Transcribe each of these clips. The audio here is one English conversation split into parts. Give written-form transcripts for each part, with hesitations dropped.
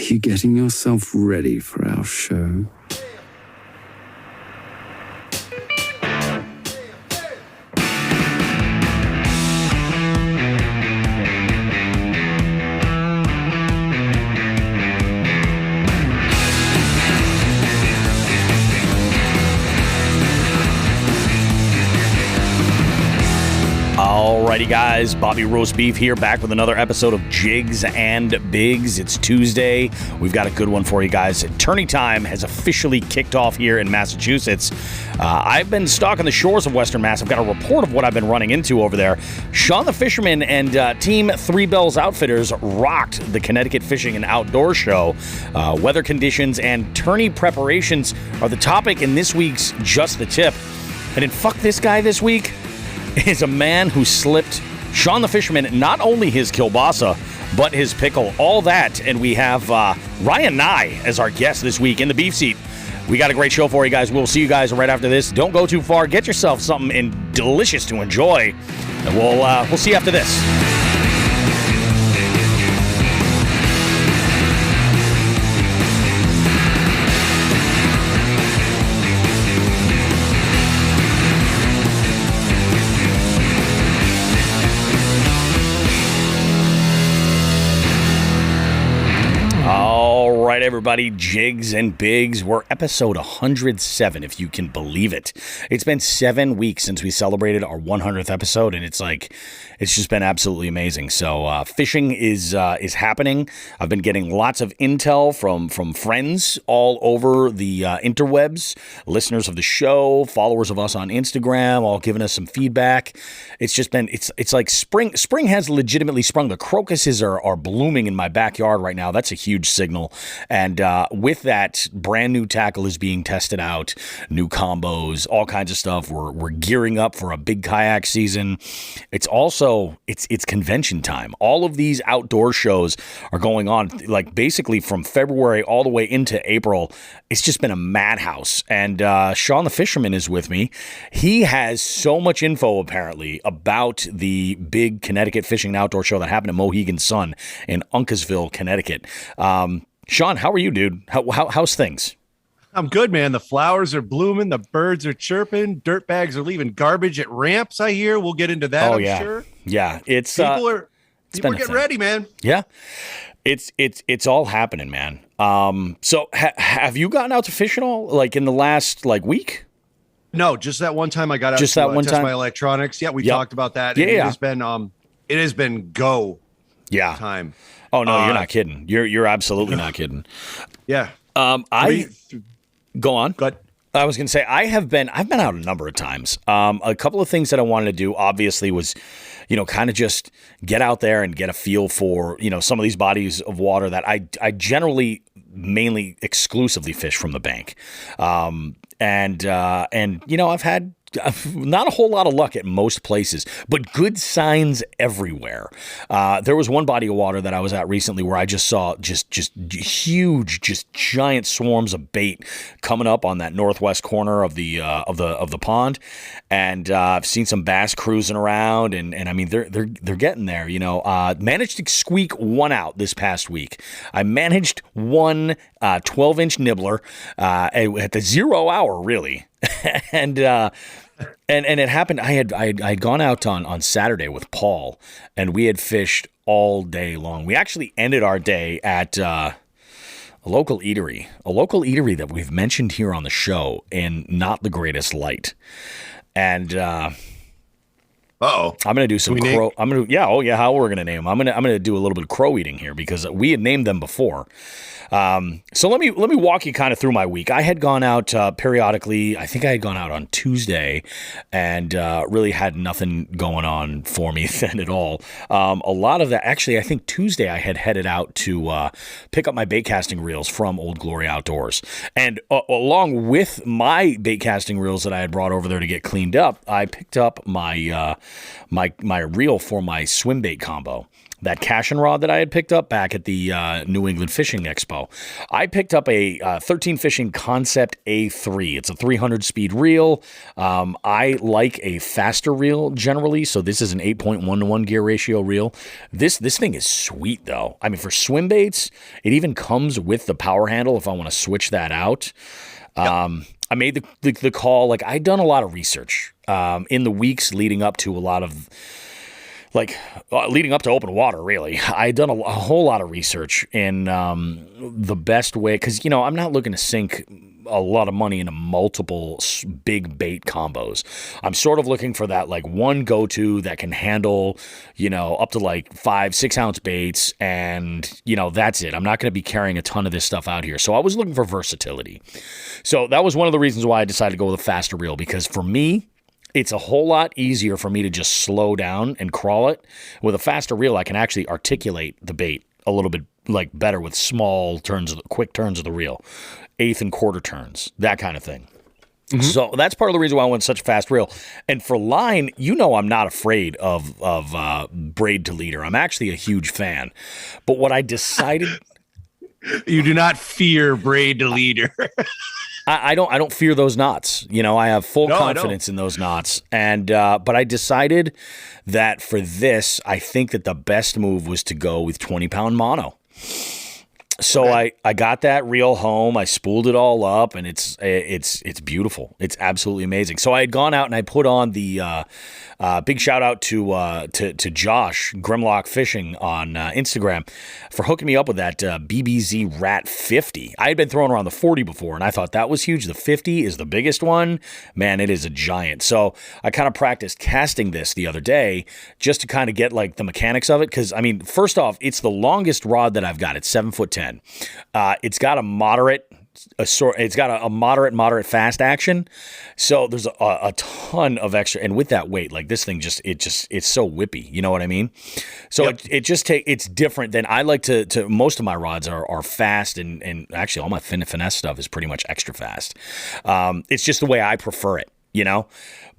you getting yourself ready for our show? Alrighty, guys, Bobby Roast Beef here, back with another episode of Jigs and Bigs. It's Tuesday. We've got a good one for you guys. Tourney time has officially kicked off here in Massachusetts. I've been stalking the shores of Western Mass. I've got a report of what I've been running into over there. Sean the Fisherman and Team Three Bells Outfitters rocked the Connecticut Fishing and Outdoor Show. Weather conditions and tourney preparations are the topic in this week's Just the Tip. And in Fuck This Guy this week is a man who slipped Sean the Fisherman not only his kielbasa, but his pickle. All that, and we have Ryan Nye as our guest this week in the beef seat. We got a great show for you guys. We'll see you guys right after this. Don't go too far. Get yourself something delicious to enjoy, and we'll see you after this. All right, everybody, Jigs and Bigs. We're episode 107, if you can believe it. It's been 7 weeks since we celebrated our 100th episode, and it's just been absolutely amazing. So fishing is happening. I've been getting lots of intel from friends all over the interwebs, listeners of the show, followers of us on Instagram, all giving us some feedback. It's just been, it's like spring. Spring has legitimately sprung. The crocuses are blooming in my backyard right now. That's a huge signal. And with that, brand new tackle is being tested out, new combos, all kinds of stuff. We're gearing up for a big kayak season. It's also, it's convention time. All of these outdoor shows are going on, like basically from February all the way into April. It's just been a madhouse. And Sean the Fisherman is with me. He has so much info, apparently, about the big Connecticut Fishing and Outdoor Show that happened at Mohegan Sun in Uncasville, Connecticut. Sean, how are you, dude? How's things? I'm good, man. The flowers are blooming. The birds are chirping. Dirtbags are leaving garbage at ramps, I hear. We'll get into that, I'm sure. Yeah. People are getting ready, man. Yeah. It's all happening, man. So have you gotten out to fish at all, like in the last week? No, just that one time I got out just to that one test time? my electronics. Yeah, we talked about that. Yeah, It has been go time. Oh no, you're not kidding. You're absolutely not kidding. Yeah. Go on. Go ahead. I was going to say I've been out a number of times. A couple of things that I wanted to do obviously was, kind of just get out there and get a feel for, some of these bodies of water that I generally mainly exclusively fish from the bank. And I've had not a whole lot of luck at most places, but good signs everywhere. There was one body of water that I was at recently where I just saw just huge, just giant swarms of bait coming up on that northwest corner of the pond, and I've seen some bass cruising around, and I mean they're getting there. Managed to squeak one out this past week. I managed one 12-inch nibbler at the 0 hour, really, and it happened. I had gone out on Saturday with Paul, and we had fished all day long. We actually ended our day at a local eatery that we've mentioned here on the show in not the greatest light. And I'm gonna do some crow. How we're gonna name them? I'm gonna do a little bit of crow eating here because we had named them before. So let me walk you kind of through my week. I had gone out periodically. I think I had gone out on Tuesday and really had nothing going on for me then at all. A lot of that, actually, I think Tuesday I had headed out to pick up my bait casting reels from Old Glory Outdoors. And along with my bait casting reels that I had brought over there to get cleaned up, I picked up my reel for my swim bait combo, that Cashin rod that I had picked up back at the New England Fishing Expo. I picked up a 13 Fishing Concept A3. It's a 300 speed reel. I like a faster reel generally, so this is an 8.1 to 1 gear ratio reel. This thing is sweet though. I mean, for swim baits, it even comes with the power handle if I want to switch that out. I made the call. Like, I'd done a lot of research in the weeks leading up to leading up to open water, really. I had done a whole lot of research in the best way, because, I'm not looking to sink a lot of money into multiple big bait combos. I'm sort of looking for that one go-to that can handle, up to 5-6 ounce baits, and that's it. I'm not going to be carrying a ton of this stuff out here. So I was looking for versatility. So that was one of the reasons why I decided to go with a faster reel, because for me, it's a whole lot easier for me to just slow down and crawl it. With a faster reel, I can actually articulate the bait a little bit better with small turns, quick turns of the reel, eighth and quarter turns, that kind of thing. Mm-hmm. So that's part of the reason why I went such a fast reel. And for line, I'm not afraid of braid to leader. I'm actually a huge fan. But what I decided... You do not fear braid to leader. I don't fear those knots. I have full confidence in those knots. And but I decided that for this, I think that the best move was to go with 20-pound mono. So okay. I got that reel home. I spooled it all up, and it's beautiful. It's absolutely amazing. So I had gone out and I put on the big shout out to Josh Grimlock Fishing on Instagram for hooking me up with that BBZ Rat 50. I had been throwing around the 40 before, and I thought that was huge. The 50 is the biggest one. Man, it is a giant. So I kind of practiced casting this the other day just to kind of get the mechanics of it. Because first off, it's the longest rod that I've got. It's 7'10". It's got a moderate fast action, so there's a ton of extra, and with that weight, this thing it's so whippy, you know what I mean? So yep. It's different than I like to most of my rods are fast, and actually all my finesse stuff is pretty much extra fast. It's just the way I prefer it.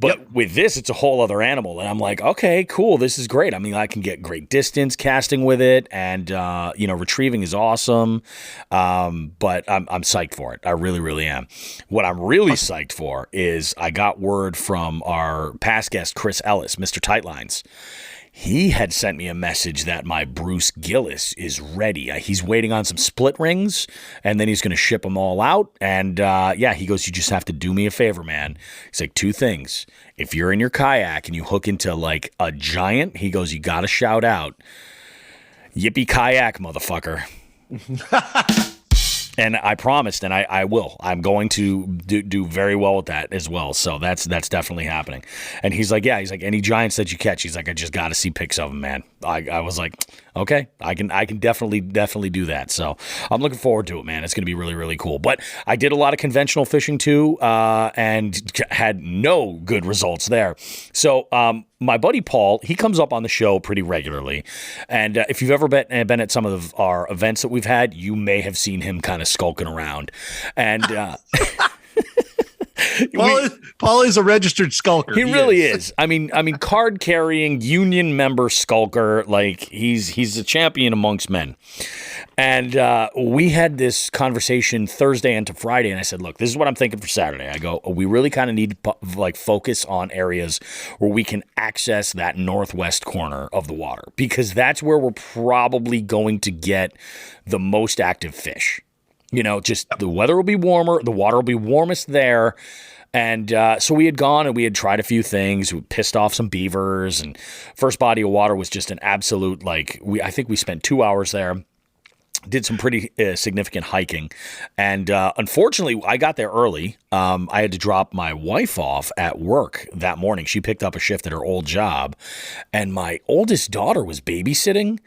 But yep. With this, it's a whole other animal. And I'm like, okay, cool. This is great. I can get great distance casting with it, and, retrieving is awesome. But I'm psyched for it. I really, really am. What I'm really psyched for is I got word from our past guest, Chris Ellis, Mr. Tightlines. He had sent me a message that my Bruce Gillis is ready. He's waiting on some split rings, and then he's going to ship them all out. And he goes, you just have to do me a favor, man. He's like, 2 things. If you're in your kayak and you hook into a giant, he goes, you got to shout out, yippee kayak, motherfucker. And I promised, and I will. I'm going to do very well with that as well. So that's definitely happening. And he's like, any giants that you catch, he's like, I just got to see pics of them, man. I was like, okay, I can definitely do that. So I'm looking forward to it, man. It's going to be really, really cool. But I did a lot of conventional fishing too, and had no good results there. So my buddy Paul, he comes up on the show pretty regularly. And if you've ever been at some of our events that we've had, you may have seen him kind of skulking around. And Paul is a registered skulker. He really is. I mean, card carrying union member skulker. He's a champion amongst men. And we had this conversation Thursday into Friday, and I said, look, this is what I'm thinking for Saturday. I go, we really kind of need to focus on areas where we can access that northwest corner of the water, because that's where we're probably going to get the most active fish. Just the weather will be warmer, the water will be warmest there. And so we had gone and we had tried a few things. We pissed off some beavers, and first body of water was just an absolute, I think we spent 2 hours there. Did some pretty significant hiking. And unfortunately, I got there early. I had to drop my wife off at work that morning. She picked up a shift at her old job. And my oldest daughter was babysitting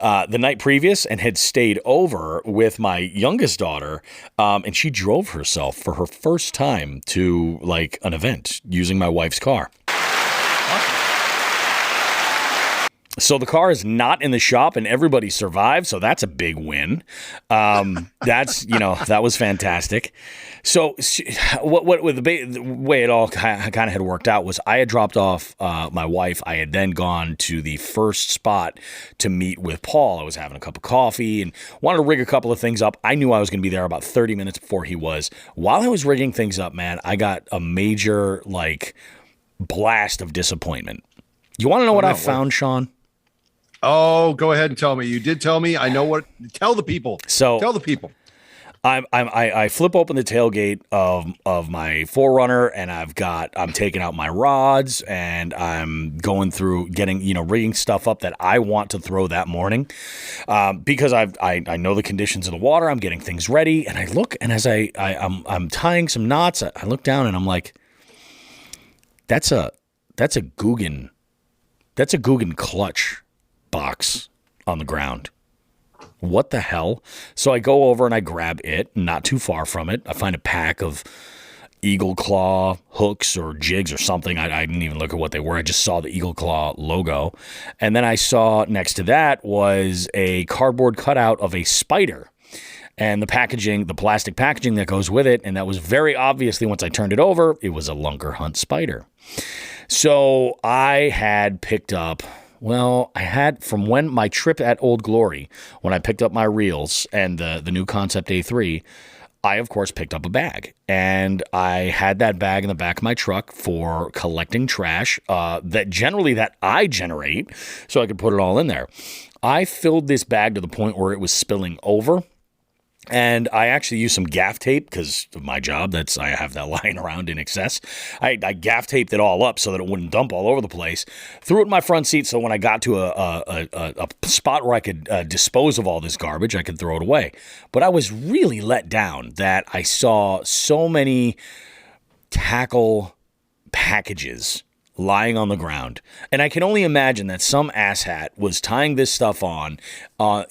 the night previous and had stayed over with my youngest daughter. And she drove herself for her first time to an event using my wife's car. So the car is not in the shop and everybody survived. So that's a big win. That was fantastic. So the way it all kind of had worked out was I had dropped off my wife. I had then gone to the first spot to meet with Paul. I was having a cup of coffee and wanted to rig a couple of things up. I knew I was going to be there about 30 minutes before he was. While I was rigging things up, man, I got a major blast of disappointment. You want to know what I found, Sean? Oh, go ahead and tell me. You did tell me. I know what. Tell the people. So tell the people. I flip open the tailgate of my 4Runner and I'm taking out my rods and I'm going through rigging stuff up that I want to throw that morning, because I know the conditions of the water. I'm getting things ready and I look, and as I'm tying some knots, I look down and I'm like, that's a Guggen clutch box on the ground. What the hell? So I go over and I grab it, not too far from it. I find a pack of Eagle Claw hooks or jigs or something. I didn't even look at what they were. I just saw the Eagle Claw logo. And then I saw next to that was a cardboard cutout of a spider and the packaging, the plastic packaging that goes with it. And that was very obviously, once I turned it over, it was a Lunker Hunt spider. So I had picked up, from when my trip at Old Glory, when I picked up my reels and the new Concept A3, I, of course, picked up a bag. And I had that bag in the back of my truck for collecting trash that I generate, so I could put it all in there. I filled this bag to the point where it was spilling over. And I actually used some gaff tape because of my job. I have that lying around in excess. I gaff taped it all up so that it wouldn't dump all over the place. Threw it in my front seat so when I got to a spot where I could dispose of all this garbage, I could throw it away. But I was really let down that I saw so many tackle packages lying on the ground. And I can only imagine that some asshat was tying this stuff on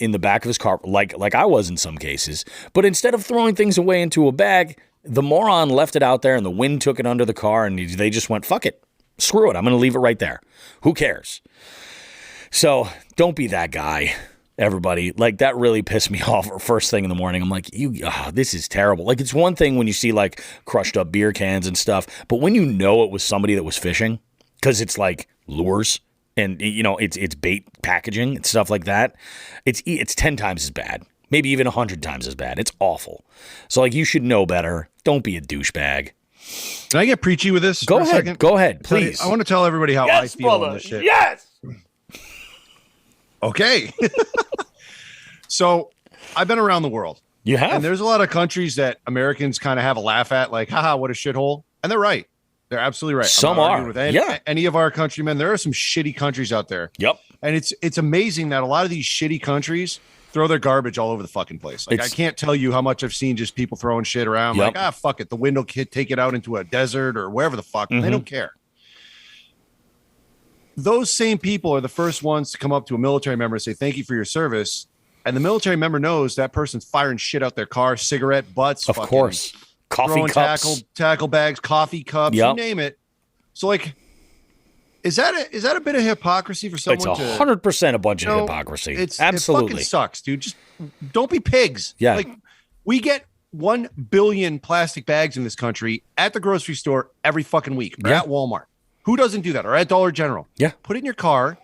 in the back of his car, like I was in some cases. But instead of throwing things away into a bag, the moron left it out there and the wind took it under the car and they just went, fuck it, screw it, I'm going to leave it right there. Who cares? So don't be that guy, everybody. That really pissed me off first thing in the morning. I'm like, this is terrible. It's one thing when you see crushed up beer cans and stuff, but when you know it was somebody that was fishing, because it's lures and, it's bait packaging and stuff like that. It's 10 times as bad, maybe even 100 times as bad. It's awful. So you should know better. Don't be a douchebag. Can I get preachy with this? Go ahead, please. I want to tell everybody how I feel on this shit. Yes. Okay. So I've been around the world. You have. And there's a lot of countries that Americans kind of have a laugh at, haha, what a shithole. And they're right. They're absolutely right. Some are. With any of our countrymen, there are some shitty countries out there. Yep. And it's amazing that a lot of these shitty countries throw their garbage all over the fucking place. I can't tell you how much I've seen just people throwing shit around. Yep. Fuck it. The wind will take it out into a desert or wherever the fuck. Mm-hmm. They don't care. Those same people are the first ones to come up to a military member and say, thank you for your service. And the military member knows that person's firing shit out their car, cigarette butts. Of course. Coffee cups, tackle bags, coffee cups, you name it. So is that a bit of hypocrisy for someone? It's 100% a bunch of hypocrisy. Absolutely. It fucking sucks, dude. Just don't be pigs. Yeah. We get 1 billion plastic bags in this country at the grocery store every fucking week or at Walmart. Who doesn't do that? Or at Dollar General. Yeah. Put it in your car,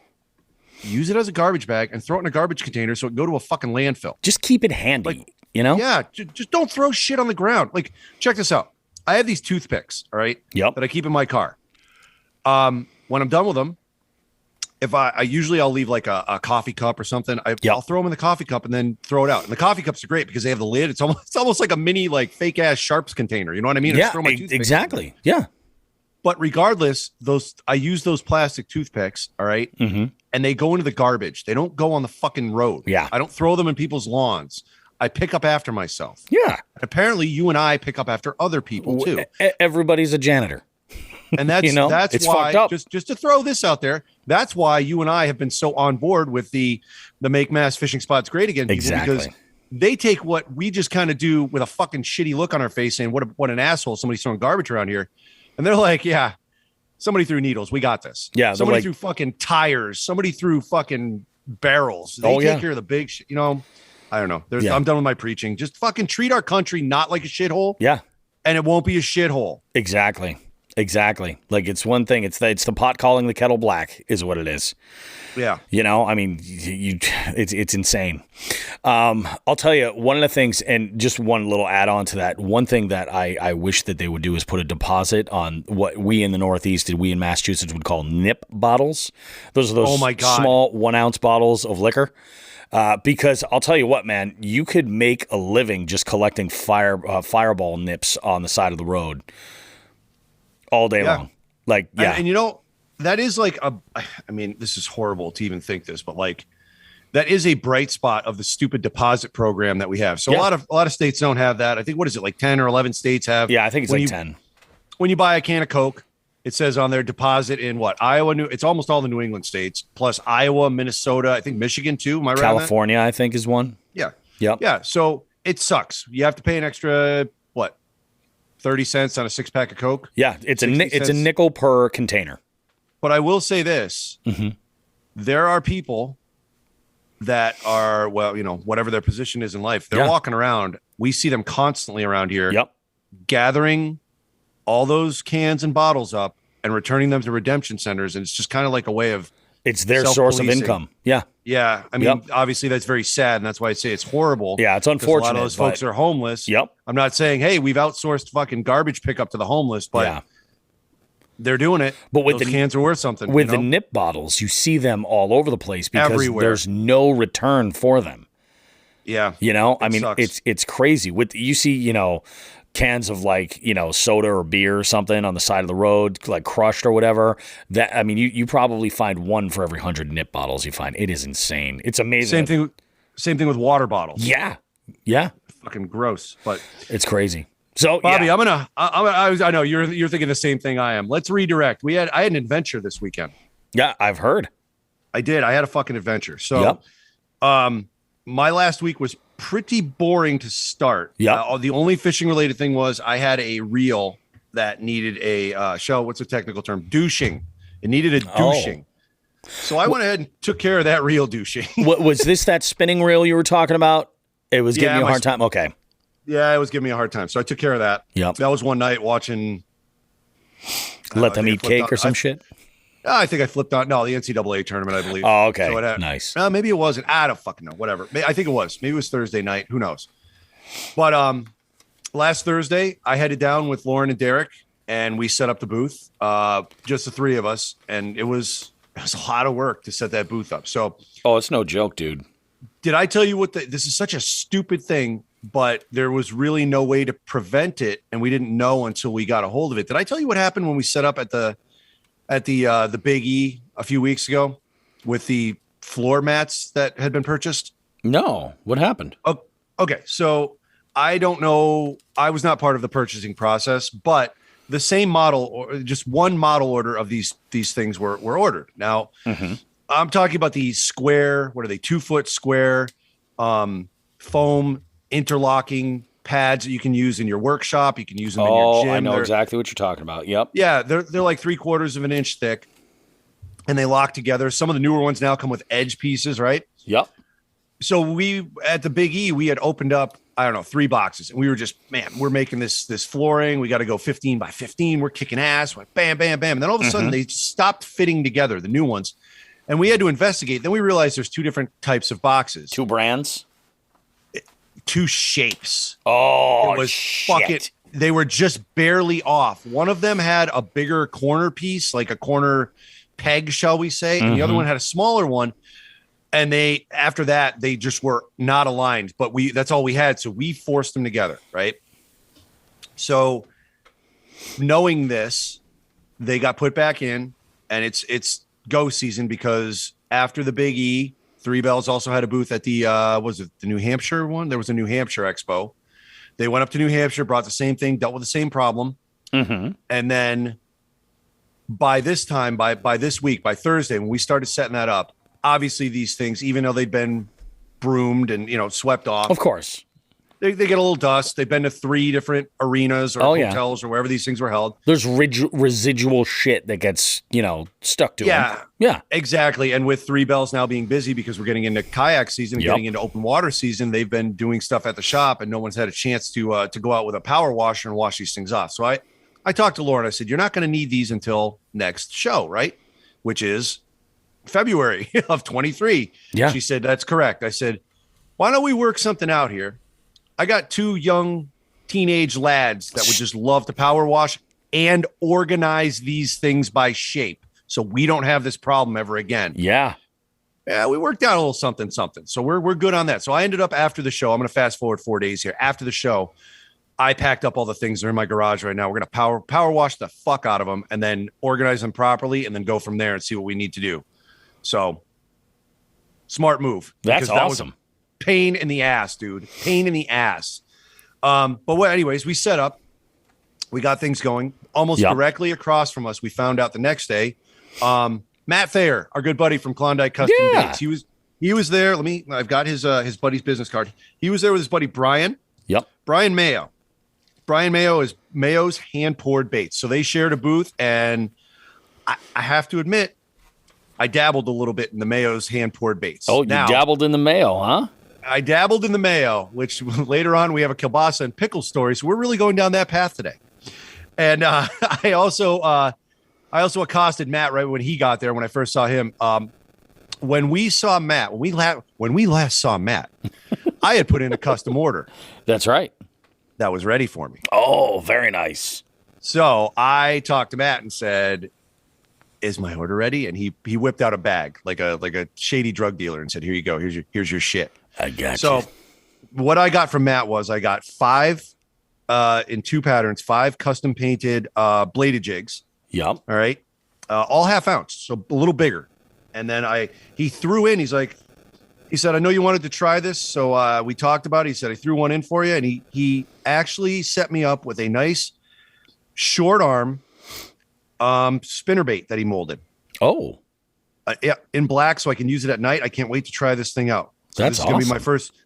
use it as a garbage bag and throw it in a garbage container so it can go to a fucking landfill. Just keep it handy. Yeah, just don't throw shit on the ground. Check this out. I have these toothpicks, all right? Yep. That I keep in my car. When I'm done with them, if I'll leave a coffee cup or something. I'll throw them in the coffee cup and then throw it out. And the coffee cups are great because they have the lid. It's almost like a mini fake ass Sharps container. You know what I mean? Yeah, exactly. Yeah. But regardless, I use those plastic toothpicks, all right? Mm-hmm. And they go into the garbage. They don't go on the fucking road. Yeah. I don't throw them in people's lawns. I pick up after myself. Yeah. Apparently, you and I pick up after other people too. Everybody's a janitor. And that's that's it's why, fucked up. just to throw this out there, that's why you and I have been so on board with the Make Mass Fishing Spots Great Again. Exactly. Because they take what we just kind of do with a fucking shitty look on our face saying, what an asshole, somebody's throwing garbage around here. And they're like, yeah, Somebody threw needles. We got this. Yeah, somebody threw fucking tires. Somebody threw fucking barrels. They take care of the big shit. You know, I don't know. I'm done with my preaching. Just fucking treat our country not like a shithole. Yeah. And it won't be a shithole. Exactly. Like it's one thing. It's the pot calling the kettle black is what it is. Yeah. You know, I mean, it's insane. I'll tell you one of the things, and just one little add on to that. One thing that I wish that they would do is put a deposit on what we in the Northeast and we in Massachusetts would call nip bottles. Those are those small 1 ounce bottles of liquor. Because I'll tell you what, man, you could make a living just collecting fireball nips on the side of the road all day long. Like, yeah. And you know, that is like I mean, this is horrible to even think this, but like that is a bright spot of the stupid deposit program that we have. So a lot of states don't have that. I think, what is it, like 10 or 11 states have? Yeah, I think it's like 10. When you buy a can of Coke, it says on their deposit in what? Iowa, it's almost all the New England states, plus Iowa, Minnesota, I think Michigan too. Am I right? California, I think, is one. Yeah. Yep. Yeah. So it sucks. You have to pay an extra, 30 cents on a 6-pack of Coke? Yeah. It's a nickel per container. But I will say this. Mm-hmm. There are people that are, whatever their position is in life, they're walking around. We see them constantly around here. Yep. Gathering all those cans and bottles up and returning them to redemption centers. And it's just kind of like a way of, it's their source of income. Yeah. Yeah. I mean, obviously that's very sad. And that's why I say it's horrible. Yeah. It's unfortunate. A lot of those folks are homeless. Yep. I'm not saying, hey, we've outsourced fucking garbage pickup to the homeless, but they're doing it. But with those cans are worth something. With the nip bottles, you see them all over the place because there's no return for them. Yeah. You know, I mean, sucks. it's crazy. You see, cans of soda or beer or something on the side of the road, like crushed or whatever. That, I mean, you probably find one for every 100 nip bottles you find. It is insane. It's amazing. Same thing with water bottles. Yeah. Yeah. Fucking gross, but it's crazy. So Bobby, I know you're thinking the same thing I am. Let's redirect. I had an adventure this weekend. Yeah, I've heard. I did. I had a fucking adventure. So, my last week was pretty boring to start. Yeah. The only fishing related thing was I had a reel that needed a what's the technical term? Douching. It needed a douching. So I went ahead and took care of that reel douching. What was this? That spinning reel you were talking about? It was giving you a hard time. Okay. Yeah, it was giving me a hard time. So I took care of that. Yep. That was one night watching. Let them eat cake or some shit. I think I flipped on. No, the NCAA tournament, I believe. Oh, okay. So nice. Maybe it wasn't. I don't fucking know. Whatever. I think it was. Maybe it was Thursday night. Who knows? But last Thursday, I headed down with Lauren and Derek, and we set up the booth. Just the three of us, and it was a lot of work to set that booth up. So, it's no joke, dude. Did I tell you this is such a stupid thing, but there was really no way to prevent it, and we didn't know until we got a hold of it. Did I tell you what happened when we set up at the Big E a few weeks ago with the floor mats that had been purchased? No. What happened? Oh, okay. So I don't know. I was not part of the purchasing process, but the same model or just one model order of these things were ordered. Now, I'm talking about the square, what are they, 2-foot square foam interlocking pads that you can use in your workshop. You can use them in your gym. I know exactly what you're talking about. Yep. Yeah, they're like 3/4 of an inch thick, and they lock together. Some of the newer ones now come with edge pieces, right? Yep. So we at the Big E, we had opened up, I don't know, 3 boxes, and we were just, man, we're making this flooring. We got to go 15 by 15. We're kicking ass. Like bam, bam, bam. And then all of a sudden they stopped fitting together, the new ones, and we had to investigate. Then we realized there's 2 different types of boxes, 2 brands. 2 shapes. Oh, it was shit. They were just barely off. One of them had a bigger corner piece, like a corner peg, shall we say, and the other one had a smaller one. And after that, they just were not aligned. But that's all we had, so we forced them together, right? So, knowing this, they got put back in, and it's go season because after the Big E. Three Bells also had a booth at the the New Hampshire one? There was a New Hampshire expo. They went up to New Hampshire, brought the same thing, dealt with the same problem. And then by this time, by this week, by Thursday, when we started setting that up, obviously these things, even though they'd been broomed and, swept off. Of course. They get a little dust. They've been to 3 different arenas or hotels or wherever these things were held. There's residual shit that gets, stuck to them. Yeah, exactly. And with 3 Bells now being busy because we're getting into kayak season, getting into open water season, they've been doing stuff at the shop and no one's had a chance to go out with a power washer and wash these things off. So I talked to Lauren. I said, you're not going to need these until next show, right? Which is February of 23. Yeah. She said, that's correct. I said, why don't we work something out here? I got 2 young teenage lads that would just love to power wash and organize these things by shape. So we don't have this problem ever again. Yeah. Yeah, we worked out a little something. So we're good on that. So I ended up after the show, I'm going to fast forward 4 days here. After the show, I packed up all the things that are in my garage right now. We're going to power wash the fuck out of them and then organize them properly and then go from there and see what we need to do. So smart move. That's awesome. Pain in the ass, dude. Pain in the ass. Anyways, we set up. We got things going. Almost directly across from us, we found out the next day. Matt Thayer, our good buddy from Klondike Custom Baits. He was there. I've got his buddy's business card. He was there with his buddy Brian. Yep. Brian Mayo. Brian Mayo is Mayo's Hand Poured Baits. So they shared a booth, and I have to admit, I dabbled a little bit in the Mayo's Hand Poured Baits. Oh, you dabbled in the Mayo, huh? I dabbled in the Mayo, which later on we have a kielbasa and pickle story. So we're really going down that path today. And I also accosted Matt right when he got there. When I first saw him, when we last saw Matt, I had put in a custom order. That's right. That was ready for me. Oh, very nice. So I talked to Matt and said, "Is my order ready?" And he whipped out a bag like a shady drug dealer and said, "Here you go. Here's your shit." I got you. So what I got from Matt was I got 5 in 2 patterns, 5 custom painted bladed jigs. Yep. All right. All half ounce, so a little bigger. And then he threw in, he said, "I know you wanted to try this." So we talked about it. He said, "I threw one in for you." And he actually set me up with a nice short arm spinnerbait that he molded. Oh. Yeah, in black, so I can use it at night. I can't wait to try this thing out. So That's this is going to be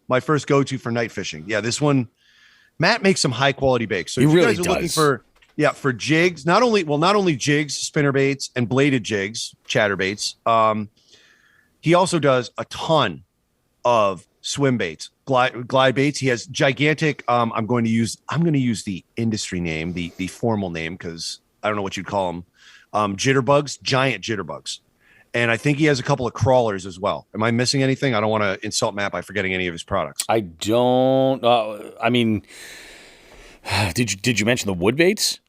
my first go-to for night fishing. Yeah, this one, Matt makes some high-quality baits. So if you guys are looking for jigs, not only jigs, spinnerbaits, and bladed jigs, chatterbaits, he also does a ton of swim baits, glide baits. He has gigantic. I'm going to use the industry name, the formal name, because I don't know what you'd call them. Jitterbugs, giant jitterbugs. And I think he has a couple of crawlers as well. Am I missing anything? I don't want to insult Matt by forgetting any of his products. I don't. Did you mention the wood baits?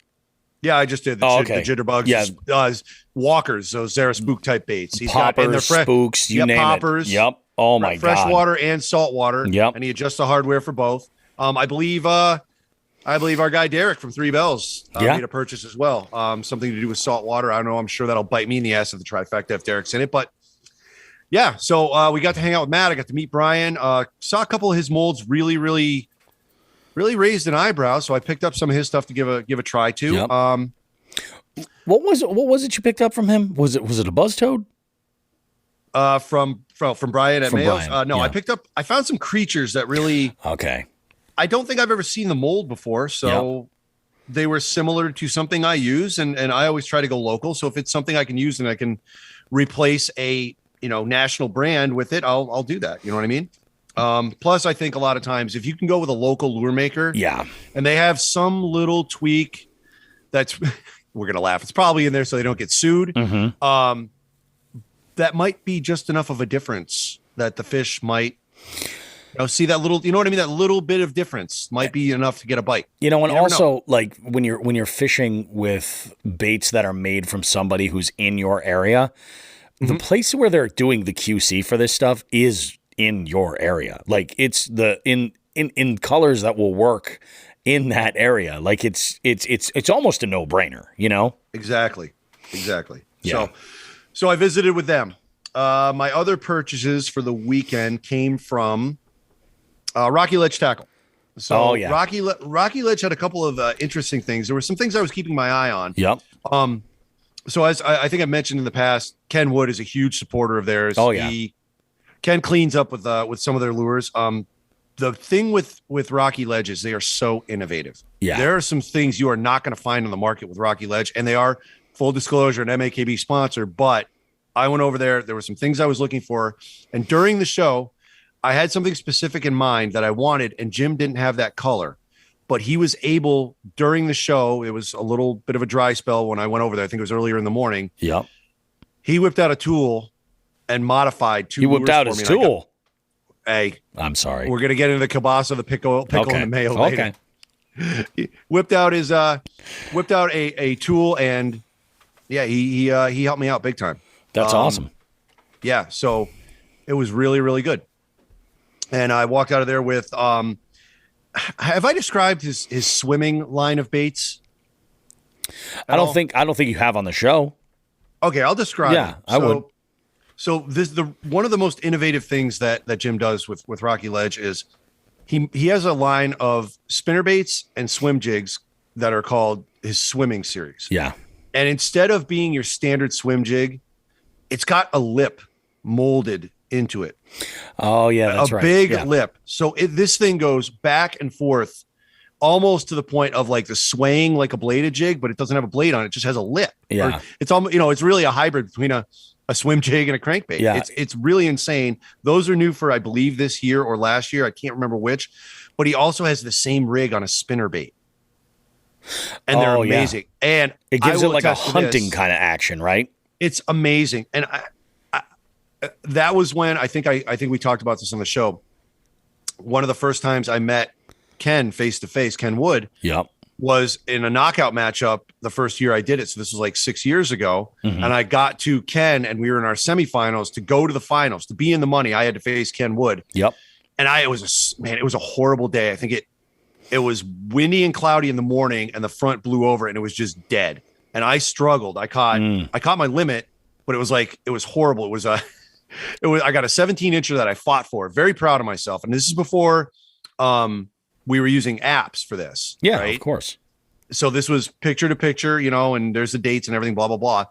Yeah, I just did. The jitterbugs. Yeah, walkers, those Zara spook type baits. He's poppers, spooks, you name poppers, it. Yep. Oh my god. Freshwater and saltwater. Yep. And he adjusts the hardware for both. I believe our guy Derek from 3 Bells made a purchase as well. Something to do with salt water. I don't know. I'm sure that'll bite me in the ass of the trifecta if Derek's in it. But yeah, so we got to hang out with Matt. I got to meet Brian. Saw a couple of his molds really, really, really raised an eyebrow. So I picked up some of his stuff to give a try to. Yep. What was it you picked up from him? Was it a buzz toad? From Brian at Mayo's. No, yeah. I found some creatures that really. Okay. I don't think I've ever seen the mold before, so they were similar to something I use, and I always try to go local. So if it's something I can use and I can replace a national brand with it, I'll do that. You know what I mean? Plus, I think a lot of times if you can go with a local lure maker, and they have some little tweak that's we're gonna laugh. It's probably in there so they don't get sued. Mm-hmm. That might be just enough of a difference that the fish might. See that little, you know what I mean? That little bit of difference might be enough to get a bite. And also like when you're fishing with baits that are made from somebody who's in your area, the place where they're doing the QC for this stuff is in your area. Like it's in colors that will work in that area. Like it's almost a no-brainer, Exactly. Yeah. So I visited with them. My other purchases for the weekend came from Rocky Ledge Tackle. So Rocky Ledge had a couple of interesting things. There were some things I was keeping my eye on. Yep. So as I think I mentioned in the past, Ken Wood is a huge supporter of theirs. Oh yeah. Ken cleans up with some of their lures. the thing with Rocky Ledge is they are so innovative. Yeah. There are some things you are not going to find on the market with Rocky Ledge, and they are, full disclosure, an MAKB sponsor, but I went over there. There were some things I was looking for, and during the show, I had something specific in mind that I wanted, and Jim didn't have that color, but he was able during the show. It was a little bit of a dry spell when I went over there. I think it was earlier in the morning. Yep. He whipped out a tool and modified two. He whipped out his tool. Hey, I'm sorry. We're gonna get into the kielbasa, the pickle Okay. and the mayo later. Okay. He whipped out a tool, and yeah, he helped me out big time. That's awesome. Yeah, so it was really, really good. And I walked out of there with have I described his swimming line of baits? I don't think you have on the show. Okay, I'll describe Yeah, it. I would. So one of the most innovative things that Jim does with Rocky Ledge is he has a line of spinner baits and swim jigs that are called his swimming series. Yeah. And instead of being your standard swim jig, it's got a lip molded into it. Oh yeah, that's right. A big Yeah. lip. So this thing goes back and forth almost to the point of like the swaying like a bladed jig, but it doesn't have a blade on it. It just has a lip. Yeah. Or it's almost, it's really a hybrid between a swim jig and a crankbait. Yeah. It's really insane. Those are new for, I believe, this year or last year. I can't remember which, but he also has the same rig on a spinner bait. And they're amazing. Yeah. And it gives it like a hunting kind of action, right? It's amazing. And that was when I think we talked about this on the show. One of the first times I met Ken face to face, Ken Wood, was in a knockout matchup the first year I did it. So this was like 6 years ago. Mm-hmm. And I got to Ken, and we were in our semifinals to go to the finals, to be in the money. I had to face Ken Wood. Yep. And it was a horrible day. I think it was windy and cloudy in the morning, and the front blew over, and it was just dead. And I struggled. I caught my limit, but it was horrible. I got a 17-incher that I fought for. Very proud of myself. And this is before we were using apps for this. Yeah, right? Of course. So this was picture to picture, and there's the dates and everything, blah, blah, blah.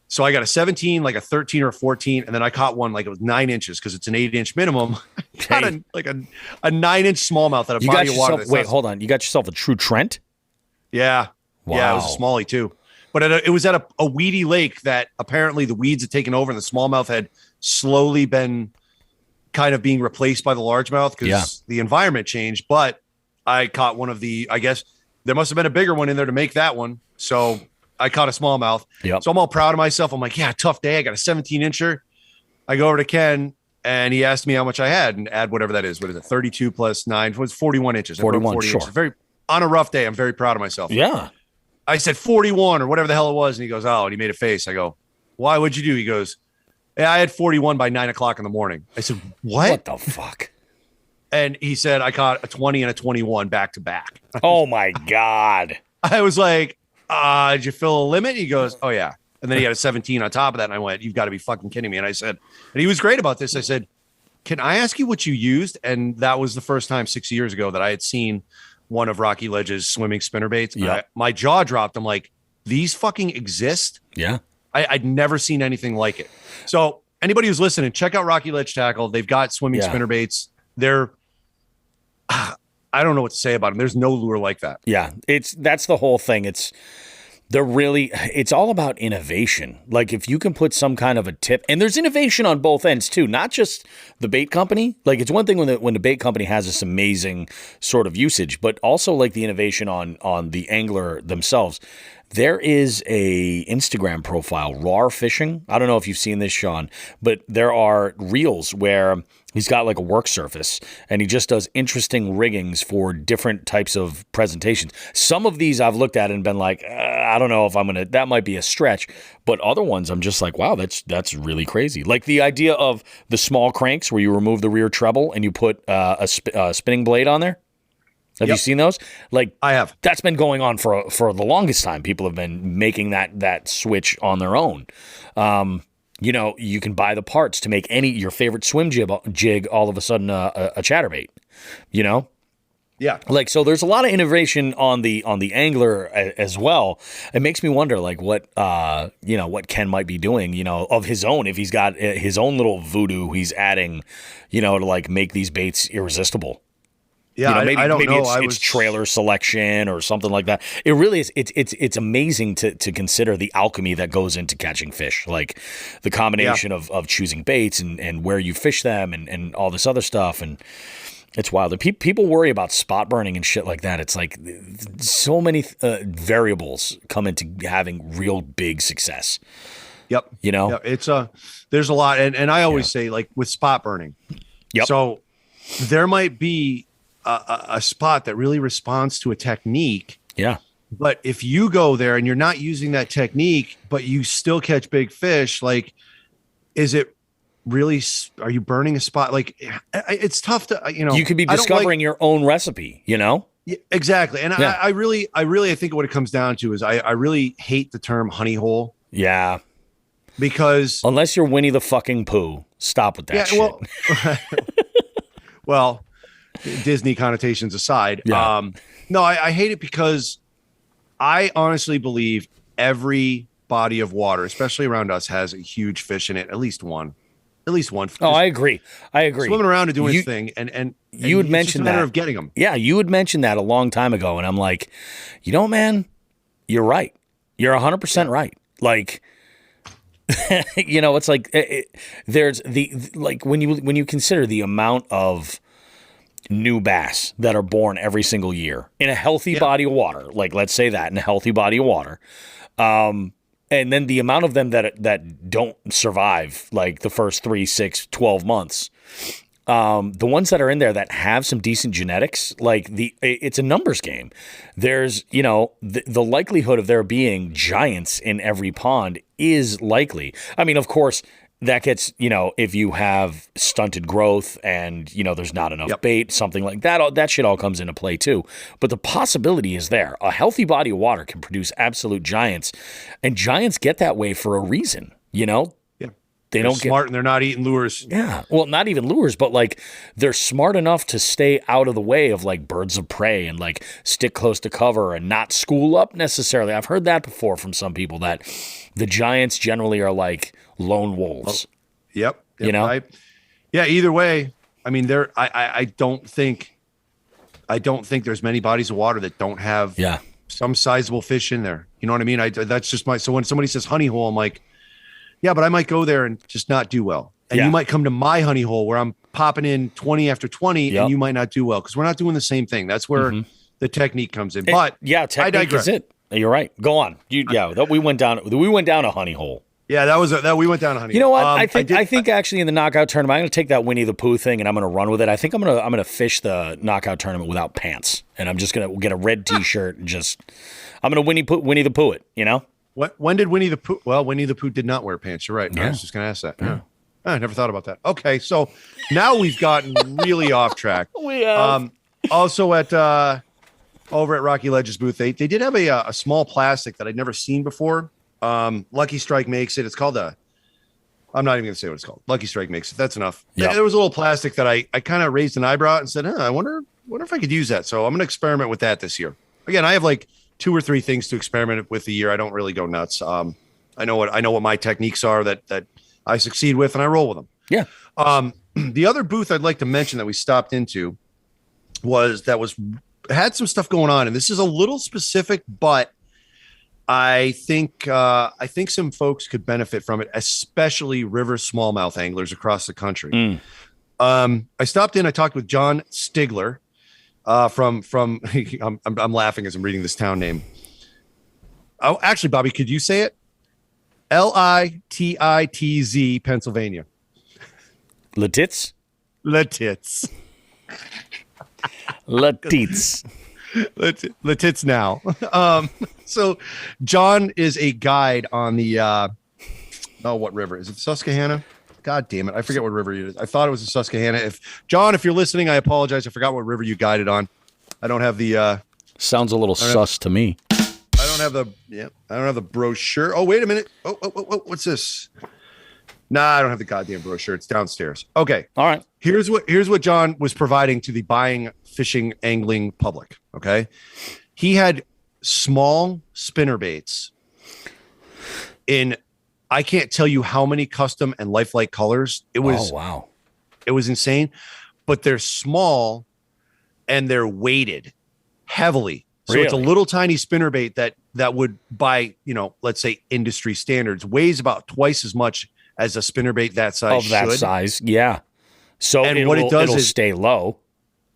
So I got a 17, like a 13 or a 14. And then I caught one like it was 9 inches because it's an 8-inch minimum. Got a 9-inch smallmouth at a body of water. Wait, hold on. You got yourself a true Trent? Yeah. Wow. Yeah, it was a smallie too. But it was at a weedy lake that apparently the weeds had taken over, and the smallmouth had slowly been kind of being replaced by the largemouth because the environment changed. But I caught one of I guess there must have been a bigger one in there to make that one. So I caught a smallmouth. Yep. So I'm all proud of myself. I'm like, yeah, tough day. I got a 17-incher. I go over to Ken, and he asked me how much I had, and add whatever that is. What is it? 32 plus 9. It was 41 inches. 41, 40 sure. inches. On a rough day, I'm very proud of myself. Yeah. I said 41 or whatever the hell it was. And he goes, oh, and he made a face. I go, why? What'd you do? He goes, yeah, I had 41 by 9 o'clock in the morning. I said, what the fuck? And he said, I caught a 20 and a 21 back to back. Oh my God. I was like, did you fill a limit? He goes, oh yeah. And then he had a 17 on top of that. And I went, you've got to be fucking kidding me. And I said, and he was great about this. I said, can I ask you what you used? And that was the first time 6 years ago that I had seen one of Rocky Ledge's swimming spinner baits. Yeah. My jaw dropped. I'm like, these fucking exist? Yeah. I'd never seen anything like it. So anybody who's listening, check out Rocky Ledge Tackle. They've got swimming spinner baits. They're, I don't know what to say about them. There's no lure like that. Yeah. That's the whole thing. It's all about innovation. Like if you can put some kind of a tip, and there's innovation on both ends too, not just the bait company. Like it's one thing when the bait company has this amazing sort of usage, but also like the innovation on the angler themselves. There is a Instagram profile, Raw Fishing. I don't know if you've seen this, Sean, but there are reels where he's got like a work surface and he just does interesting riggings for different types of presentations. Some of these I've looked at and been like, I don't know if that might be a stretch, but other ones I'm just like, wow, that's really crazy. Like the idea of the small cranks where you remove the rear treble and you put a spinning blade on there. Have you seen those? Like I have. That's been going on for the longest time. People have been making that switch on their own. You can buy the parts to make your favorite swim jig all of a sudden a chatterbait. Yeah, Yeah. Like, so there's a lot of innovation on the angler as well. It makes me wonder, like, what what Ken might be doing, of his own, if he's got his own little voodoo he's adding, to like make these baits irresistible. Yeah, Maybe, I don't maybe know. it's trailer selection or something like that. It really is. It's amazing to consider the alchemy that goes into catching fish, like the combination of choosing baits and where you fish them and all this other stuff. And it's wild. People worry about spot burning and shit like that. It's like so many variables come into having real big success. Yep. Yep. It's there's a lot, and I always say, like, with spot burning. Yep. So there might be a spot that really responds to a technique. Yeah. But if you go there and you're not using that technique, but you still catch big fish, like, is it really, are you burning a spot? Like, it's tough to, you could be discovering your own recipe, Yeah, exactly. And yeah. I really think what it comes down to is I really hate the term honey hole. Yeah. Because unless you're Winnie the fucking Pooh, stop with that shit. Well, Disney connotations aside. Yeah. No, I hate it because I honestly believe every body of water, especially around us, has a huge fish in it. At least one. Oh, I agree. Swimming around and doing his thing, and you had mentioned that. It's a matter that. of getting them. Yeah, you had mentioned that a long time ago, and I'm like, man, you're right. You're 100% right. Like, it's like there's like when you consider the amount of new bass that are born every single year in a healthy body of water, like let's say that in a healthy body of water. And then the amount of them that don't survive like the first 3, 6, 12 months, the ones that are in there that have some decent genetics, like it's a numbers game. There's, the likelihood of there being giants in every pond is likely. I mean, of course, that gets, if you have stunted growth and, there's not enough bait, something like that, that shit all comes into play too. But the possibility is there. A healthy body of water can produce absolute giants, and giants get that way for a reason, Yeah. They're smart and they're not eating lures. Yeah. Well, not even lures, but like they're smart enough to stay out of the way of like birds of prey and like stick close to cover and not school up necessarily. I've heard that before from some people that the giants generally are like lone wolves. Yep. Either way, I mean, I don't think there's many bodies of water that don't have some sizable fish in there. You know what I mean? That's just so when somebody says honey hole, I'm like, yeah, but I might go there and just not do well. And you might come to my honey hole where I'm popping in 20 after 20 and you might not do well because we're not doing the same thing. That's where the technique comes in. But technique is it. You're right. Go on. We went down a honey hole. Yeah, we went down a honey. You know what? I think actually in the knockout tournament, I'm going to take that Winnie the Pooh thing and I'm going to run with it. I think I'm going to fish the knockout tournament without pants, and I'm just going to get a red T-shirt and I'm going to Winnie the Pooh it. When did Winnie the Pooh? Well, Winnie the Pooh did not wear pants. You're right. Yeah. I was just going to ask that. Yeah. I never thought about that. Okay, so now we've gotten really off track. We have. Also at over at Rocky Ledge's booth, they did have a small plastic that I'd never seen before. Lucky Strike makes it. It's called I'm not even going to say what it's called. Lucky Strike makes it. That's enough. Yep. There was a little plastic that I kind of raised an eyebrow and said, I wonder if I could use that. So I'm going to experiment with that this year. Again, I have like 2 or 3 things to experiment with a year. I don't really go nuts. I know what my techniques are that I succeed with, and I roll with them. Yeah. The other booth I'd like to mention that we stopped into had some stuff going on, and this is a little specific, but I think some folks could benefit from it, especially river smallmouth anglers across the country. I stopped in. I talked with John Stigler from I'm laughing as I'm reading this town name. Oh, actually, Bobby, could you say it? Lititz, Pennsylvania. Lititz. Lititz now. So John is a guide on the what river is it? Susquehanna. God damn it, I forget what river it is. I thought it was the Susquehanna. If you're listening, I apologize. I forgot what river you guided on. I don't have the sounds a little sus to me. I don't have the brochure. Oh, wait a minute. Oh, what's this? Nah, I don't have the goddamn brochure. It's downstairs. Okay. All right. Here's what John was providing to the buying, fishing, angling public. Okay. He had small spinner baits in, I can't tell you how many custom and lifelike colors. It was, wow. It was insane, but they're small and they're weighted heavily. So it's a little tiny spinnerbait that would, by, let's say industry standards, weighs about twice as much as a spinnerbait that size. Of that size, yeah. So and what it does it'll is stay low.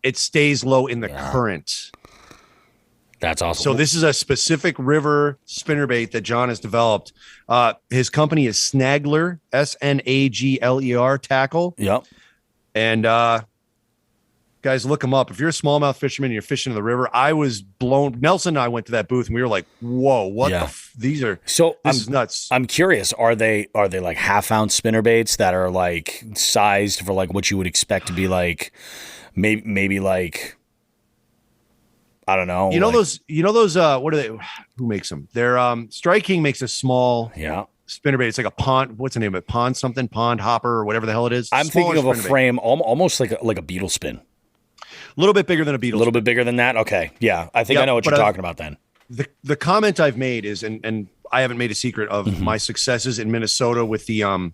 It stays low in the current. That's awesome. So this is a specific river spinnerbait that John has developed. His company is Snagler, Snagler Tackle. Yep. And guys, look them up. If you're a smallmouth fisherman and you're fishing in the river, I was blown. Nelson and I went to that booth and we were like, whoa, what these are. So this is nuts. I'm curious. Are they like 1/2 ounce spinnerbaits that are like sized for like what you would expect to be like, maybe like, I don't know. Those, what are they? Who makes them? They're Strike King makes a small spinnerbait. It's like a pond. What's the name of it? Pond hopper or whatever the hell it is. I'm thinking of a frame almost like a beetle spin. A little bit bigger than a beetle. A little bit bigger than that. Okay. Yeah. I think I know what you're talking about then. The comment I've made is, and I haven't made a secret of my successes in Minnesota with the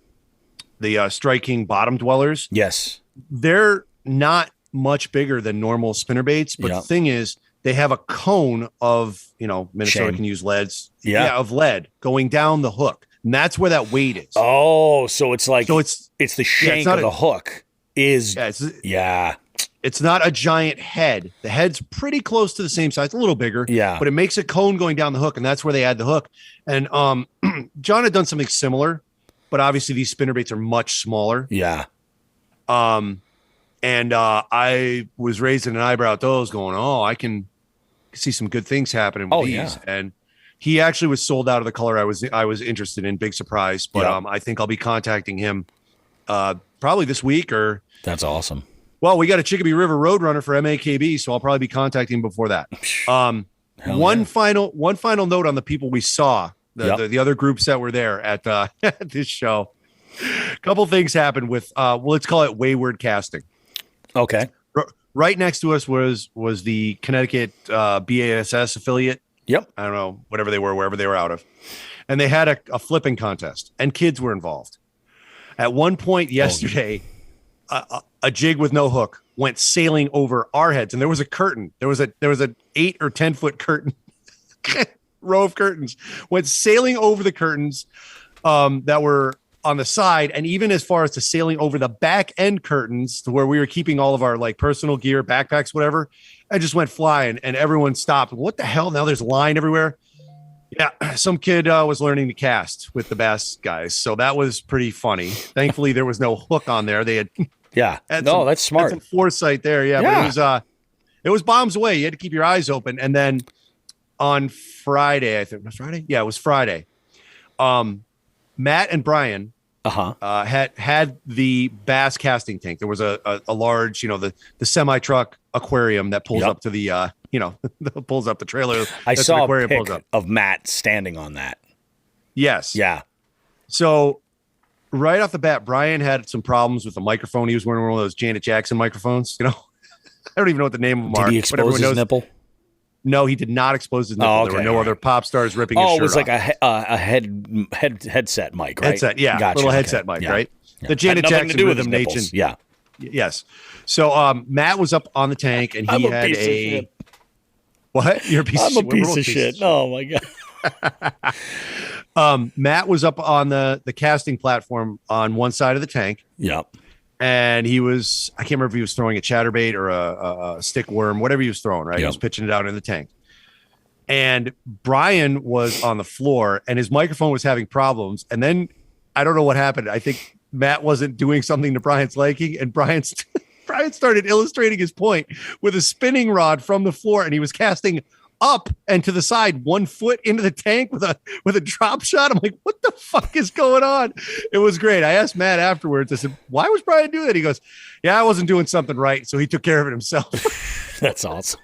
Strike King bottom dwellers. Yes. They're not much bigger than normal spinnerbaits, but the thing is, they have a cone of, Minnesota can use leads. Yeah, of lead going down the hook. And that's where that weight is. Oh, so it's like, it's the shank of the hook is. It's not a giant head. The head's pretty close to the same size, a little bigger. Yeah. But it makes a cone going down the hook, and that's where they add the hook. And John had done something similar, but obviously these spinnerbaits are much smaller. Yeah. And I was raising an eyebrow at those, going, I can see some good things happening with these. Yeah. And he actually was sold out of the color I was interested in. Big surprise. But I think I'll be contacting him probably this week or. That's awesome. Well, we got a Chicopee River Roadrunner for MAKB, so I'll probably be contacting him before that. One final note on the people we saw, the other groups that were there at this show. A couple things happened with let's call it Wayward Casting. Okay. Right next to us was the Connecticut BASS affiliate. Yep. I don't know, whatever they were, wherever they were out of. And they had a flipping contest, and kids were involved. At one point yesterday, a jig with no hook went sailing over our heads, and there was a curtain. There was an 8 or 10 foot curtain, row of curtains went sailing over the curtains that were on the side, and even as far as to sailing over the back end curtains to where we were keeping all of our like personal gear, backpacks, whatever. I just went flying, and everyone stopped. What the hell? Now there's line everywhere. Yeah, some kid was learning to cast with the bass guys, so that was pretty funny. Thankfully, there was no hook on there. They had that's smart. Some foresight there. But it was bombs away. You had to keep your eyes open. And then on Friday, I think it was Friday. Matt and Brian had the bass casting tank. There was a large, the semi truck aquarium that pulls up to the pulls up the trailer. I saw a pic of Matt standing on that. Yes. Yeah. So right off the bat, Brian had some problems with the microphone. He was wearing one of those Janet Jackson microphones. I don't even know what the name of them are. Did he expose his nipple? No, he did not expose his nipple. There were no other pop stars ripping his shirt off. It was like a headset mic, right? Headset, yeah. Gotcha. Little headset mic, right? Yeah. The Janet Jackson rhythm nation. Yeah. Yes. So Matt was up on the tank, and he had a what? You're a piece of shit. I'm a piece of shit. Oh my God. Matt was up on the casting platform on one side of the tank. Yep. And he was, I can't remember if he was throwing a chatterbait or a stick worm, whatever he was throwing, right? Yep. He was pitching it out in the tank. And Brian was on the floor, and his microphone was having problems. And then I don't know what happened. I think Matt wasn't doing something to Brian's liking, and Brian started illustrating his point with a spinning rod from the floor, and he was casting up and to the side 1 foot into the tank with a drop shot. I'm like, what the fuck is going on? It was great. I asked Matt afterwards, I said, why was Brian doing that? He goes, yeah, I wasn't doing something right. So he took care of it himself. That's awesome.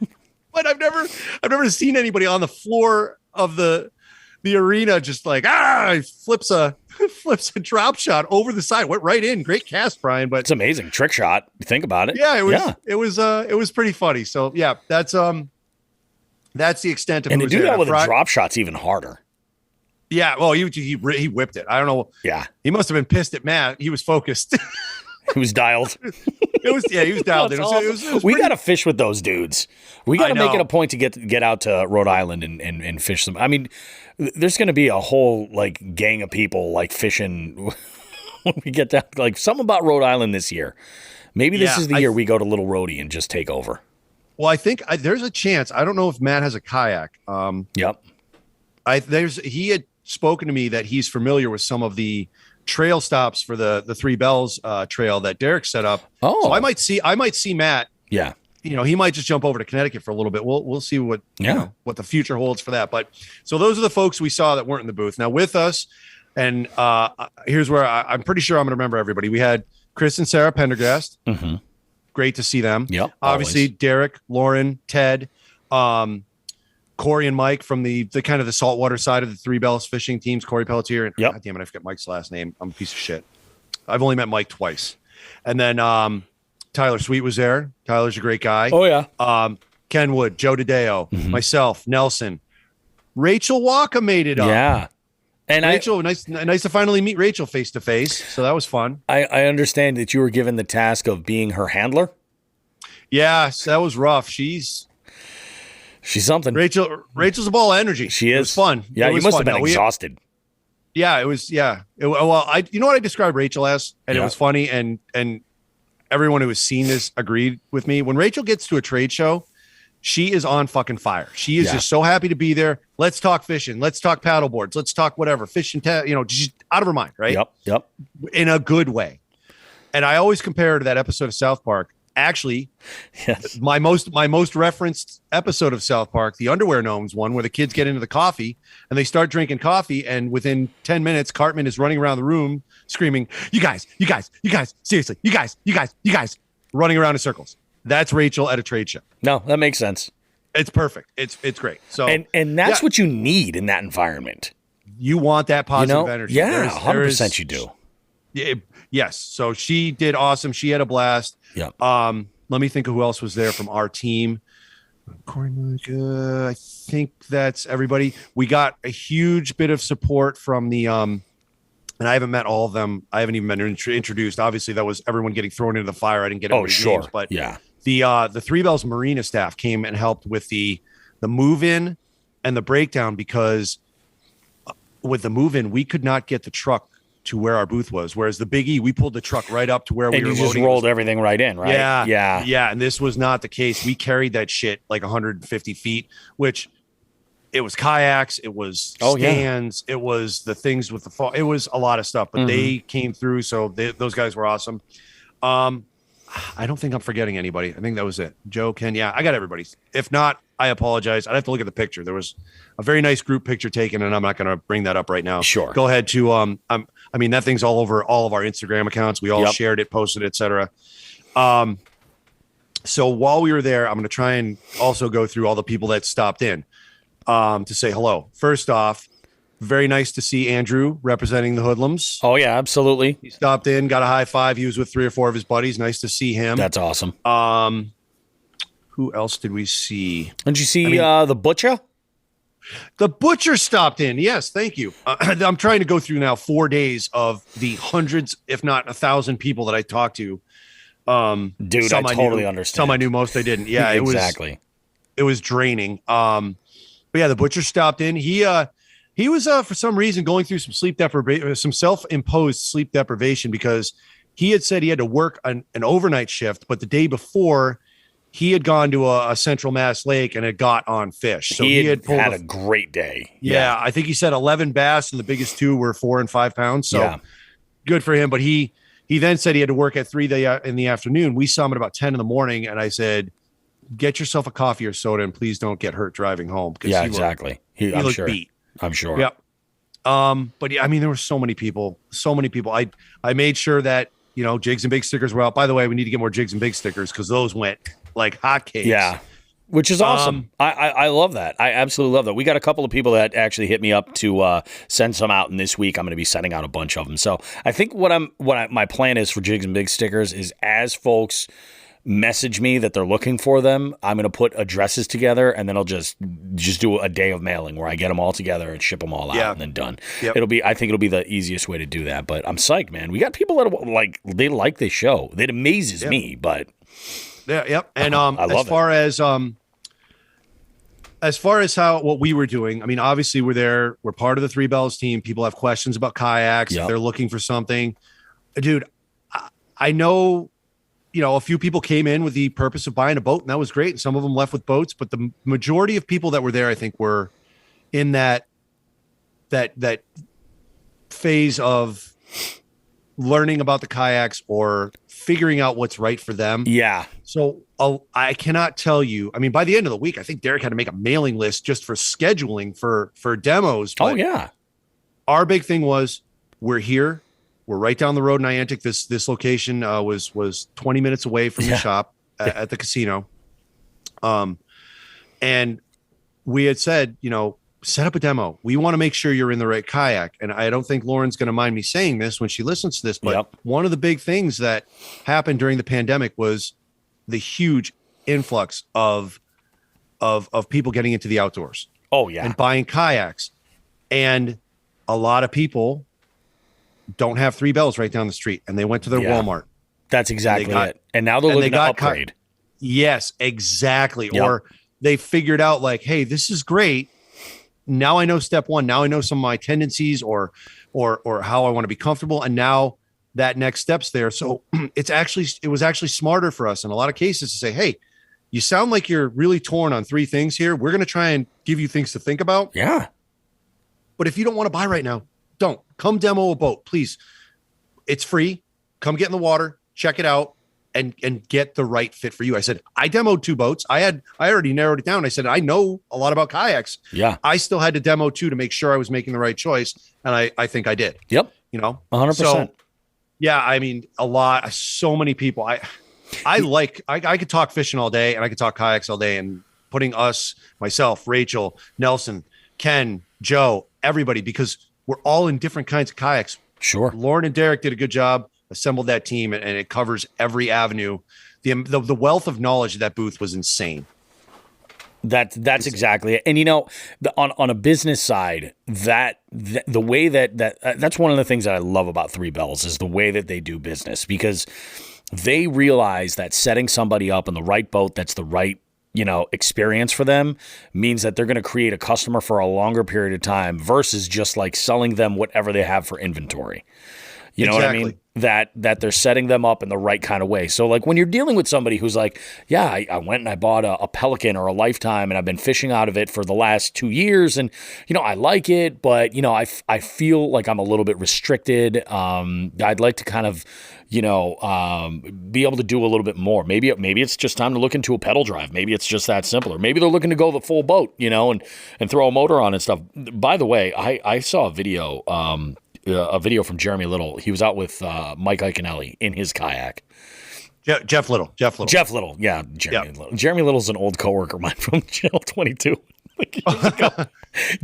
But I've never seen anybody on the floor of the the arena just like flips a drop shot over the side, went right in. Great cast, Brian. But it's amazing trick shot. Think about it. Yeah, it was pretty funny. So yeah, that's the extent of. And to do that with a drop shot's even harder. Yeah, well, he whipped it. I don't know. Yeah, he must have been pissed at Matt. He was focused. He was dialed. He was dialed. We got to fish with those dudes. We got to make it a point to get out to Rhode Island and fish them. I mean, there's going to be a whole like gang of people like fishing when we get down. Like something about Rhode Island this year. He this is the year we go to Little Rhodey and just take over. Well, I think there's a chance. I don't know if Matt has a kayak. Yep. He had spoken to me that he's familiar with some of the trail stops for the Three Bells trail that Derek set up. Oh, so I might see Matt. Yeah, he might just jump over to Connecticut for a little bit. We'll see what what the future holds for that. But so those are the folks we saw that weren't in the booth. Now with us, and here's where I'm pretty sure I'm going to remember everybody. We had Chris and Sarah Pendergast. Mm-hmm. Great to see them. Yep. Obviously, always. Derek, Lauren, Ted. Corey and Mike from the kind of the saltwater side of the Three Bells fishing teams, Corey Pelletier. And God damn it, I forget Mike's last name. I'm a piece of shit. I've only met Mike twice. And then Tyler Sweet was there. Tyler's a great guy. Oh, yeah. Ken Wood, Joe DiDeo, myself, Nelson. Rachel Waka made it up. Yeah. And Rachel, nice to finally meet Rachel face to face. So that was fun. I understand that you were given the task of being her handler. Yes, that was rough. She's something. Rachel's a ball of energy. She is. It was fun. Yeah, you must have been exhausted. Yeah, it was. Yeah. Well, you know what I described Rachel as, and it was funny, and everyone who has seen this agreed with me. When Rachel gets to a trade show, she is on fucking fire. She is just so happy to be there. Let's talk fishing. Let's talk paddle boards. Let's talk whatever fishing. Just out of her mind, right? Yep. In a good way. And I always compare her to that episode of South Park. Actually, my most referenced episode of South Park, the Underwear Gnomes one, where the kids get into the coffee and they start drinking coffee, and within 10 minutes, Cartman is running around the room screaming, "You guys, seriously, you guys," running around in circles. That's Rachel at a trade show. No, that makes sense. It's perfect. It's great. So and that's what you need in that environment. You want that positive energy. Yeah, 100% you do. Yes. So she did awesome. She had a blast. Yeah. Let me think of who else was there from our team. Corey, I think that's everybody. We got a huge bit of support from the and I haven't met all of them. I haven't even been introduced. Obviously, that was everyone getting thrown into the fire. I didn't get everybody's names, but the Three Bells Marina staff came and helped with the move in and the breakdown, because with the move in, we could not get the truck to where our booth was, whereas the Big E, we pulled the truck right up to where we were loading. And you just rolled everything right in, right? Yeah. And this was not the case. We carried that shit like 150 feet, which it was kayaks, it was stands, it was the things with the fall. It was a lot of stuff, but they came through. So those guys were awesome. I don't think I'm forgetting anybody. I think that was it. Joe, Ken. Yeah, I got everybody. If not, I apologize. I'd have to look at the picture. There was a very nice group picture taken, and I'm not going to bring that up right now. Sure. Go ahead to that thing's all over all of our Instagram accounts. We all shared it, posted it, etc. So while we were there, I'm going to try and also go through all the people that stopped in to say hello. First off, very nice to see Andrew representing the Hoodlums. Oh yeah, absolutely. He stopped in, got a high five. He was with 3 or 4 of his buddies. Nice to see him. That's awesome. Who else did we see? Did you see the Butcher? The Butcher stopped in. Yes, thank you. I'm trying to go through now 4 days of the hundreds, if not 1,000 people that I talked to. Dude, I totally understand. Some I knew, most I didn't. Yeah, exactly. It was draining. But yeah, the Butcher stopped in. He was for some reason going through some sleep deprivation, some self-imposed sleep deprivation, because he had said he had to work an overnight shift, but the day before he had gone to a Central Mass lake and had got on fish. So he had had a great day. Yeah, I think he said 11 bass, and the biggest 2 were 4 and 5 pounds. So good for him. But he then said he had to work at 3 in the afternoon. We saw him at about 10 in the morning, and I said, get yourself a coffee or soda, and please don't get hurt driving home. Yeah, exactly. He looked beat. I'm sure. Yep. But yeah, I mean, there were so many people. I made sure that, Jigs and Big stickers were out. By the way, we need to get more Jigs and Big stickers, because those went like hotcakes. Yeah. Which is awesome. I love that. I absolutely love that. We got a couple of people that actually hit me up to send some out, and this week I'm going to be sending out a bunch of them. So I think my plan is for Jigs and Big stickers is, as folks message me that they're looking for them, I'm going to put addresses together, and then I'll just do a day of mailing where I get them all together and ship them all out, and then done. Yep. I think it'll be the easiest way to do that. But I'm psyched, man. We got people that are, they like this show. It amazes me, but yeah, yep. And as far as what we were doing, I mean, obviously we're part of the Three Bells team. People have questions about kayaks. If they're looking for something, dude, I know, a few people came in with the purpose of buying a boat, and that was great. And some of them left with boats, but the majority of people that were there, I think, were in that phase of learning about the kayaks or figuring out what's right for them. Yeah. So I cannot tell you. I mean, by the end of the week, I think Derek had to make a mailing list just for scheduling for demos. Oh yeah. Our big thing was, we're here. We're right down the road in Niantic. This location was 20 minutes away from the shop at the casino. And we had said, set up a demo. We want to make sure you're in the right kayak. And I don't think Lauren's going to mind me saying this when she listens to this, but one of the big things that happened during the pandemic was the huge influx of people getting into the outdoors. Oh yeah. And buying kayaks. And a lot of people don't have Three Bells right down the street, and they went to their Walmart. That's exactly it. And now they're looking to upgrade. Yes, exactly. Yep. Or they figured out, like, hey, this is great. Now I know step one. Now I know some of my tendencies or how I want to be comfortable. And now that next step's there. So it was actually smarter for us in a lot of cases to say, hey, you sound like you're really torn on three things here. We're going to try and give you things to think about. Yeah. But if you don't want to buy right now, don't. Come demo a boat, please. It's free. Come get in the water, check it out, and get the right fit for you. I said, I demoed 2 boats. I already narrowed it down. I said, I know a lot about kayaks. Yeah. I still had to demo 2 to make sure I was making the right choice. And I think I did. Yep. 100%. So, yeah, I mean, so many people. I could talk fishing all day, and I could talk kayaks all day, and putting myself, Rachel, Nelson, Ken, Joe, everybody, because we're all in different kinds of kayaks. Sure. Lauren and Derek did a good job, assembled that team, and it covers every avenue. The wealth of knowledge of that booth was insane. That's exactly it. And on a business side, the way that's one of the things that I love about Three Bells is the way that they do business, because they realize that setting somebody up in the right boat that's the right experience for them means that they're going to create a customer for a longer period of time versus just like selling them whatever they have for inventory. You know what I mean? That they're setting them up in the right kind of way. So like when you're dealing with somebody who's like, yeah, I went and I bought a Pelican or a Lifetime and I've been fishing out of it for the last 2 years and, I like it, but, I feel like I'm a little bit restricted. I'd like to kind of, be able to do a little bit more. Maybe it's just time to look into a pedal drive. Maybe it's just that simpler. Maybe they're looking to go the full boat, and throw a motor on and stuff. By the way, I saw a video from Jeremy Little. He was out with Mike Iaconelli in his kayak. Jeff Little. Yeah, Jeremy Little. Jeremy Little's an old coworker of mine from Channel 22.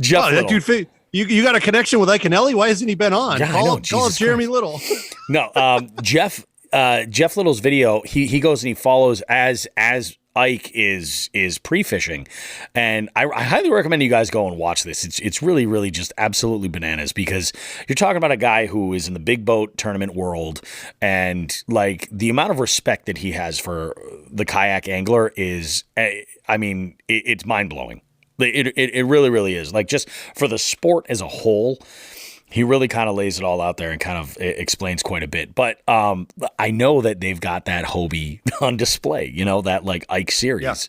Jeff Little. That dude, you got a connection with Iaconelli? Why hasn't he been on? Yeah, call him Jeremy Little. No, Jeff Little's video, he goes and he follows as Ike is pre-fishing, and I highly recommend you guys go and watch this. It's really, really just absolutely bananas, because you're talking about a guy who is in the big boat tournament world, and like the amount of respect that he has for the kayak angler is, it's mind-blowing. It really, really is. Like, just for the sport as a whole, he really kind of lays it all out there and kind of explains quite a bit. But I know that they've got that Hobie on display, that like Ike series,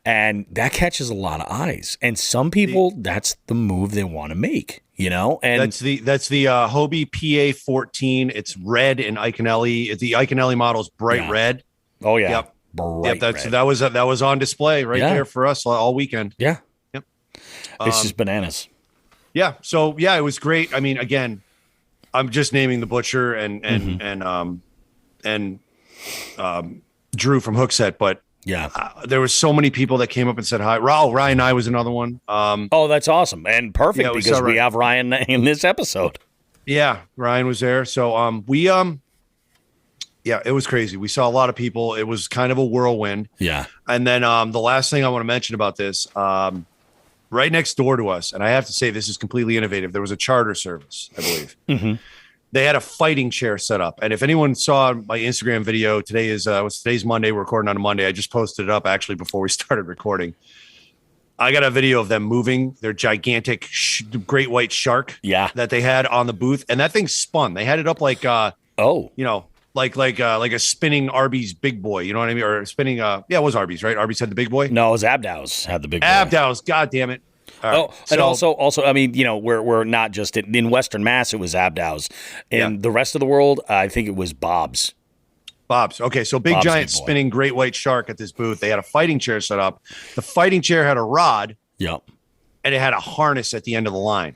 and that catches a lot of eyes. And some people, that's the move they want to make, And that's the Hobie PA14. It's red in Iaconelli. The Iaconelli model is bright red. Oh yeah. Yep. Bright red. That was on display there for us all weekend. Yeah. Yep. It's just bananas. Yeah. So yeah, it was great. I mean, again, I'm just naming the Butcher and Drew from Hookset, but Yeah. There were so many people that came up and said hi. Ryan I was another one. Oh, that's awesome and perfect Yeah, because we have Ryan in this episode. Yeah, Ryan was there. So yeah, it was crazy. We saw a lot of people. It was kind of a whirlwind. Yeah. And then the last thing I want to mention about this, right next door to us, and I have to say this is completely innovative. There was a charter service, I believe. Mm-hmm. They had a fighting chair set up. And if anyone saw my Instagram video, today's Monday, we're recording on a Monday. I just posted it up actually before we started recording. I got a video of them moving their gigantic great white shark that they had on the booth. And that thing spun. They had it up like, like a spinning Arby's Big Boy, you know what I mean? Or spinning, it was Arby's, right? Arby's had the Big Boy. No, it was Abdow's had the Big Boy. Abdow's, God damn it! And also, I mean, we're not just in Western Mass. It was Abdow's. In the rest of the world, I think it was Bob's. Bob's. Okay, so big giant spinning great white shark at this booth. They had a fighting chair set up. The fighting chair had a rod. Yep. And it had a harness at the end of the line.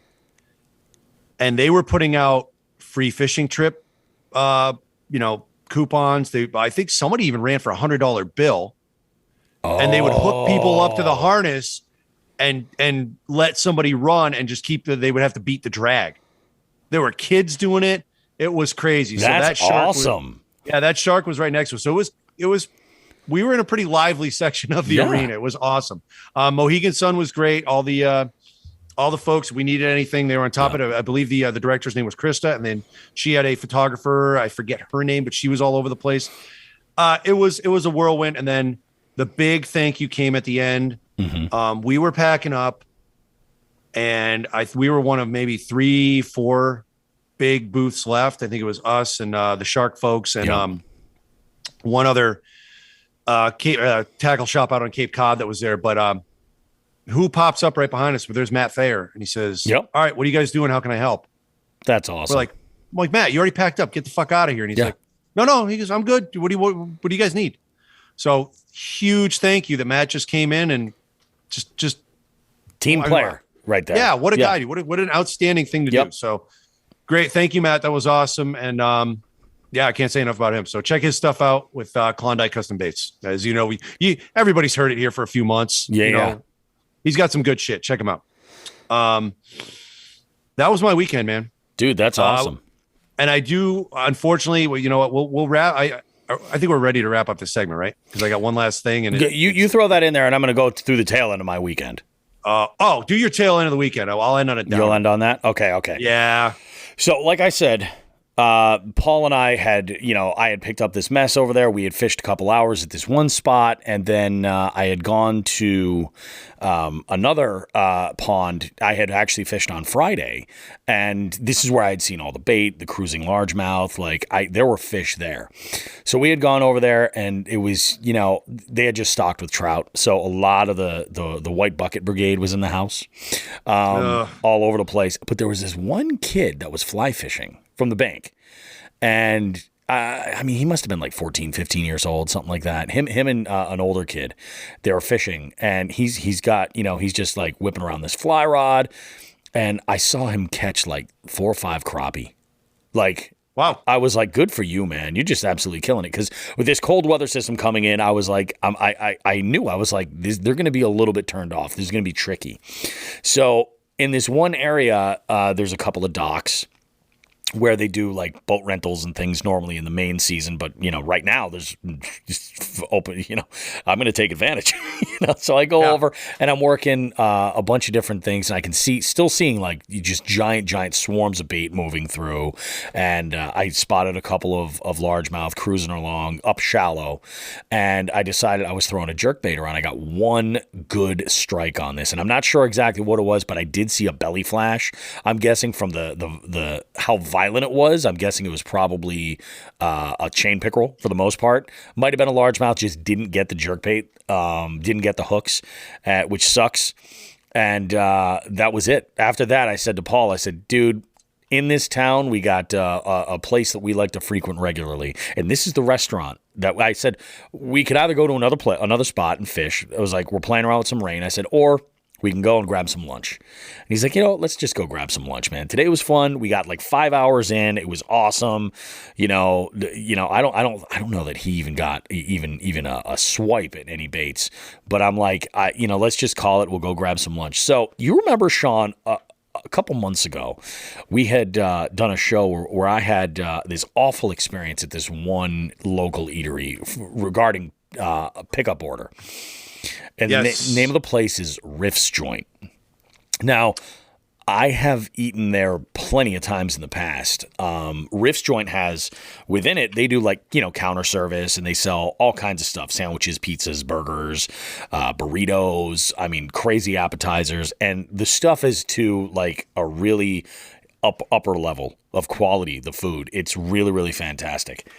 And they were putting out free fishing trip coupons. I think somebody even ran for $100 bill. Oh. And they would hook people up to the harness and let somebody run and just they would have to beat the drag. There were kids doing it. It was crazy. That's so that shark awesome. That shark was right next to us. So it was we were in a pretty lively section of the arena. It was awesome. Mohegan Sun was great. All the folks, we needed anything, they were on top of it. I believe the director's name was Krista, and then she had a photographer. I forget her name, but she was all over the place. It was a whirlwind. And then the big thank you came at the end. Mm-hmm. We were packing up, and we were one of maybe 3-4 big booths left. I think it was us and the Shark folks and one other tackle shop out on Cape Cod that was there. But who pops up right behind us? But there's Matt Thayer, and he says, "All right, what are you guys doing? How can I help?" That's awesome. We're like, Matt, you already packed up. Get the fuck out of here. And he's like, No. He goes, I'm good. What do you guys need? So huge thank you that Matt just came in and just team player right there. Yeah, what a guy. What an outstanding thing to do. So great. Thank you, Matt. That was awesome. And I can't say enough about him. So check his stuff out with Klondike Custom Baits. As you know, everybody's heard it here for a few months. He's got some good shit. Check him out. That was my weekend, man. Dude, that's awesome. And I do, unfortunately, well, you know what? We'll wrap. I think we're ready to wrap up this segment, right? Because I got one last thing. And you throw that in there, and I'm going to go through the tail end of my weekend. Do your tail end of the weekend. I'll end on it. You'll end on that? Okay. Yeah. So, like I said, Paul and I had, I had picked up this mess over there. We had fished a couple hours at this one spot, and then I had gone to another pond I had actually fished on Friday, and this is where I had seen all the bait, the cruising largemouth. There were fish there. So we had gone over there, and it was, they had just stocked with trout. So a lot of the white bucket brigade was in the house, all over the place. But there was this one kid that was fly fishing from the bank. And he must have been like 14, 15 years old, something like that. Him and an older kid, they were fishing, and he's got, he's just like whipping around this fly rod. And I saw him catch like 4 or 5 crappie. Wow. I was like, good for you, man. You're just absolutely killing it. Because with this cold weather system coming in, I was like, I knew, I was like, they're going to be a little bit turned off. This is going to be tricky. So in this one area, there's a couple of docks where they do like boat rentals and things normally in the main season. But, right now there's just open, I'm going to take advantage, so I go over and I'm working a bunch of different things, and I can still seeing like just giant swarms of bait moving through. And I spotted a couple of largemouth cruising along up shallow, and I decided I was throwing a jerkbait around. I got one good strike on this, and I'm not sure exactly what it was, but I did see a belly flash. I'm guessing from the how violent it was, I'm guessing it was probably a chain pickerel for the most part. Might have been a largemouth, just didn't get the jerkbait, didn't get the hooks, which sucks. And that was it. After that, I said to Paul, I said, dude, in this town, we got a place that we like to frequent regularly. And this is the restaurant that I said we could either go to another spot and fish. It was like, we're playing around with some rain. I said, or We can go and grab some lunch. And he's like, let's just go grab some lunch, man. Today was fun. We got like 5 hours in. It was awesome. I don't know that he even got even a swipe at any baits, but I'm like, let's just call it. We'll go grab some lunch. So you remember, Sean, a couple months ago, we had done a show where I had this awful experience at this one local eatery regarding a pickup order. And yes. the name of the place is Riff's Joint. Now, I have eaten there plenty of times in the past. Riff's Joint has, within it, they do counter service, and they sell all kinds of stuff: sandwiches, pizzas, burgers, burritos. I mean, crazy appetizers. And the stuff is to like a really upper level of quality, the food. It's really, really fantastic.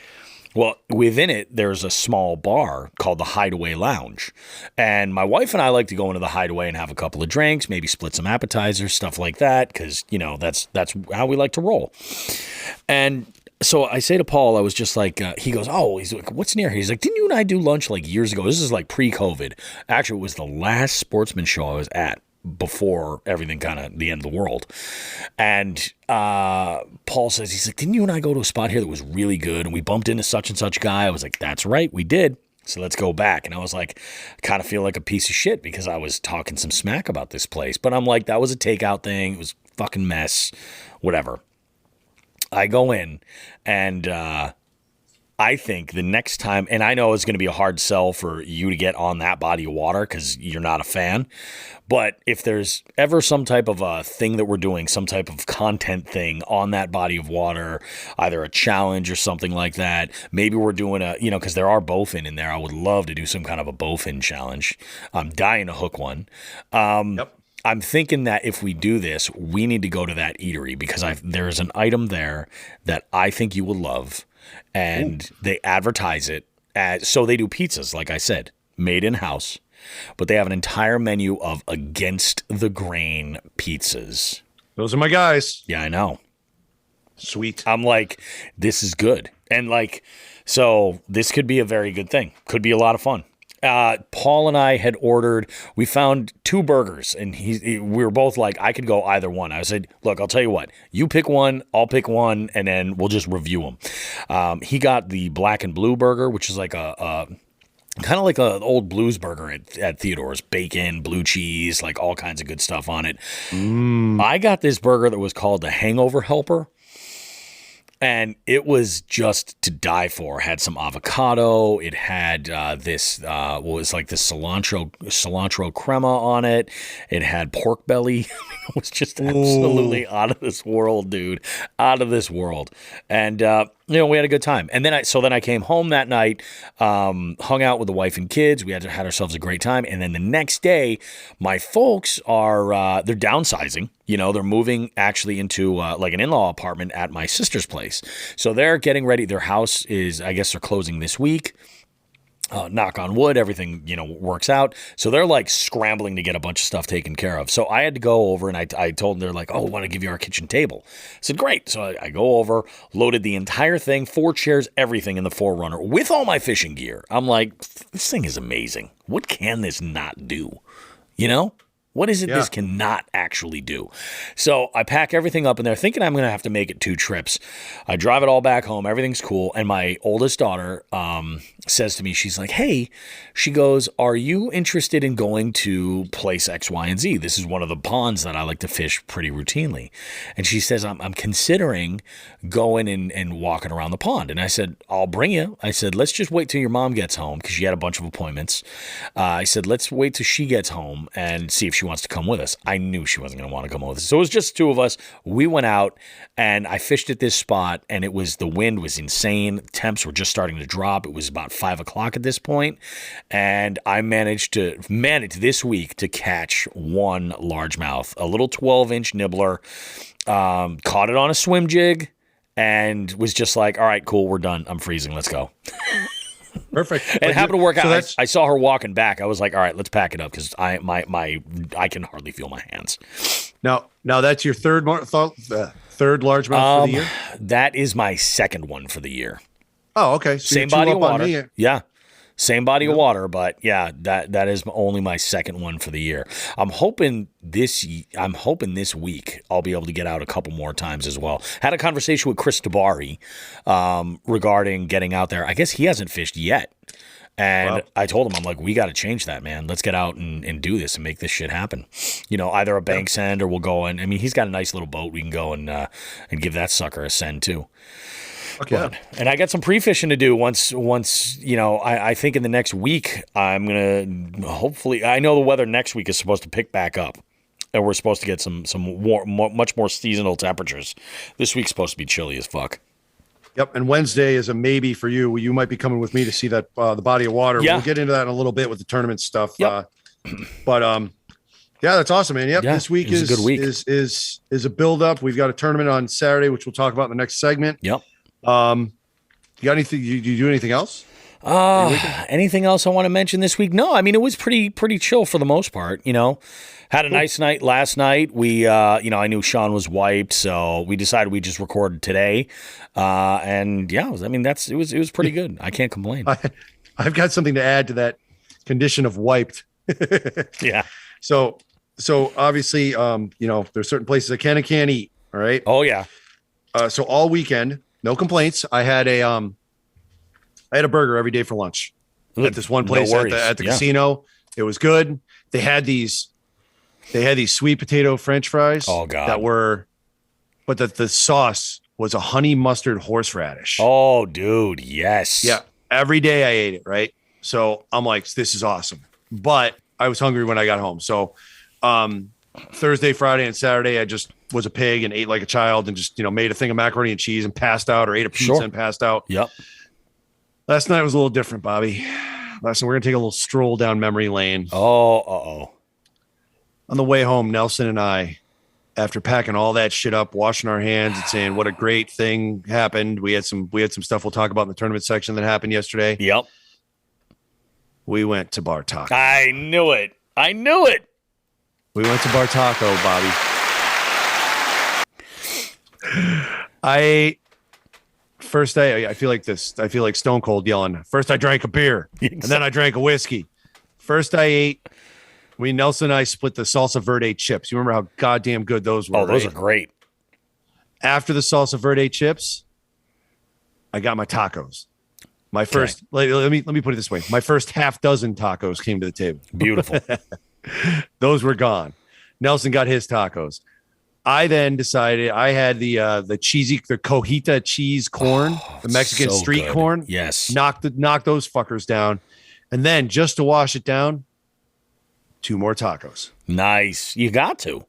Well, within it, there's a small bar called the Hideaway Lounge. And my wife and I like to go into the Hideaway and have a couple of drinks, maybe split some appetizers, stuff like that, because, that's how we like to roll. And so I say to Paul, I was just like, he goes, he's like, what's near here? He's like, didn't you and I do lunch like years ago? This is like pre-COVID. Actually, it was the last Sportsman show I was at before everything kind of the end of the world. And Paul says, he's like, didn't you and I go to a spot here that was really good? And we bumped into such and such guy. I was like, that's right, we did. So let's go back. And I was like, I kind of feel like a piece of shit because I was talking some smack about this place. But I'm like, that was a takeout thing. It was a fucking mess, whatever. I go in and I think the next time, and I know it's going to be a hard sell for you to get on that body of water because you're not a fan, but if there's ever some type of a thing that we're doing, some type of content thing on that body of water, either a challenge or something like that, maybe we're doing because there are bowfin in there. I would love to do some kind of a bowfin challenge. I'm dying to hook one. Yep. I'm thinking that if we do this, we need to go to that eatery because there's an item there that I think you will love. And they advertise it so they do pizzas, like I said, made in-house, but they have an entire menu of against the grain pizzas. Those are my guys. Yeah, I know. Sweet. I'm like, this is good. And so this could be a very good thing. Could be a lot of fun. Paul and I had ordered, we found 2 burgers, and we were both like, I could go either one. I said, look, I'll tell you what, you pick one, I'll pick one, and then we'll just review them. He got the black and blue burger, which is like a kind of like an old Blues burger at Theodore's. Bacon, blue cheese, like all kinds of good stuff on it. I got this burger that was called the Hangover Helper. And it was just to die for. It had some avocado. It had this was like this cilantro crema on it. It had pork belly. It was just absolutely out of this world, dude. Out of this world. And we had a good time. And then I came home that night, hung out with the wife and kids. We had ourselves a great time. And then the next day, my folks are they're downsizing. They're moving actually into like an in-law apartment at my sister's place. So they're getting ready. Their house is, I guess they're closing this week. Knock on wood, everything, works out. So they're like scrambling to get a bunch of stuff taken care of. So I had to go over and I told them, they're like, we want to give you our kitchen table. I said, great. So I go over, loaded the entire thing, 4 chairs, everything in the 4Runner with all my fishing gear. I'm like, this thing is amazing. What can this not do? What is it this cannot actually do? So I pack everything up in there thinking I'm going to have to make it 2 trips. I drive it all back home. Everything's cool. And my oldest daughter says to me, she's like, hey, she goes, are you interested in going to place X, Y, and Z? This is one of the ponds that I like to fish pretty routinely. And she says, I'm considering going and walking around the pond. And I said, I'll bring you. I said, let's just wait till your mom gets home because she had a bunch of appointments. I said, let's wait till she gets home and see if she wants to come with us. I knew she wasn't going to want to come with us. So it was just 2 of us. We went out and I fished at this spot, and the wind was insane. Temps were just starting to drop. It was about 5 o'clock at this point. And I managed this week to catch 1 largemouth, a little 12-inch nibbler, caught it on a swim jig and was just like, all right, cool. We're done. I'm freezing. Let's go. Perfect. And it happened to work out. I saw her walking back. I was like, all right, let's pack it up because I can hardly feel my hands. Now that's your third largemouth for the year? That is my second one for the year. Oh, okay. So same body of water. Yeah. Same body of water, but yeah, that is only my second one for the year. I'm hoping this week I'll be able to get out a couple more times as well. Had a conversation with Chris Tabari regarding getting out there. I guess he hasn't fished yet. And I told him, I'm like, we got to change that, man. Let's get out and do this and make this shit happen. Either a bank send or we'll go and he's got a nice little boat. We can go and give that sucker a send too. Okay. And I got some pre-fishing to do once I think in the next week I'm going to hopefully, I know the weather next week is supposed to pick back up and we're supposed to get some much more seasonal temperatures. This week's supposed to be chilly as fuck. Yep, and Wednesday is a maybe for you. You might be coming with me to see that the body of water. Yeah. We'll get into that in a little bit with the tournament stuff. Yep. Yeah, that's awesome, man. Yep, yeah, this week is a good week. Is a build up. We've got a tournament on Saturday, which we'll talk about in the next segment. Yep. You got anything? You do anything else? Anything else I want to mention this week? No, it was pretty chill for the most part. Had a nice night last night. We, I knew Sean was wiped, so we decided we just recorded today. And yeah, it was pretty good. I can't complain. I've got something to add to that condition of wiped. Yeah. So obviously, there's certain places I can and can't eat. All right. Oh yeah. So all weekend, no complaints. I had a burger every day for lunch at this one place at the casino. It was good. They had these sweet potato French fries. Oh God. But the sauce was a honey mustard horseradish. Oh dude. Yes. Yeah. Every day I ate it. Right. So I'm like, this is awesome. But I was hungry when I got home. So, Thursday, Friday, and Saturday, I just was a pig and ate like a child and just, made a thing of macaroni and cheese and passed out, or ate a pizza and passed out. Yep. Last night was a little different, Bobby. Last night we're going to take a little stroll down memory lane. Oh, On the way home, Nelson and I, after packing all that shit up, washing our hands and saying what a great thing happened. We had some stuff we'll talk about in the tournament section that happened yesterday. Yep. We went to Bar Taco. I knew it. We went to Bar Taco, Bobby. I feel like this. I feel like Stone Cold yelling. First I drank a beer, and then I drank a whiskey. First I ate. Nelson and I split the salsa verde chips. You remember how goddamn good those were? Oh, those are great. After the salsa verde chips, I got my tacos. My first. Okay. Let me put it this way. My first half dozen tacos came to the table. Beautiful. Those were gone. Nelson got his tacos. I then decided I had the cojita cheese corn, the Mexican street corn. Yes. Knocked those fuckers down. And then just to wash it down, 2 more tacos. Nice. You got to.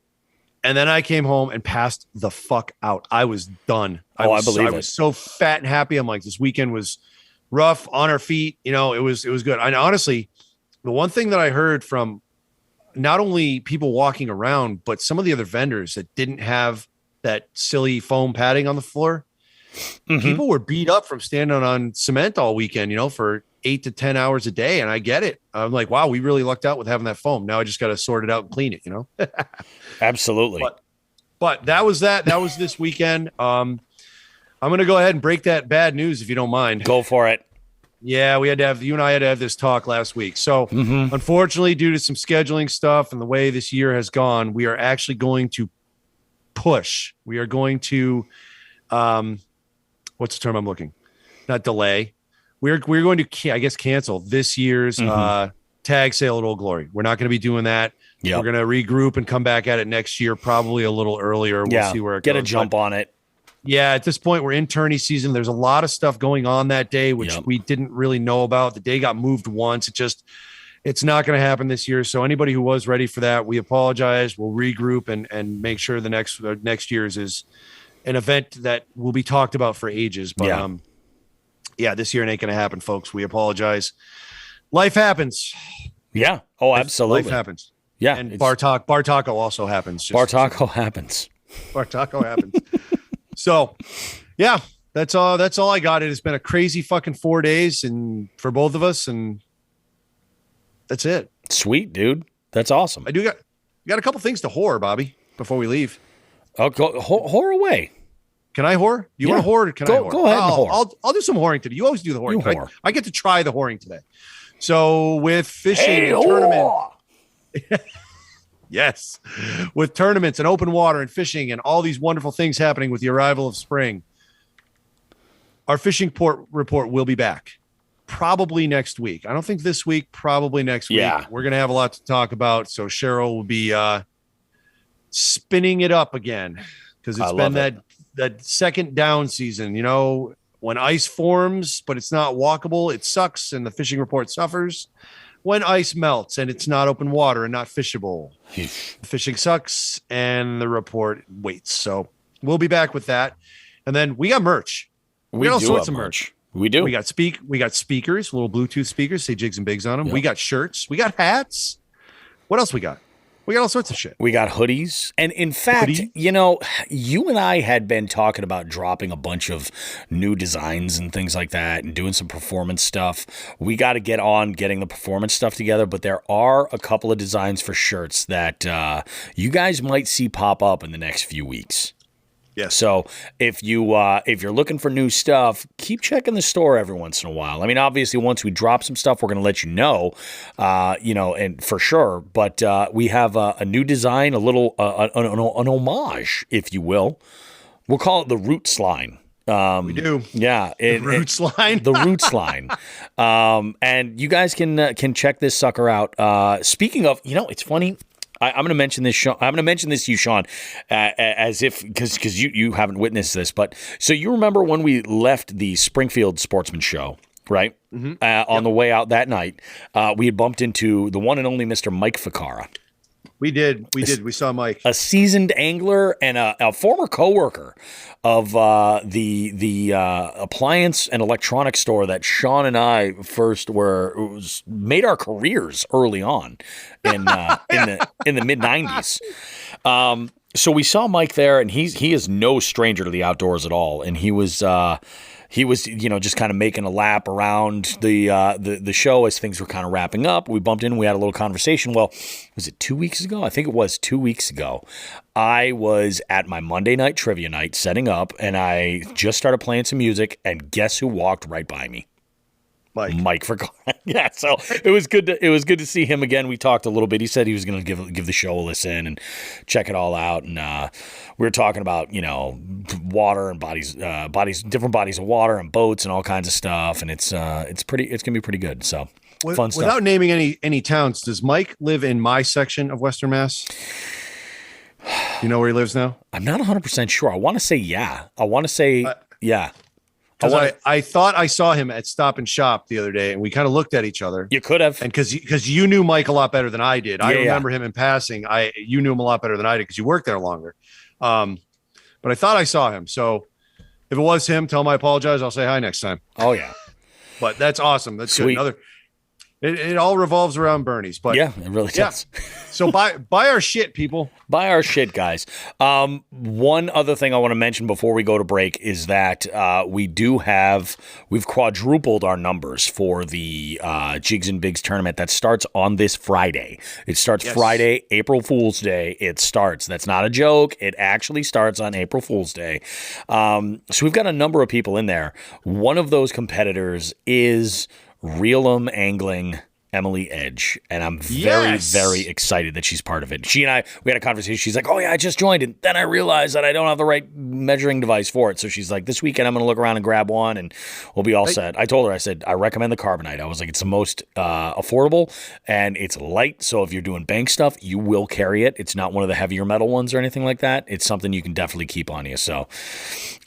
And then I came home and passed the fuck out. I was done. I believe it. I was so fat and happy. I'm like, this weekend was rough, on our feet. It was good. And honestly, the one thing that I heard from not only people walking around, but some of the other vendors that didn't have that silly foam padding on the floor, people were beat up from standing on cement all weekend, for 8 to 10 hours a day. And I get it. I'm like, wow, we really lucked out with having that foam. Now I just got to sort it out and clean it, Absolutely. But that was this weekend. I'm going to go ahead and break that bad news if you don't mind. Go for it. Yeah, you and I had to have this talk last week. So unfortunately, due to some scheduling stuff and the way this year has gone, we are actually going to push. We are going to, what's the term I'm looking? Not delay. We're going to, I guess, cancel this year's tag sale at Old Glory. We're not going to be doing that. Yep. We're going to regroup and come back at it next year, probably a little earlier. We'll see where it goes. Get a jump on it. Yeah, at this point, we're in tourney season. There's a lot of stuff going on that day, which we didn't really know about. The day got moved once. It's not going to happen this year. So anybody who was ready for that, we apologize. We'll regroup and make sure the next year's is an event that will be talked about for ages. But this year it ain't going to happen, folks. We apologize. Life happens. Yeah. Oh, absolutely. Life happens. Yeah. And Bar Taco also happens. Bar Taco happens. So, yeah, that's all I got. It has been a crazy fucking 4 days and for both of us, and that's it. Sweet, dude. That's awesome. I got a couple things to whore, Bobby, before we leave. Oh, go whore away. Can I whore? Do you want to whore? Or can I whore? Go ahead and whore. I'll do some whoring today. You always do the whoring. Whore. I get to try the whoring today. So with fishing and tournament, yes, with tournaments and open water and fishing and all these wonderful things happening with the arrival of spring, our fishing report will be back probably next week. I don't think this week, probably next week. We're going to have a lot to talk about. So Cheryl will be spinning it up again because it's been that second down season. You know, when ice forms, but it's not walkable, it sucks, and the fishing report suffers. When ice melts and it's not open water and not fishable, fishing sucks, and the report waits. So we'll be back with that. And then we got merch. We got all sorts of merch. We do. We got speakers, little Bluetooth speakers, say Jigs and Bigs on them. Yep. We got shirts. We got hats. What else we got? We got all sorts of shit. We got hoodies. And in fact, you know, you and I had been talking about dropping a bunch of new designs and things like that and doing some performance stuff. We got to get on getting the performance stuff together, but there are a couple of designs for shirts that you guys might see pop up in the next few weeks. Yes. So if you're looking for new stuff, keep checking the store every once in a while. I mean, obviously, once we drop some stuff, we're going to let you know, and for sure. But we have a new design, a little an homage, if you will. We'll call it the Roots line. We do. Yeah. The Roots line. The Roots line. And you guys can check this sucker out. Speaking of, you know, it's funny. I'm going to mention this, Sean. I'm going to mention this to you, Sean, as if because you haven't witnessed this. But so you remember when we left the Springfield Sportsman Show, right? Mm-hmm. On the way out that night, we had bumped into the one and only Mr. Mike Ficara. We did. We saw Mike, a seasoned angler and a former coworker of the appliance and electronics store that Sean and I first made our careers early on in the mid '90s. So we saw Mike there, and he is no stranger to the outdoors at all, and he was. You know, just kind of making a lap around the show as things were kind of wrapping up. We bumped in, we had a little conversation. Well, was it 2 weeks ago? I think it was 2 weeks ago. I was at my Monday night trivia night setting up, and I just started playing some music, and guess who walked right by me? Mike Ficara. Yeah, so it was good to see him again. We talked a little bit. He said he was going to give the show a lison and check it all out. And we were talking about, you know, water and different bodies of water and boats and all kinds of stuff. And it's going to be pretty good. So fun stuff. Without naming any towns, does Mike live in my section of Western Mass? You know where he lives now? I'm not 100% sure. I want to say yeah. Yeah. Because I thought I saw him at Stop and Shop the other day, and we kind of looked at each other. You could have, and because you knew Mike a lot better than I did. I remember him in passing. You knew him a lot better than I did because you worked there longer. But I thought I saw him. So if it was him, tell him I apologize. I'll say hi next time. Oh yeah, but that's awesome. That's sweet. Good. It all revolves around Bernie's, but yeah, it really does. So buy our shit, people. Buy our shit, guys. One other thing I want to mention before we go to break is that we've quadrupled our numbers for the Jigs and Bigs tournament that starts on this Friday. It starts Friday, April Fool's Day. That's not a joke. It actually starts on April Fool's Day. So we've got a number of people in there. One of those competitors is Reelum Angling Emily Edge, and I'm very, very excited that she's part of it. She and we had a conversation. She's like, oh yeah, I just joined, and then I realized that I don't have the right measuring device for it. So she's like, this weekend I'm going to look around and grab one, and we'll be all set. I told her, I said, I recommend the Carbonite. I was like, it's the most affordable, and it's light, so if you're doing bank stuff, you will carry it. It's not one of the heavier metal ones or anything like that. It's something you can definitely keep on you. So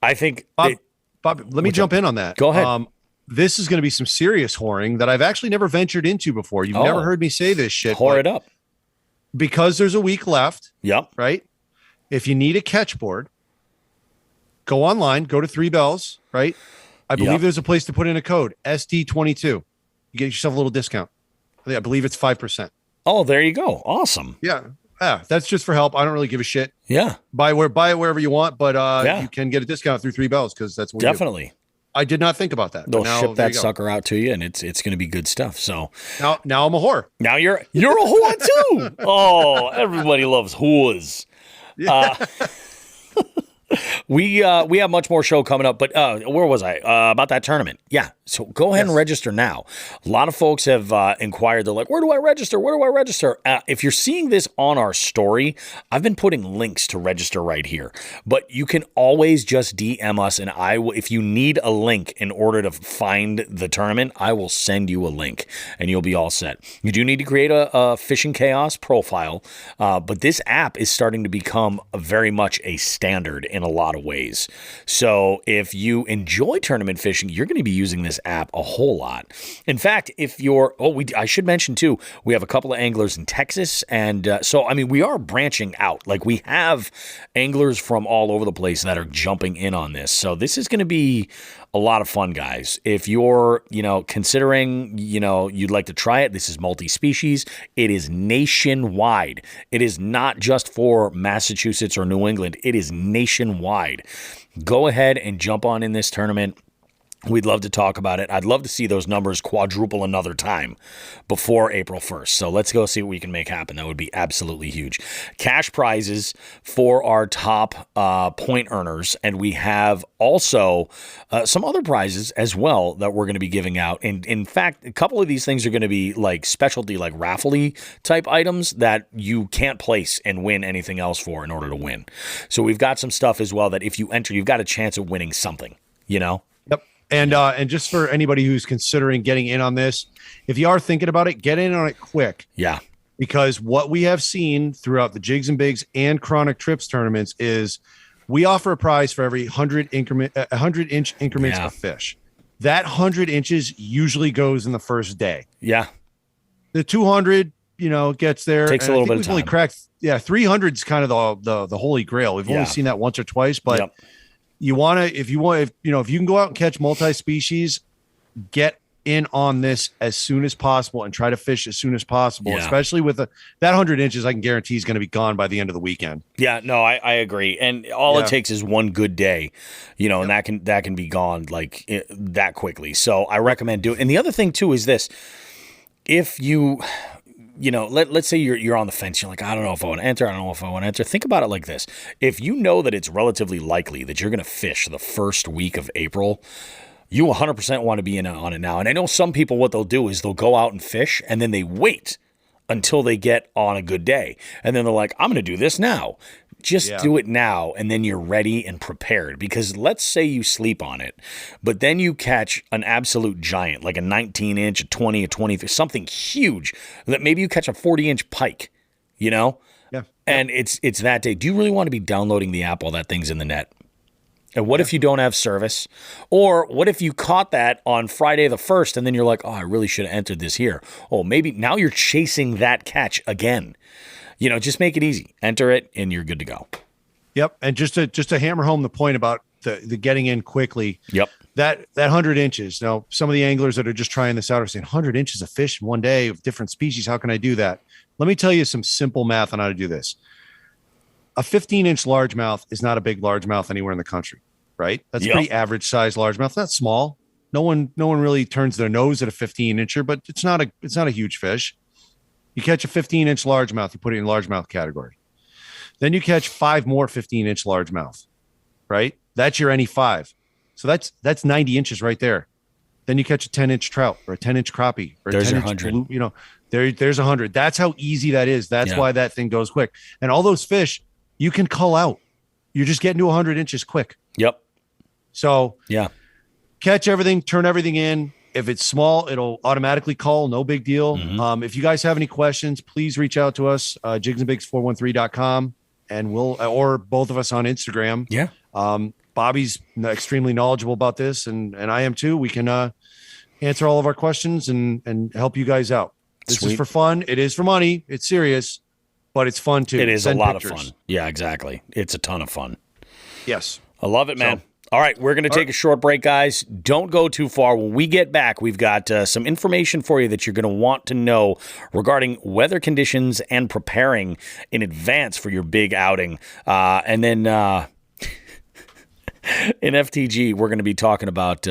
I think... Bob, let me jump in on that. Go ahead. This is going to be some serious whoring that I've actually never ventured into before. You've never heard me say this shit. Whore it up. Because there's a week left. Yep. Right? If you need a catch board, go online, go to Three Bells, right? I believe there's a place to put in a code, SD22. You get yourself a little discount. I believe it's 5%. Oh, there you go. Awesome. Yeah. Yeah, that's just for help. I don't really give a shit. Yeah. Buy it wherever you want, but you can get a discount through Three Bells because that's what definitely. I did not think about that. They'll ship that sucker out to you, and it's going to be good stuff. So now I'm a whore. Now you're a whore too. Oh, everybody loves whores. We have much more show coming up, but where was I? About that tournament. Yeah, so go ahead and register now. A lot of folks have inquired. They're like, where do I register? Where do I register? If you're seeing this on our story, I've been putting links to register right here. But you can always just DM us, and I will. If you need a link in order to find the tournament, I will send you a link, and you'll be all set. You do need to create a Fishing Chaos profile, but this app is starting to become very much a standard in a lot of ways. So if you enjoy tournament fishing, you're going to be using this app a whole lot. In fact, if you're, I should mention too, we have a couple of anglers in Texas. And so, I mean, we are branching out. Like we have anglers from all over the place that are jumping in on this. So this is going to be a lot of fun, guys. If you're, considering, you'd like to try it, this is multi-species. It is nationwide. It is not just for Massachusetts or New England. It is nationwide. Go ahead and jump on in this tournament. We'd love to talk about it. I'd love to see those numbers quadruple another time before April 1st. So let's go see what we can make happen. That would be absolutely huge. Cash prizes for our top point earners. And we have also some other prizes as well that we're going to be giving out. And in fact, a couple of these things are going to be like specialty, like raffle-y type items that you can't place and win anything else for in order to win. So we've got some stuff as well that if you enter, you've got a chance of winning something, Yep. And just for anybody who's considering getting in on this, if you are thinking about it, get in on it quick. Yeah. Because what we have seen throughout the Jigs and Bigs and Chronic Trips tournaments is we offer a prize for every 100-inch increments of fish. That 100 inches usually goes in the first day. Yeah. The 200, gets there. Takes a little bit of time. Only cracked, 300 is kind of the holy grail. We've only seen that once or twice, but you want to, if you can go out and catch multi-species, get in on this as soon as possible and try to fish as soon as possible, especially with that 100 inches, I can guarantee is going to be gone by the end of the weekend. Yeah, no, I agree. And all it takes is one good day, and that can be gone like that quickly. So I recommend doing it. And the other thing too is this, if you, let's say you're on the fence. You're like, I don't know if I want to enter. I don't know if I want to enter. Think about it like this. If you know that it's relatively likely that you're going to fish the first week of April, you 100% want to be in on it now. And I know some people, what they'll do is they'll go out and fish and then they wait until they get on a good day. And then they're like, I'm going to do this now. Just do it now, and then you're ready and prepared. Because let's say you sleep on it, but then you catch an absolute giant, like a 19-inch, a 20, a 23, something huge, that maybe you catch a 40-inch pike, Yeah. And it's that day. Do you really want to be downloading the app while that thing's in the net? And what if you don't have service? Or what if you caught that on Friday the 1st, and then you're like, oh, I really should have entered this here. Oh, maybe now you're chasing that catch again. Just make it easy. Enter it, and you're good to go. Yep. And just to hammer home the point about the getting in quickly. Yep. That 100 inches. Now, some of the anglers that are just trying this out are saying 100 inches of fish in one day of different species. How can I do that? Let me tell you some simple math on how to do this. A 15-inch largemouth is not a big largemouth anywhere in the country, right? That's pretty average size largemouth. That's small. No one really turns their nose at a 15-incher, but it's not a huge fish. You catch a 15-inch largemouth, you put it in largemouth category. Then you catch 5 more 15-inch largemouth, right? That's your NE5. So that's 90 inches right there. Then you catch a 10-inch trout or a 10-inch crappie or there's a 10-inch blue, there's 100. That's how easy that is. That's why that thing goes quick. And all those fish you can cull out. You're just getting to 100 inches quick. Yep. So catch everything, turn everything in. If it's small, it'll automatically call. No big deal. Mm-hmm. If you guys have any questions, please reach out to us, jigsandbigs413.com, and or both of us on Instagram. Yeah. Bobby's extremely knowledgeable about this, and I am too. We can answer all of our questions and help you guys out. This is for fun. It is for money. It's serious, but it's fun too. It is a lot of fun. Yeah, exactly. It's a ton of fun. Yes. I love it, man. All right, we're going to take a short break, guys. Don't go too far. When we get back, we've got some information for you that you're going to want to know regarding weather conditions and preparing in advance for your big outing. And then in FTG, we're going to be talking about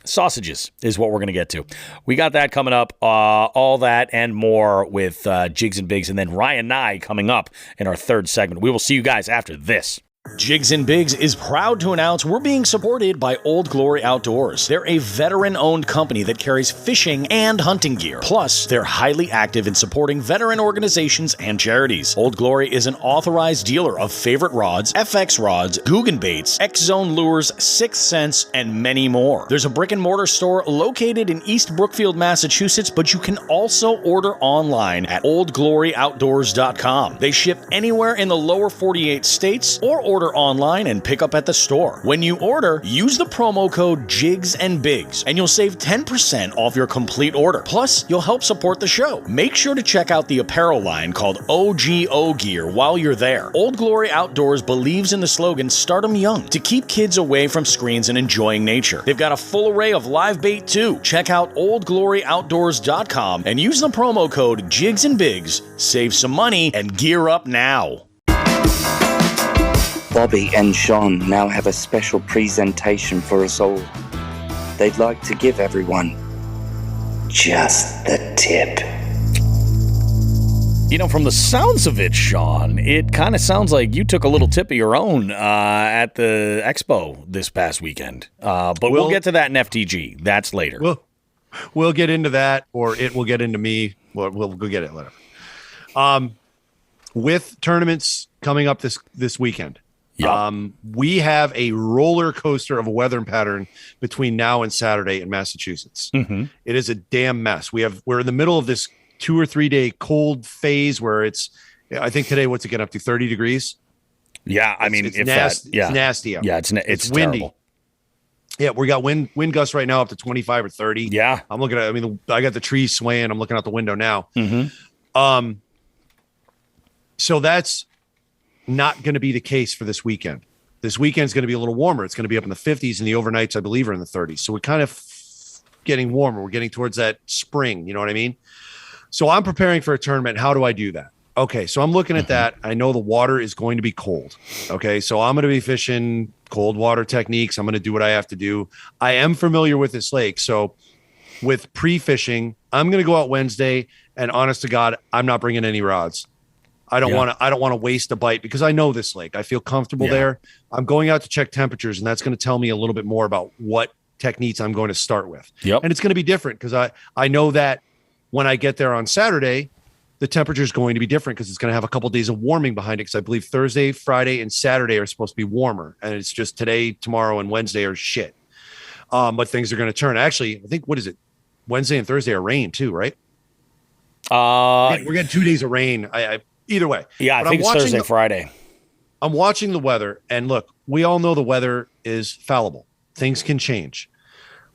sausages is what we're going to get to. We got that coming up, all that and more with Jigs and Bigs, and then Ryan Nye coming up in our third segment. We will see you guys after this. Jigs and Bigs is proud to announce we're being supported by Old Glory Outdoors. They're a veteran-owned company that carries fishing and hunting gear. Plus, they're highly active in supporting veteran organizations and charities. Old Glory is an authorized dealer of favorite rods, FX rods, Guggen baits, X-Zone lures, Sixth Sense, and many more. There's a brick-and-mortar store located in East Brookfield, Massachusetts, but you can also order online at oldgloryoutdoors.com. They ship anywhere in the lower 48 states or order online and pick up at the store. When you order, use the promo code Jigs and Bigs and you'll save 10% off your complete order. Plus, you'll help support the show. Make sure to check out the apparel line called OGO Gear while you're there. Old Glory Outdoors believes in the slogan "Start 'em young" to keep kids away from screens and enjoying nature. They've got a full array of live bait too. Check out oldgloryoutdoors.com and use the promo code Jigs and Bigs. Save some money and gear up now. Bobby and Sean now have a special presentation for us all. They'd like to give everyone just the tip. You know, from the sounds of it, Sean, it kind of sounds like you took a little tip of your own at the expo this past weekend. But we'll get to that in FTG. That's later. We'll get into that, or it will get into me. We'll go get it later. With tournaments coming up this weekend, yep. We have a roller coaster of a weather pattern between now and Saturday in Massachusetts. Mm-hmm. It is a damn mess. We're in the middle of this 2 or 3 day cold phase where I think today, what's it get up to 30 degrees? Yeah. I mean, it's nasty out. Yeah. It's windy. Terrible. Yeah. We got wind gusts right now up to 25 or 30. Yeah. I'm looking at, I got the trees swaying. I'm looking out the window now. Mm-hmm. So that's not going to be the case for this weekend. This weekend's going to be a little warmer. It's going to be up in the 50s, and the overnights, I believe, are in the 30s. So we're kind of getting warmer. We're getting towards that spring. You know what I mean? So I'm preparing for a tournament. How do I do that? Okay, so I'm looking at that. I know the water is going to be cold. Okay, so I'm going to be fishing cold water techniques. I'm going to do what I have to do. I am familiar with this lake. So with pre-fishing, I'm going to go out Wednesday, and honest to God, I'm not bringing any rods. I don't want to waste a bite because I know this lake. I feel comfortable there. I'm going out to check temperatures, and that's going to tell me a little bit more about what techniques I'm going to start with. Yep. And it's going to be different because I know that when I get there on Saturday, the temperature is going to be different because it's going to have a couple of days of warming behind it. Because I believe Thursday, Friday, and Saturday are supposed to be warmer, and it's just today, tomorrow, and Wednesday are shit. But things are going to turn. Actually, I think, what is it? Wednesday and Thursday are rain too, right? We're getting 2 days of rain. Either way. Yeah, I think it's Thursday, Friday. I'm watching the weather, and look, we all know the weather is fallible. Things can change.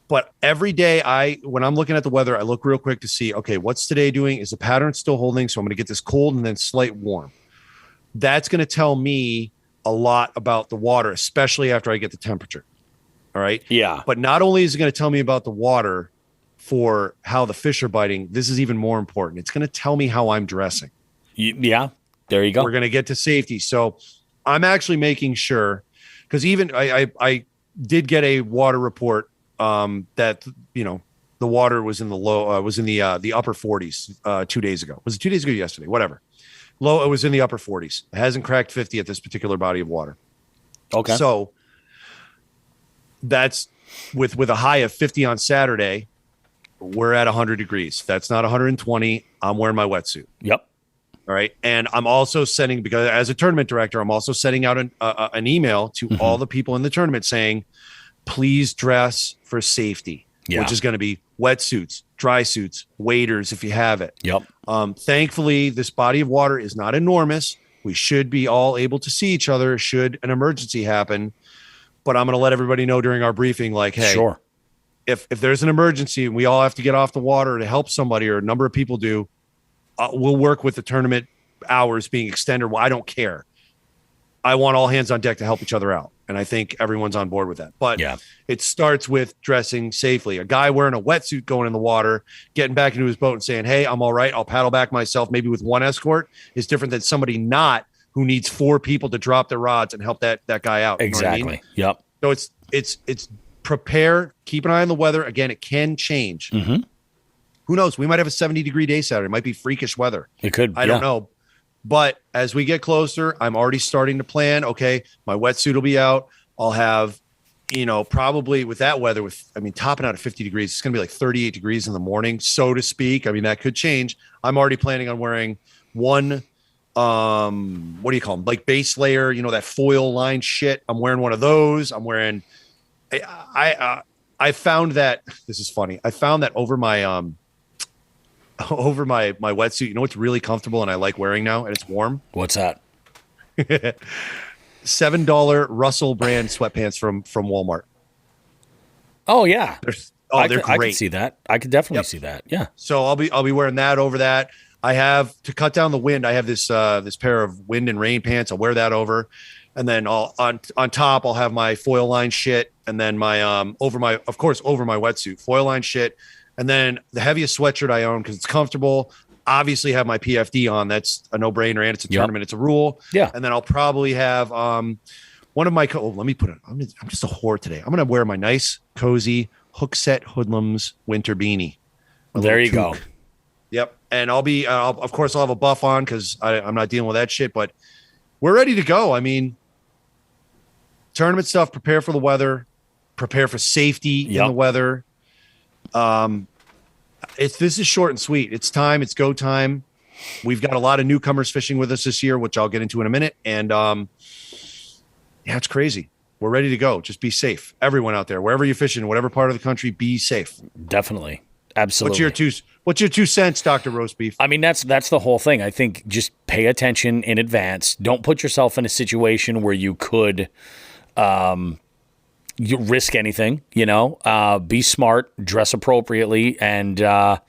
But every day when I'm looking at the weather, I look real quick to see, okay, what's today doing? Is the pattern still holding? So I'm going to get this cold and then slight warm. That's going to tell me a lot about the water, especially after I get the temperature. All right. Yeah. But not only is it going to tell me about the water for how the fish are biting, this is even more important. It's going to tell me how I'm dressing. Yeah, there you go. We're going to get to safety. So I'm actually making sure, because even I did get a water report that, the water was in the low, was in the upper 40s 2 days ago. Was it 2 days ago? Yesterday, whatever. Low, it was in the upper 40s. It hasn't cracked 50 at this particular body of water. Okay. So that's with a high of 50 on Saturday. We're at 100 degrees. That's not 120. I'm wearing my wetsuit. Yep. All right. And I'm also sending, because as a tournament director, I'm also sending out an email to all the people in the tournament saying, please dress for safety, which is going to be wetsuits, dry suits, waders, if you have it. Yep. Thankfully, this body of water is not enormous. We should be all able to see each other should an emergency happen. But I'm going to let everybody know during our briefing, like, hey, sure. If there's an emergency and we all have to get off the water to help somebody, or a number of people do, we'll work with the tournament hours being extended. Well, I don't care. I want all hands on deck to help each other out. And I think everyone's on board with that. But it starts with dressing safely. A guy wearing a wetsuit going in the water, getting back into his boat and saying, hey, I'm all right, I'll paddle back myself, maybe with one escort, is different than somebody not who needs 4 people to drop their rods and help that guy out. Exactly. You know what I mean? Yep. So it's prepare, keep an eye on the weather. Again, it can change. Mm-hmm. Who knows? We might have a 70-degree day Saturday. It might be freakish weather. It could. I don't know. But as we get closer, I'm already starting to plan. Okay, my wetsuit will be out. I'll have, probably with that weather, topping out at 50 degrees, it's going to be like 38 degrees in the morning, so to speak. I mean, that could change. I'm already planning on wearing one, what do you call them? Like base layer, that foil line shit. I'm wearing one of those. I'm wearing, I found that, this is funny. I found that over my wetsuit, you know what's really comfortable and I like wearing now, and it's warm? What's that? $7 Russell brand sweatpants from Walmart. Oh yeah. They're great. I can see that. I could definitely see that. Yeah. So I'll be wearing that over that. I have, to cut down the wind, I have this pair of wind and rain pants. I'll wear that over. And then on top, I'll have my foil line shit. And then my over my wetsuit, foil line shit. And then the heaviest sweatshirt I own, because it's comfortable, obviously have my PFD on. That's a no-brainer, and it's a tournament. It's a rule. Yeah. And then I'll probably have one of my let me put it. I'm just a whore today. I'm gonna wear my nice, cozy Hookset Hoodlums winter beanie. There you go. Yep. And I'll have a buff on because I'm not dealing with that shit. But we're ready to go. I mean, tournament stuff. Prepare for the weather. Prepare for safety in the weather. This is short and sweet. It's time. It's go time. We've got a lot of newcomers fishing with us this year, which I'll get into in a minute. And it's crazy. We're ready to go. Just be safe. Everyone out there, wherever you're fishing, whatever part of the country, be safe. Definitely. Absolutely. What's your 2 cents, Dr. Roast Beef? I mean, that's the whole thing. I think just pay attention in advance. Don't put yourself in a situation where you could you risk anything, be smart, dress appropriately, and have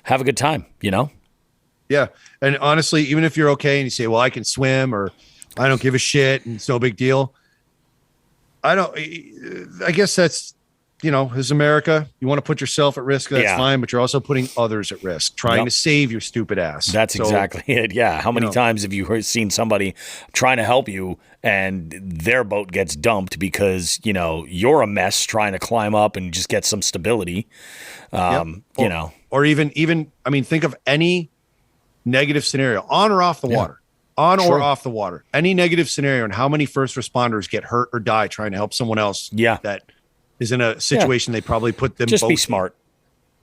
a good time, Yeah. And honestly, even if you're okay and you say, well, I can swim, or I don't give a shit and it's no big deal. I guess that's, this is America. You want to put yourself at risk. That's fine. But you're also putting others at risk, trying to save your stupid ass. That's exactly it. Yeah. How many times have you seen somebody trying to help you and their boat gets dumped because, you're a mess trying to climb up and just get some stability? Or even, think of any negative scenario on or off the water. Or off the water, any negative scenario, and how many first responders get hurt or die trying to help someone else that is in a situation they probably put them. Just both be smart.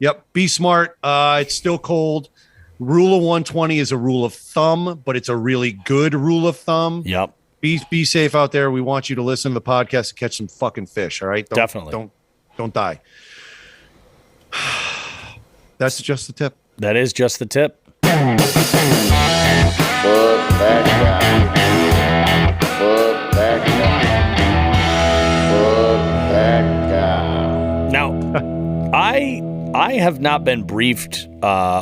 Yep, be smart. It's still cold. Rule of 120 is a rule of thumb, but it's a really good rule of thumb. Yep. Be safe out there. We want you to listen to the podcast and catch some fucking fish. All right, definitely. Don't die. That's just the tip. That is just the tip. Fuck that guy. Fuck that guy. Fuck that guy. Now, I have not been briefed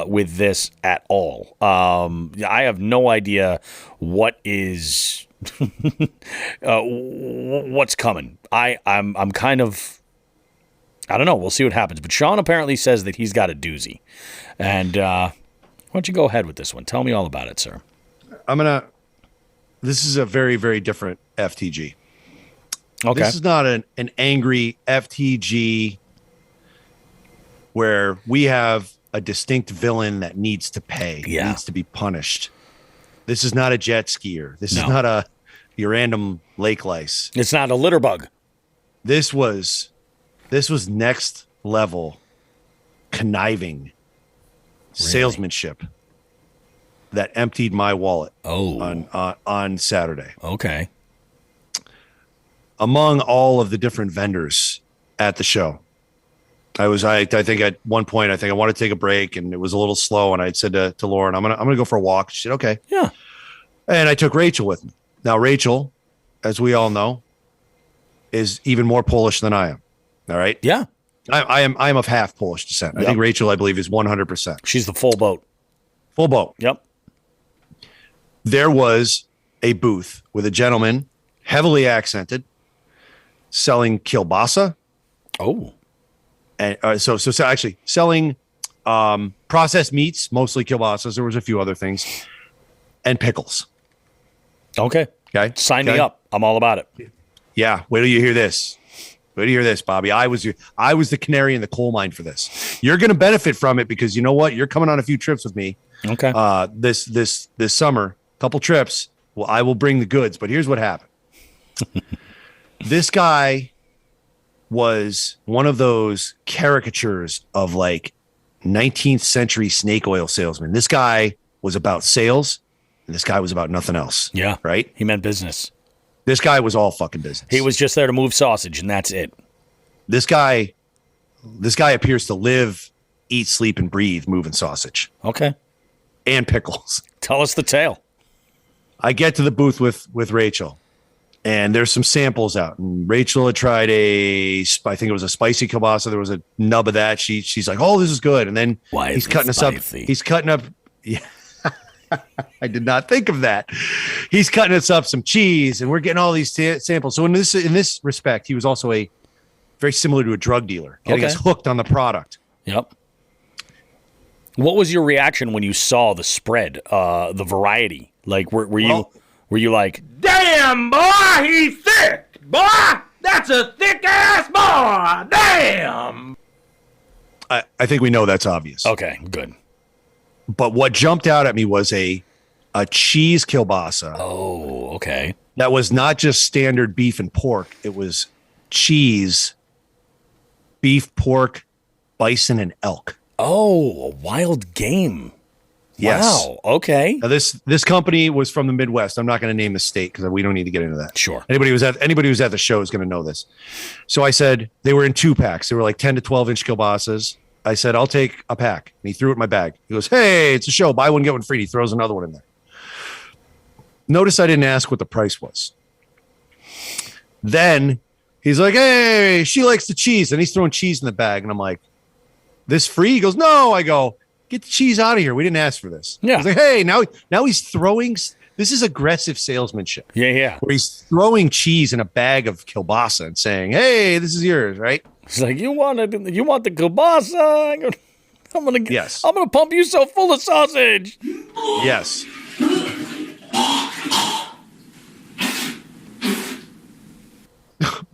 with this at all. I have no idea what is what's coming. I'm kind of, I don't know. We'll see what happens. But Sean apparently says that he's got a doozy, and why don't you go ahead with this one? Tell me all about it, sir. This is a very, very different FTG. Okay. This is not an angry FTG where we have a distinct villain that needs to pay, needs to be punished. This is not a jet skier. This is not your random lake lice. It's not a litter bug. This was next level conniving salesmanship that emptied my wallet on Saturday. Okay. Among all of the different vendors at the show, I think at one point, I wanted to take a break and it was a little slow. And I said to Lauren, I'm going to go for a walk. She said, okay. Yeah. And I took Rachel with me. Now, Rachel, as we all know, is even more Polish than I am. All right. Yeah. I am of half Polish descent. I think Rachel, I believe, is 100%. She's the full boat. Full boat. Yep. There was a booth with a gentleman, heavily accented, selling kielbasa. Oh. And so actually selling processed meats, mostly kielbasas. There was a few other things, and pickles. Okay. Okay. Sign me up. I'm all about it. Yeah. Wait till you hear this. Wait to hear this, Bobby. I was the canary in the coal mine for this. You're going to benefit from it because you know what? You're coming on a few trips with me. Okay. This summer, couple trips. Well, I will bring the goods, but here's what happened. This guy was one of those caricatures of like 19th century snake oil salesman. This guy was about sales, and this guy was about nothing else. Yeah. Right? He meant business. This guy was all fucking business. He was just there to move sausage, and that's it. This guy appears to live, eat, sleep, and breathe moving sausage Okay. and pickles. Tell us the tale. I get to the booth with Rachel, and there's some samples out. And Rachel had tried I think it was a spicy kielbasa. There was a nub of that. She's like, "Oh, this is good." And then Why he's is it cutting us spicy? up. He's cutting up. Yeah. I did not think of that. He's cutting us up some cheese, and we're getting all these samples. So in this respect, he was also very similar to a drug dealer, getting us hooked on the product. Yep. What was your reaction when you saw the spread, the variety? Like, were you like, Damn, boy, he's thick. Boy, that's a thick ass boy. Damn. I think we know that's obvious. okay, good. But what jumped out at me was a cheese kielbasa. Oh, okay. That was not just standard beef and pork. It was cheese, beef, pork, bison, and elk. Oh, a wild game. Yes. Wow. Okay. Now this company was from the Midwest. I'm not going to name the state because we don't need to get into that. Sure. Anybody who's at the show is going to know this. So I said they were in 2-packs. They were like 10 to 12 inch kielbasas. I said, I'll take a pack. And he threw it in my bag. He goes, "Hey, it's a show. Buy one, get one free." And he throws another one in there. Notice I didn't ask what the price was. Then he's like, "Hey, she likes the cheese." And he's throwing cheese in the bag. And I'm like, "This free?" He goes, "No." I go, "Get the cheese out of here. We didn't ask for this." Yeah. He's like, "Hey, now he's throwing." This is aggressive salesmanship. Yeah. Where he's throwing cheese in a bag of kielbasa and saying, "Hey, this is yours," right? It's like, you want the kielbasa? Yes. I'm gonna pump you so full of sausage. Yes.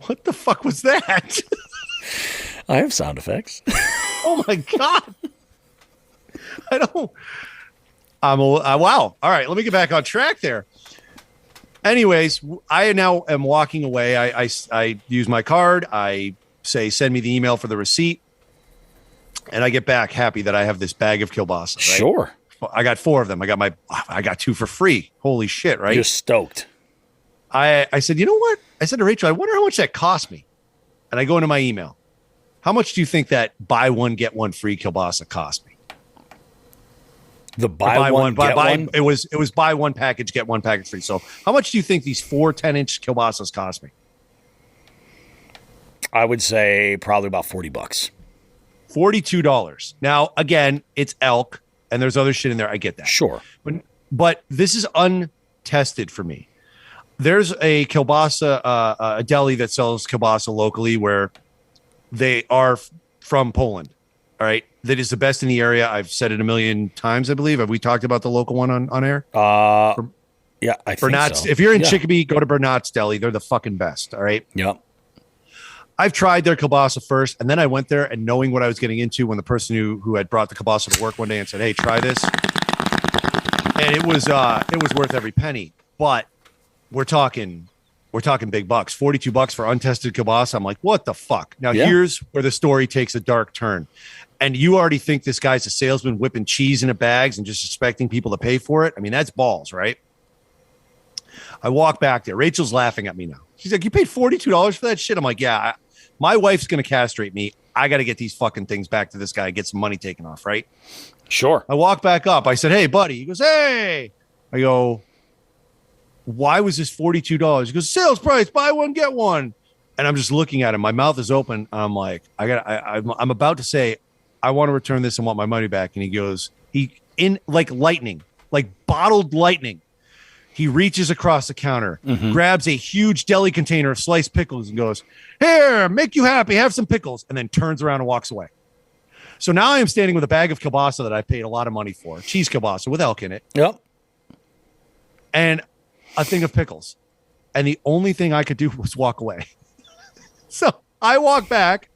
What the fuck was that? I have sound effects. Oh my God. Wow. All right. Let me get back on track there. Anyways, I now am walking away. I use my card. I say, "Send me the email for the receipt." And I get back happy that I have this bag of kielbasa. Right? Sure. I got 4 of them. I got 2 for free. Holy shit. Right. You're stoked. I said, "You know what?" I said to Rachel, "I wonder how much that cost me." And I go into my email. How much do you think that buy one, get one free kielbasa cost me? The buy one, get one? It was buy one package, get one package free. So how much do you think these 4 10-inch kielbasas cost me? I would say probably about $40. $42. Now, again, it's elk and there's other shit in there. I get that. Sure. But this is untested for me. There's a kielbasa, a deli that sells kielbasa locally where they are from Poland. All right. That is the best in the area. I've said it a million times, I believe. Have we talked about the local one on air? Yeah, I think Bernat's. so. If you're in Yeah. Chicopee, go to Bernat's Deli. They're the fucking best. All right. Yep. I've tried their kielbasa first, and then I went there and knowing what I was getting into when the person who had brought the kielbasa to work one day and said, "Hey, try this," and it was worth every penny. But we're talking big bucks. $42 for untested kielbasa. I'm like, what the fuck? Now here's where the story takes a dark turn. And you already think this guy's a salesman whipping cheese into bags and just expecting people to pay for it. I mean, that's balls, right? I walk back there. Rachel's laughing at me now. She's like, "You paid $42 for that shit?" I'm like, "Yeah, my wife's going to castrate me. I got to get these fucking things back to this guy, get some money taken off, right?" Sure. I walk back up. I said, "Hey, buddy." He goes, "Hey." I go, "Why was this $42? He goes, "Sales price, buy one, get one." And I'm just looking at him. My mouth is open. I'm like, I'm about to say, "I want to return this and want my money back." And he goes, in like lightning, like bottled lightning. He reaches across the counter, grabs a huge deli container of sliced pickles and goes, "Here, make you happy, have some pickles," and then turns around and walks away. So now I am standing with a bag of kielbasa that I paid a lot of money for, cheese kielbasa with elk in it, Yep. and a thing of pickles. And the only thing I could do was walk away. So I walk back.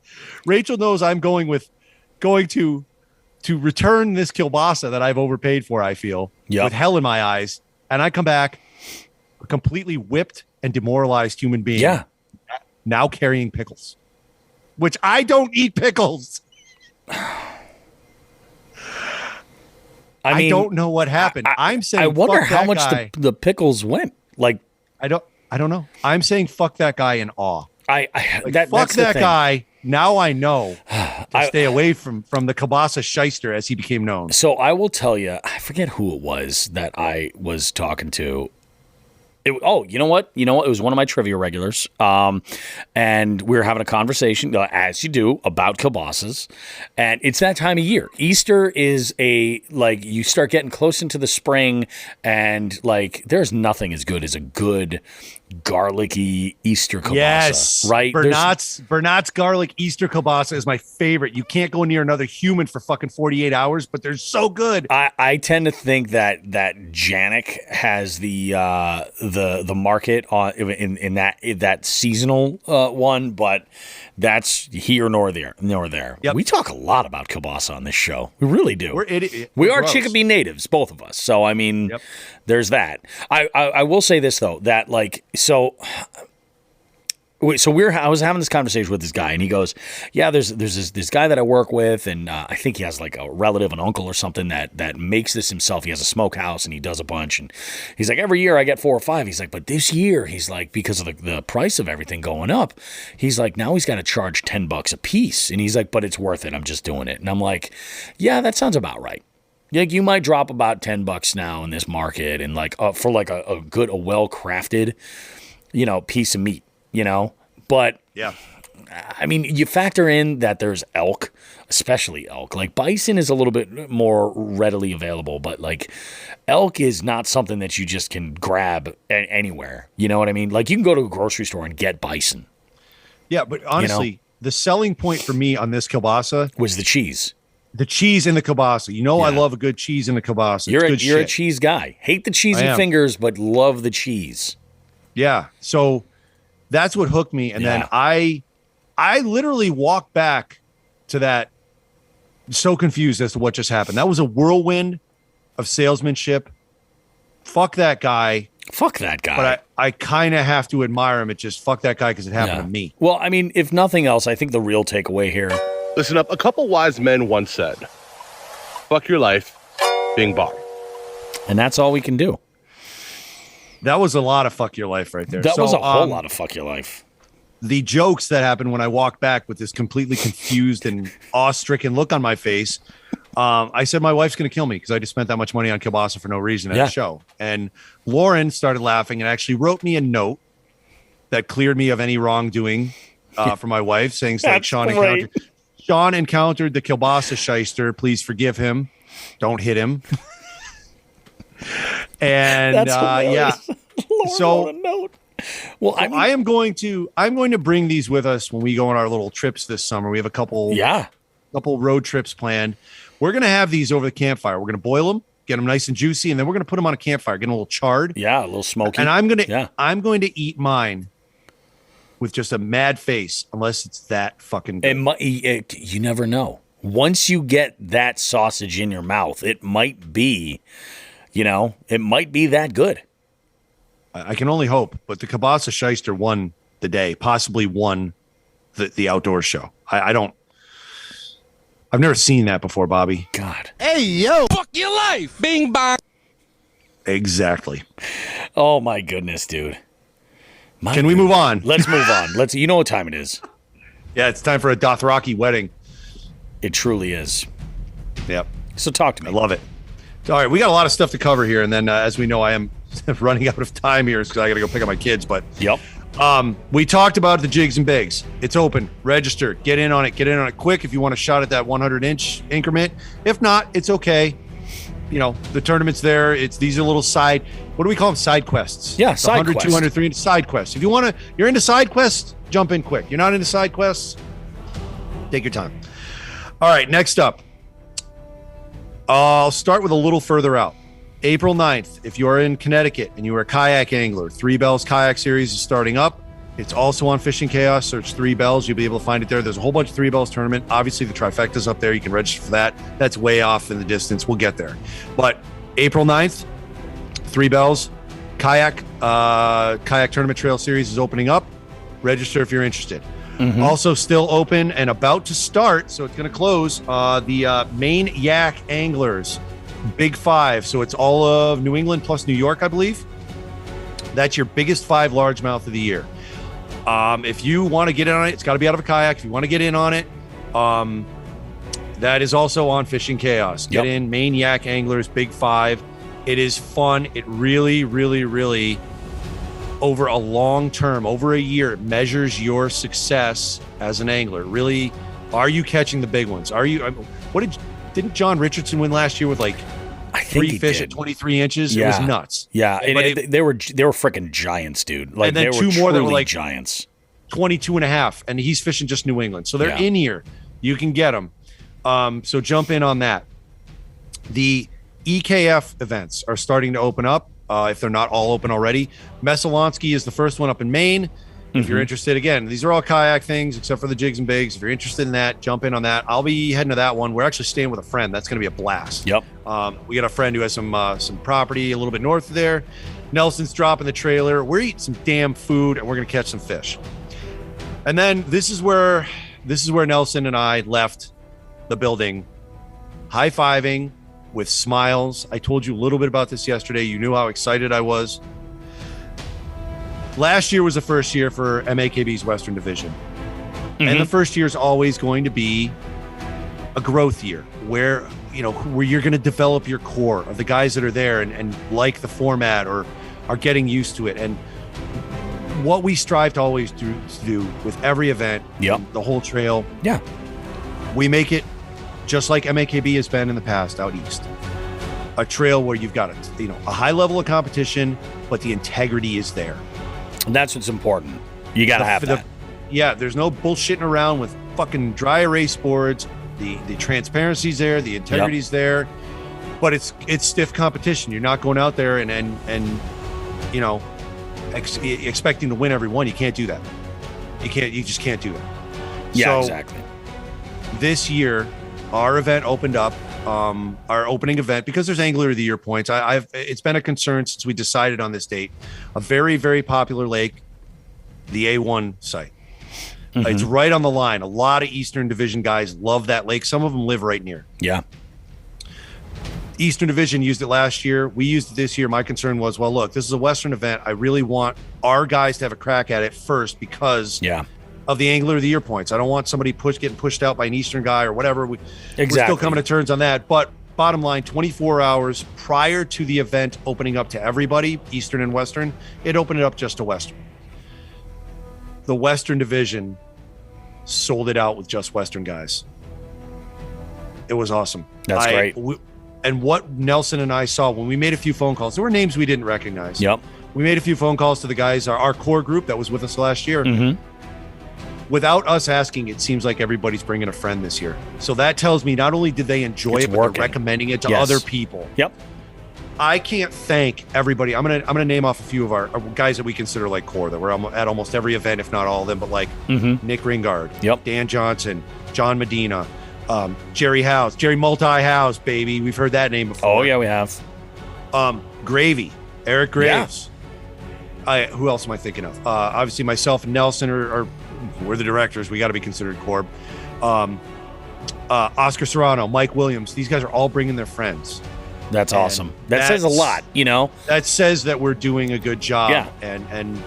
Rachel knows I'm going to to return this kielbasa that I've overpaid for, I feel, Yep. with hell in my eyes, and I come back a completely whipped and demoralized human being. Yeah. Now carrying pickles, which I don't eat pickles. I mean, don't know what happened. I'm saying I wonder fuck how that much guy. the pickles went. Like, I don't know. I'm saying fuck that guy in awe. Like, Fuck that's the that thing. guy. Now I know to stay away from the kielbasa shyster as he became known. So I will tell you, I forget who it was that I was talking to. You know what? It was one of my trivia regulars. And we were having a conversation, as you do, about kielbasas. And it's that time of year. Easter is you start getting close into the spring, and there's nothing as good as a good garlicky Easter kielbasa. Yes, right? Bernat's garlic Easter kielbasa is my favorite. You can't go near another human for fucking 48 hours, but they're so good. I tend to think that Janik has the market on in that seasonal one, but that's here nor there. Yep. We talk a lot about kielbasa on this show. We really do. We We are gross. Chicopee natives, both of us. So I mean, Yep. there's that. I will say this though, that I was having this conversation with this guy, and he goes, "Yeah, there's this guy that I work with, and I think he has like a relative, an uncle or something that makes this himself. He has a smokehouse, and he does a bunch. And he's like, every year I get 4 or 5. He's like, but this year, he's like, because of the price of everything going up, he's like, now he's got to charge $10 a piece, and he's like, but it's worth it. I'm just doing it. And I'm like, yeah, that sounds about right. Like, you might drop about $10 now in this market, and for a good, well crafted, piece of meat. But Yeah. I mean, you factor in that there's elk, especially elk. Like, bison is a little bit more readily available, but elk is not something that you just can grab anywhere. You know what I mean? Like, you can go to a grocery store and get bison. Yeah, but honestly, the selling point for me on this kielbasa Was the cheese. the cheese in the kielbasa. I Yeah. love a good cheese in the kielbasa. You're It's good a shit. cheese guy. Hate the cheesy I am. fingers, but love the cheese. Yeah. So that's what hooked me. And then Yeah. I literally walked back to that so confused as to what just happened. That was a whirlwind of salesmanship. Fuck that guy. Fuck that guy. But I kind of have to admire him. It just fuck that guy because it happened Yeah. to me. Well, I mean, if nothing else, I think the real takeaway here. Listen up. A couple wise men once said, fuck your life being bought. And that's all we can do. That was a lot of fuck your life right there. That So, was a whole lot of fuck your life. The jokes that happened when I walked back with this completely confused and awe-stricken look on my face. I said my wife's going to kill me because I just spent that much money on kielbasa for no reason at Yeah. the show. And Lauren started laughing and actually wrote me a note that cleared me of any wrongdoing for my wife, saying like That's great. Sean encountered the kielbasa shyster. Please forgive him. Don't hit him. And That's yeah. hilarious. Lauren So- wrote a note. Well, I mean, I'm going to bring these with us when we go on our little trips this summer. We have a couple road trips planned. We're going to have these over the campfire. We're going to boil them, get them nice and juicy, and then we're going to put them on a campfire, get them a little charred. Yeah, a little smoky. And I'm going to eat mine with just a mad face, unless it's that fucking good. You never know. Once you get that sausage in your mouth, it might be, it might be that good. I can only hope. But the kielbasa shyster won the day, possibly won the outdoor show. I've never seen that before, Bobby. God. Hey, yo. Fuck your life. Bing bong. Exactly. Oh my goodness, dude. Can we move on? Let's move on. You know what time it is. Yeah, it's time for a Dothraki wedding. It truly is. Yep. So talk to me. I love it. All right, we got a lot of stuff to cover here, and then as we know, I am running out of time here because I got to go pick up my kids. But Yep. we talked about the jigs and bigs. It's open. Register. Get in on it. Get in on it quick if you want a shot at that 100-inch increment. If not, it's okay. The tournament's there. These are little side. What do we call them? Side quests. Yeah, It's side 100, quest. 200, 300 side quests. If you're into side quests, jump in quick. You're not into side quests, take your time. All right, next up. I'll start with a little further out. April 9th, if you are in Connecticut and you are a kayak angler, Three Bells Kayak Series is starting up. It's also on Fishing Chaos. Search Three Bells. You'll be able to find it there. There's a whole bunch of Three Bells tournament. Obviously, the trifecta's up there. You can register for that. That's way off in the distance. We'll get there. But April 9th, Three Bells Kayak Tournament Trail Series is opening up. Register if you're interested. Also still open and about to start, so it's going to close, the Maine Yak Anglers Big Five. So it's all of New England plus New York, I believe. That's your biggest 5 largemouth of the year. If you want to get in on it, it's got to be out of a kayak. If you want to get in on it, that is also on Fishing Chaos. Get in Maine Yak Anglers Big Five. It is fun. It really, really, really, over a long term, over a year, it measures your success as an angler. Really, are you catching the big ones? Are you? Didn't John Richardson win last year with like I think 3 fish at 23 inches? Yeah. It was nuts. Yeah, they were freaking giants, dude. Like, and then they 2 were more that were truly like giants. 22 and a half, and he's fishing just New England. So they're in here. You can get them. So jump in on that. The EKF events are starting to open up, if they're not all open already. Messalonsky is the first one up in Maine. If you're interested, again, these are all kayak things except for the jigs and bigs. If you're interested in that, jump in on that. I'll be heading to that one. We're actually staying with a friend. That's going to be a blast. Yep. We got a friend who has some property a little bit north of there. Nelson's dropping the trailer. We're eating some damn food, and we're going to catch some fish. And then this is where Nelson and I left the building, high-fiving with smiles. I told you a little bit about this yesterday. You knew how excited I was. Last year was the first year for MAKB's Western Division. And the first year is always going to be a growth year where you're going to develop your core of the guys that are there and like the format or are getting used to it. And what we strive to always do with every event, the whole trail, we make it just like MAKB has been in the past out east. A trail where you've got a high level of competition, but the integrity is there. And that's what's important. You got to have that. There's no bullshitting around with fucking dry erase boards. The transparency's there, the integrity's there, but it's stiff competition. You're not going out there and expecting to win every one. You can't do that. You just can't do that. Yeah, exactly. This year, our event opened up, our opening event, because there's Angler of the Year points. It's been a concern since we decided on this date. A very, very popular lake, the A1 site. It's right on the line. A lot of Eastern Division guys love that lake. Some of them live right near. Yeah. Eastern Division used it last year. We used it this year. My concern was, well, look, this is a Western event. I really want our guys to have a crack at it first because of the Angler of the Year points. I don't want somebody getting pushed out by an Eastern guy or whatever. We're still coming to terms on that. But bottom line, 24 hours prior to the event opening up to everybody, Eastern and Western, it opened it up just to Western. The Western Division sold it out with just Western guys. It was awesome. That's great. And what Nelson and I saw when we made a few phone calls, there were names we didn't recognize. Yep. We made a few phone calls to the guys, our core group that was with us last year. Without us asking, it seems like everybody's bringing a friend this year. So that tells me not only did they enjoy it, but they're recommending it to other people. Yep. I can't thank everybody. I'm gonna name off a few of our guys that we consider like core that we're at almost every event, if not all of them. But like Nick Ringard, Dan Johnson, John Medina, Jerry House, Jerry Multi-House, baby. We've heard that name before. Oh yeah, we have. Gravy, Eric Graves. Who else am I thinking of? Obviously myself and Nelson are we're the directors. We got to be considered Corb. Oscar Serrano, Mike Williams. These guys are all bringing their friends. That's awesome. That says a lot, That says that we're doing a good job, and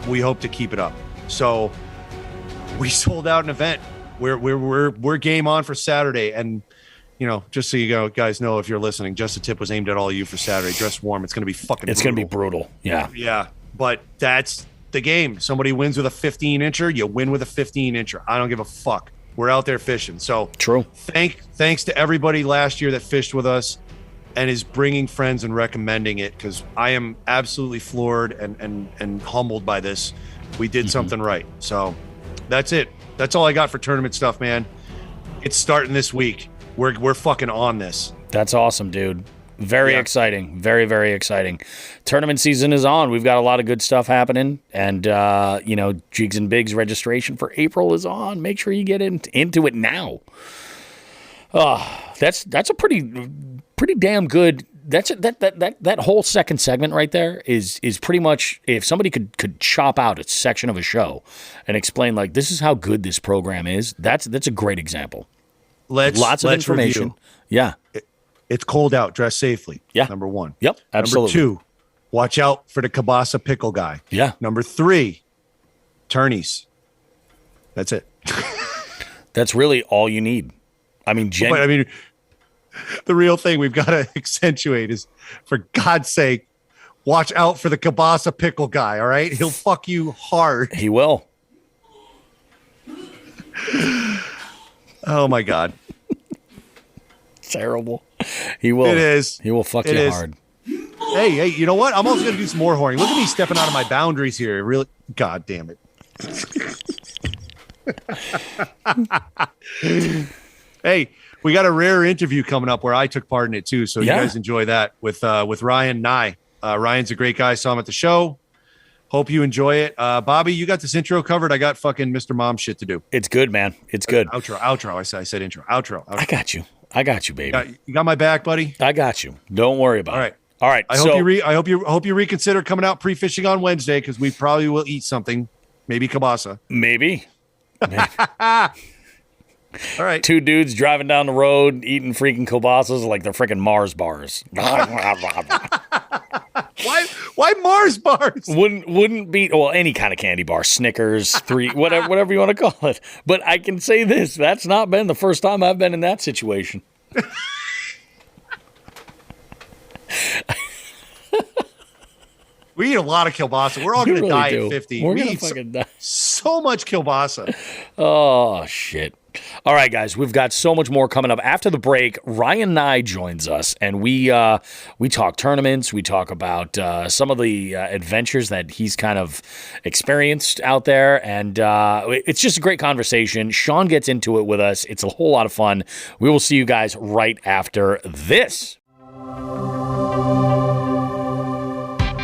we hope to keep it up. So we sold out an event. We're game on for Saturday, and just so you guys know, if you're listening, Just a Tip was aimed at all of you for Saturday. Dress warm. It's going to be fucking. It's going to be brutal. Yeah. But that's the game. Somebody wins with a 15-incher. You win with a 15-incher. I don't give a fuck. We're out there fishing. So true. Thanks to everybody last year that fished with us and is bringing friends and recommending it, because I am absolutely floored and humbled by this. We did something right. So that's it. That's all I got for tournament stuff, man. It's starting this week. We're fucking on this. That's awesome, dude. Very exciting. Very, very exciting. Tournament season is on. We've got a lot of good stuff happening. And, Jigs and Bigs registration for April is on. Make sure you get into it now. That's a pretty damn good. That whole second segment right there is pretty much, if somebody could chop out a section of a show and explain, like, this is how good this program is, that's a great example. Lots of information. Review. Yeah. It's cold out. Dress safely. Yeah. Number 1. Yep. Absolutely. Number 2, watch out for the kielbasa pickle guy. Yeah. Number 3, tourneys. That's it. That's really all you need. I mean, the real thing we've got to accentuate is, for God's sake, watch out for the kielbasa pickle guy. All right. He'll fuck you hard. He will. Oh my God. Terrible. He will. It is. He will fuck you hard. Hey, you know what? I'm also going to do some more whoring. Look at me stepping out of my boundaries here. Really, God damn it. Hey, we got a rare interview coming up where I took part in it too. So you guys enjoy that with Ryan Nye. Ryan's a great guy. Saw him at the show. Hope you enjoy it. Bobby, you got this intro covered. I got fucking Mr. Mom shit to do. It's good, man. It's good. Outro. I said intro. Outro. I got you, baby. You got my back, buddy. I got you. Don't worry about it. All right. I hope you reconsider coming out pre-fishing on Wednesday, because we probably will eat something. Maybe kielbasa. Maybe. All right. 2 dudes driving down the road eating freaking kielbasas like they're freaking Mars bars. Why Mars bars? Wouldn't be, well, any kind of candy bar, Snickers, 3, whatever you want to call it. But I can say this: that's not been the first time I've been in that situation. We eat a lot of kielbasa. We're all going to die at 50. We're we gonna eat fucking die. so much kielbasa. Oh, shit. All right, guys, we've got so much more coming up. After the break, Ryan Nye joins us, and we talk tournaments. We talk about some of the adventures that he's kind of experienced out there, and it's just a great conversation. Sean gets into it with us. It's a whole lot of fun. We will see you guys right after this.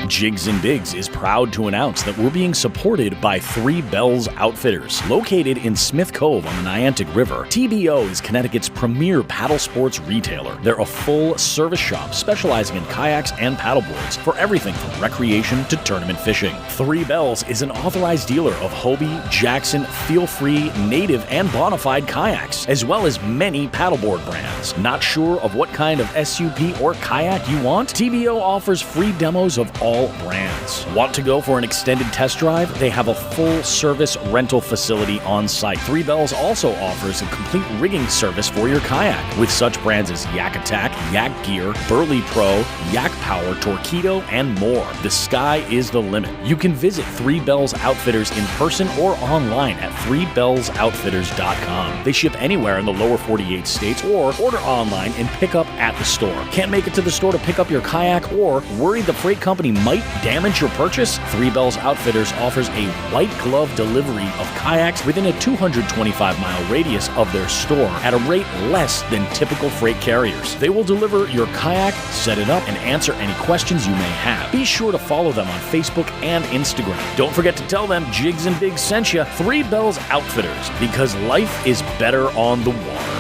Jigs and Bigs is proud to announce that we're being supported by Three Bells Outfitters. Located in Smith Cove on the Niantic River, TBO is Connecticut's premier paddle sports retailer. They're a full-service shop specializing in kayaks and paddleboards for everything from recreation to tournament fishing. Three Bells is an authorized dealer of Hobie, Jackson, Feel Free, Native, and Bonafide kayaks, as well as many paddleboard brands. Not sure of what kind of SUP or kayak you want? TBO offers free demos of all brands. Want to go for an extended test drive? They have a full-service rental facility on site. Three Bells also offers a complete rigging service for your kayak with such brands as Yak Attack, Yak Gear, Burley Pro, Yak Power, Torqeedo, and more. The sky is the limit. You can visit Three Bells Outfitters in person or online at threebellsoutfitters.com. They ship anywhere in the lower 48 states, or order online and pick up at the store. Can't make it to the store to pick up your kayak, or worried the freight company might damage your purchase? Three Bells Outfitters offers a white glove delivery of kayaks within a 225-mile radius of their store at a rate less than typical freight carriers. They will deliver your kayak, set it up, and answer any questions you may have. Be sure to follow them on Facebook and Instagram. Don't forget to tell them Jigs and Bigs sent you. Three Bells Outfitters, because life is better on the water.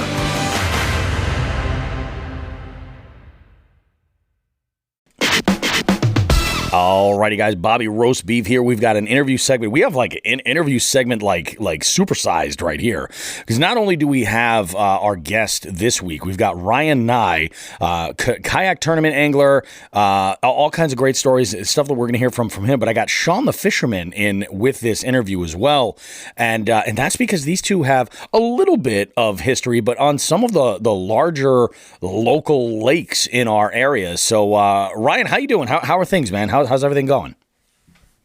Alrighty, guys. Bobby Roast Beef here. We've got an interview segment. We have like an interview segment like supersized right here, because not only do we have our guest this week, we've got Ryan Nye, kayak tournament angler, all kinds of great stories, stuff that we're going to hear from him. But I got Sean the Fisherman in with this interview as well, and that's because these two have a little bit of history, but on some of the larger local lakes in our area. So Ryan, how you doing? How are things, man? How's everything going?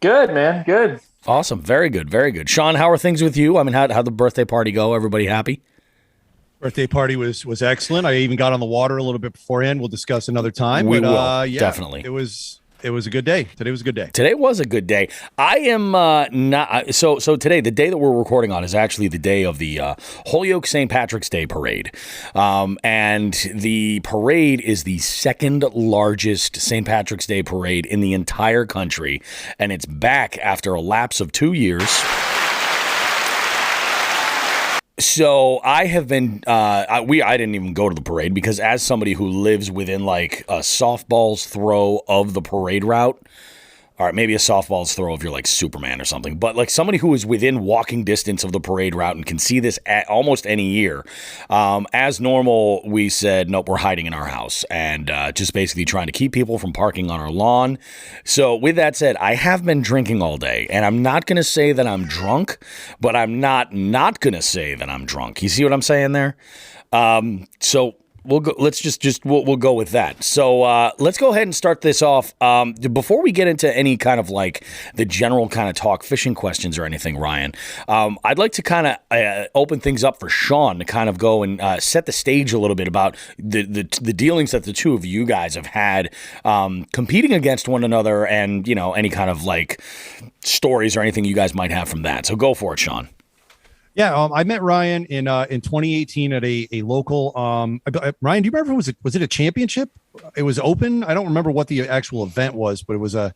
Good, man. Good. Awesome. Very good. Very good. Sean, how are things with you? I mean, how'd the birthday party go? Everybody happy? Birthday party was excellent. I even got on the water a little bit beforehand. We'll discuss another time. We but, will. yeah, Definitely. It was it was a good day. Today was a good day. Today was a good day. I am not so today, the day that we're recording on is actually the day of the Holyoke St. Patrick's Day parade. And the parade is the second largest St. Patrick's Day parade in the entire country. And it's back after a lapse of 2 years. So I have been, I didn't even go to the parade because as somebody who lives within like a softball's throw of the parade route, all right, maybe a softball's throw if you're like Superman or something, but like somebody who is within walking distance of the parade route and can see this at almost any year, as normal, we said, nope, we're hiding in our house and just basically trying to keep people from parking on our lawn. So with that said, I have been drinking all day and I'm not going to say that I'm drunk, but I'm not going to say that I'm drunk. You see what I'm saying there? So we'll go. Let's we'll go with that. So let's go ahead and start this off. Before we get into any kind of like the general kind of talk fishing questions or anything, Ryan, I'd like to kind of open things up for Sean to kind of go and set the stage a little bit about the dealings that the two of you guys have had competing against one another, and you know any kind of like stories or anything you guys might have from that. So go for it, Sean. Yeah, I met Ryan in 2018 at a local. Ryan, do you remember was it a championship? It was open. I don't remember what the actual event was, but it was a.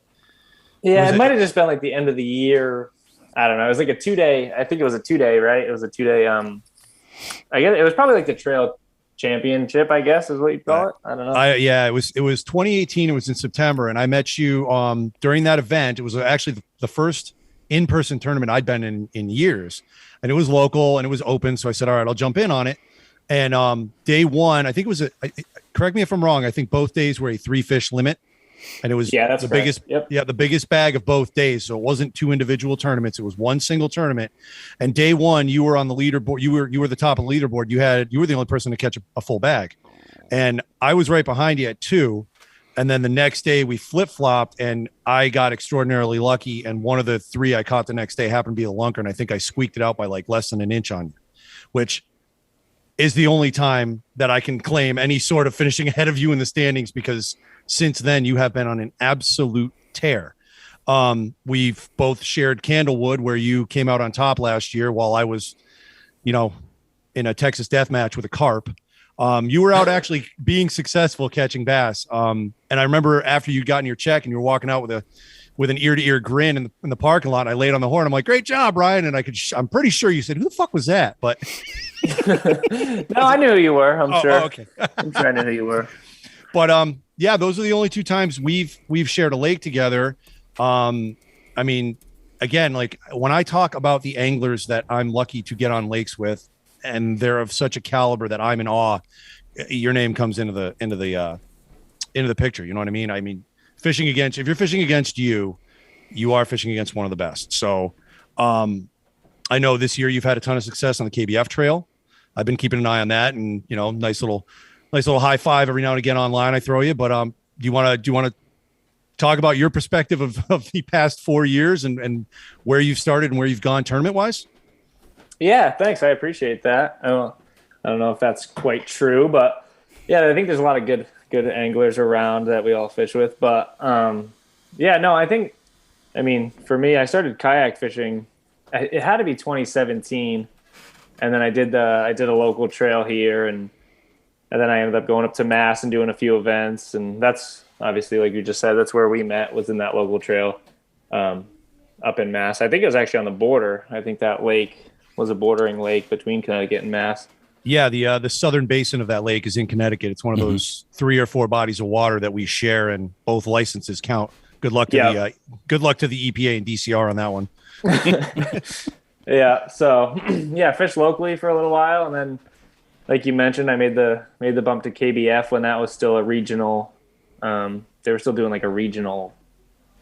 Yeah, it might have just been like the end of the year. I don't know. It was like a 2-day. I think it was a 2-day, right? It was a 2-day. I guess it was probably like the trail championship, I guess is what you call it. I don't know. It was 2018. It was in September, and I met you during that event. It was actually the first in-person tournament I'd been in years. And it was local and it was open. So I said, all right, I'll jump in on it. And day one, I think it was correct me if I'm wrong. I think both days were a 3-fish limit. And it was that's the correct. biggest, Yep. the biggest bag of both days. So it wasn't 2 individual tournaments. It was one single tournament. And day one, you were on the leaderboard. You were the top of the leaderboard. You were the only person to catch a full bag. And I was right behind you at 2. And then the next day we flip-flopped and I got extraordinarily lucky. And one of the 3 I caught the next day happened to be a lunker. And I think I squeaked it out by like less than an inch on you, which is the only time that I can claim any sort of finishing ahead of you in the standings, because since then you have been on an absolute tear. We've both shared Candlewood, where you came out on top last year while I was, in a Texas death match with a carp. You were out actually being successful catching bass. And I remember after you'd gotten your check and you were walking out with an ear-to-ear grin in the parking lot, I laid on the horn. I'm like, great job, Ryan. And I'm pretty sure you said, who the fuck was that? But no, I knew who you were. I'm sure. Okay. I'm sure I knew who you were. But yeah, those are the only 2 times we've shared a lake together. I mean, again, like when I talk about the anglers that I'm lucky to get on lakes with, and they're of such a caliber that I'm in awe, your name comes into the picture. You know what I mean? I mean, if you're fishing against you are fishing against one of the best. So I know this year you've had a ton of success on the KBF trail. I've been keeping an eye on that, and nice little high five every now and again online I throw you. But do you want to talk about your perspective of the past 4 years and where you've started and where you've gone tournament wise? Yeah, thanks. I appreciate that. I don't know if that's quite true, but yeah, I think there's a lot of good anglers around that we all fish with. But I mean, for me, I started kayak fishing. It had to be 2017, and then I did a local trail here, and then I ended up going up to Mass and doing a few events, and that's obviously, like you just said, that's where we met, was in that local trail up in Mass. I think it was actually on the border. I think that lake was a bordering lake between Connecticut and Mass. Yeah, the southern basin of that lake is in Connecticut. It's one of those 3 or 4 bodies of water that we share, and both licenses count. Good luck to the EPA and DCR on that one. Yeah, so fished locally for a little while, and then, like you mentioned, I made the bump to KBF when that was still a regional. They were still doing like a regional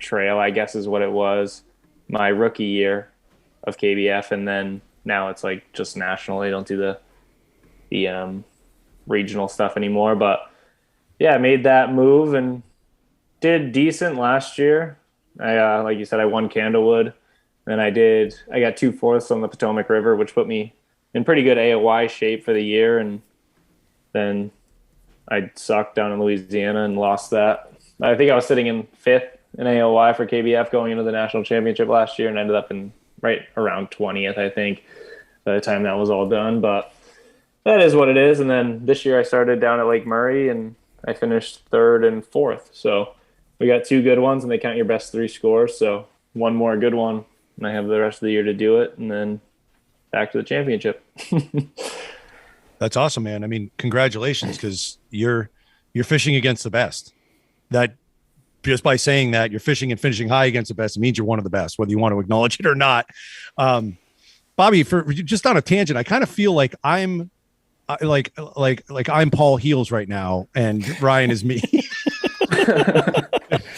trail, I guess is what it was, my rookie year of KBF, and then now it's like just national. They don't do the regional stuff anymore. But yeah, I made that move and did decent last year. I like you said, I won Candlewood, and I got 2/4 on the Potomac River, which put me in pretty good AOY shape for the year. And then I sucked down in Louisiana and lost that. I think I was sitting in 5th in AOY for KBF going into the national championship last year, and ended up in right around 20th, I think, by the time that was all done. But that is what it is. And then this year I started down at Lake Murray, and I finished 3rd and 4th. So we got 2 good ones, and they count your best 3 scores. So one more good one, and I have the rest of the year to do it, and then back to the championship. That's awesome, man. I mean, congratulations, because you're fishing against the best. That just by saying that you're fishing and finishing high against the best, it means you're one of the best, whether you want to acknowledge it or not. Bobby, for just on a tangent, I kind of feel like I'm like I'm Paul Heels right now, and Ryan is me.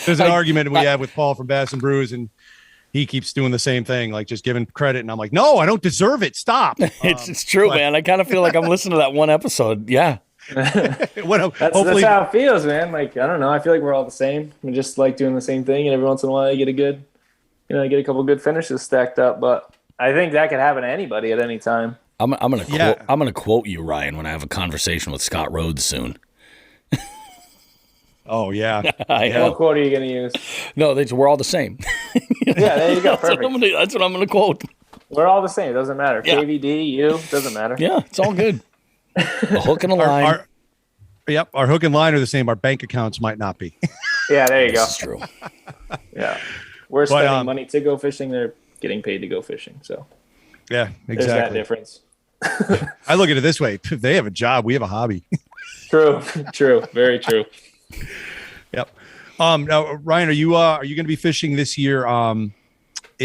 There's an argument we have with Paul from Bass and Brews, and he keeps doing the same thing, like just giving credit. And I'm like, no, I don't deserve it. Stop. It's true, man. I kind of feel like I'm listening to that one episode. Yeah. That's how it feels, man. Like, I don't know. I feel like we're all the same. We just like doing the same thing. And every once in a while you get a couple good finishes stacked up. But I think that could happen to anybody at any time. I'm gonna quote you, Ryan, when I have a conversation with Scott Rhodes soon. Oh yeah. What quote are you gonna use? No, we're all the same. Yeah, there you go. Perfect. That's what I'm gonna quote. We're all the same. It doesn't matter. Yeah. KVD, you, doesn't matter. Yeah, it's all good. A hook and a line. Our hook and line are the same. Our bank accounts might not be. Yeah, there you go. That's true. Yeah, we're spending money to go fishing. They're getting paid to go fishing. So yeah, exactly. There's that difference. I look at it this way: if they have a job, we have a hobby. True. Very true. Yep. Now, Ryan, are you going to be fishing this year in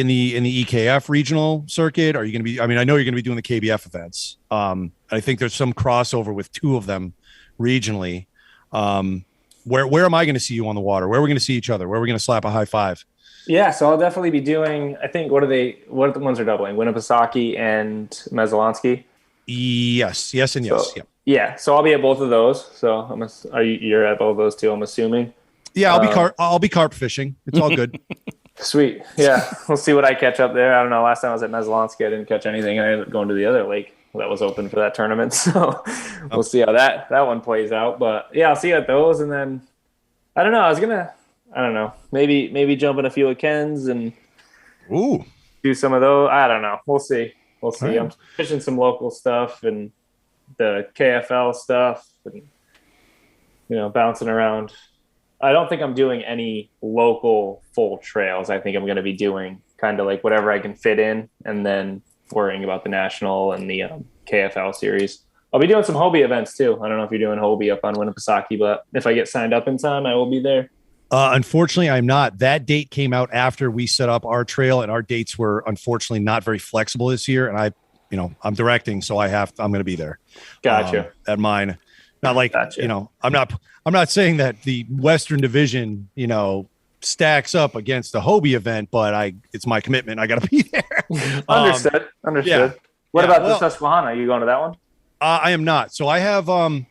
the EKF regional circuit? Are you going to be? I mean, I know you're going to be doing the KBF events. I think there's some crossover with 2 of them regionally. Where am I going to see you on the water? Where are we going to see each other? Where are we going to slap a high five? Yeah, so I'll definitely be doing. I think what the ones are doubling? Winnipesaukee and Messalonskee. Yes, and yes. So, yeah, so I'll be at both of those. So you're at both of those too, I'm assuming. Yeah, I'll be carp fishing. It's all good. Sweet. Yeah, we'll see what I catch up there. I don't know. Last time I was at Messalonskee, I didn't catch anything. I ended up going to the other lake that was open for that tournament. So we'll see how that one plays out. But yeah, I'll see you at those, and then I don't know. Maybe jump in a few of Ken's and do some of those. I don't know. We'll see. Right. I'm fishing some local stuff and the KFL stuff, and bouncing around. I don't think I'm doing any local full trails. I think I'm going to be doing kind of like whatever I can fit in, and then worrying about the national and the KFL series. I'll be doing some Hobie events too. I don't know if you're doing Hobie up on Winnipesaukee, but if I get signed up in time, I will be there. Unfortunately, I'm not. That date came out after we set up our trail, and our dates were unfortunately not very flexible this year. And I'm directing, so I'm going to be there. Gotcha. At mine, not like gotcha. I'm not saying that the Western Division, stacks up against the Hobie event, but it's my commitment. I got to be there. Understood. Yeah. What about the Susquehanna? Are you going to that one? I am not. So I have 3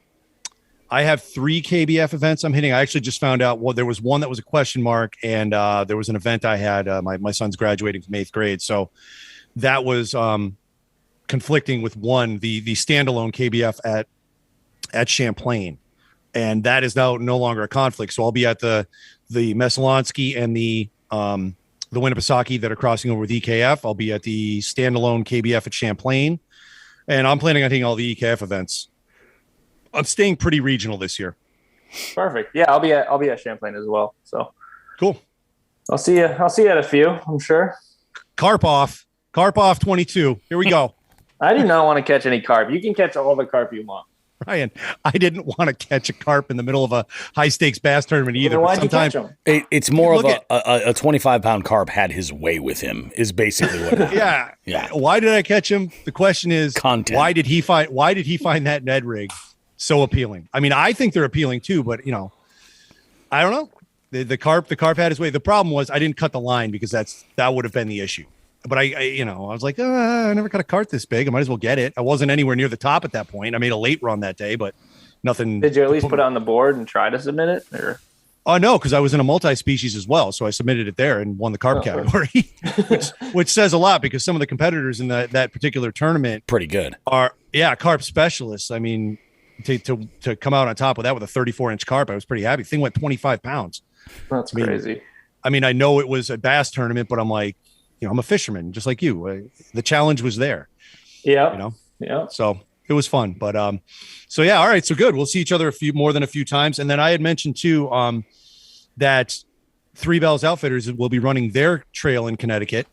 KBF events I'm hitting. I actually just found out there was one that was a question mark, and there was an event I had. My son's graduating from 8th grade, so that was conflicting with the standalone KBF at Champlain, and that is now no longer a conflict. So I'll be at the Messalonskee and the Winnipesaukee that are crossing over with EKF. I'll be at the standalone KBF at Champlain, and I'm planning on hitting all the EKF events. I'm staying pretty regional this year. Perfect. Yeah, I'll be at Champlain as well. So cool. I'll see you at a few, I'm sure. Carp off 22. Here we go. I do not want to catch any carp. You can catch all the carp you want. Ryan, I didn't want to catch a carp in the middle of a high stakes bass tournament either. Well, why'd you catch them? It's more of a 25-pound carp had his way with him is basically what it is. Yeah. Why did I catch him? The question is, content. Why did he find that Ned rig so appealing? I mean, I think they're appealing too, but I don't know. The carp had his way. The problem was I didn't cut the line because that would have been the issue. But I was like, I never caught a carp this big. I might as well get it. I wasn't anywhere near the top at that point. I made a late run that day, but nothing. Did you at least put it on the board and try to submit it? Or? Oh no, because I was in a multi-species as well, so I submitted it there and won the carp category, which says a lot because some of the competitors in that particular tournament pretty good are carp specialists. I mean, to come out on top of that with a 34-inch carp, I was pretty happy. The thing went 25 pounds. That's crazy. I mean, I know it was a bass tournament, but I'm like, I'm a fisherman, just like you. The challenge was there. Yeah. Yeah. So it was fun, but so yeah, all right, so good. We'll see each other more than a few times, and then I had mentioned too that Three Bells Outfitters will be running their trail in Connecticut.